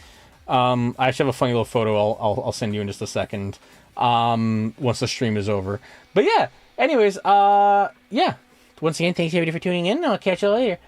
I actually have a funny little photo I'll send you in just a second once the stream is over. But yeah, anyways, yeah. Once again, thanks everybody for tuning in. I'll catch you later.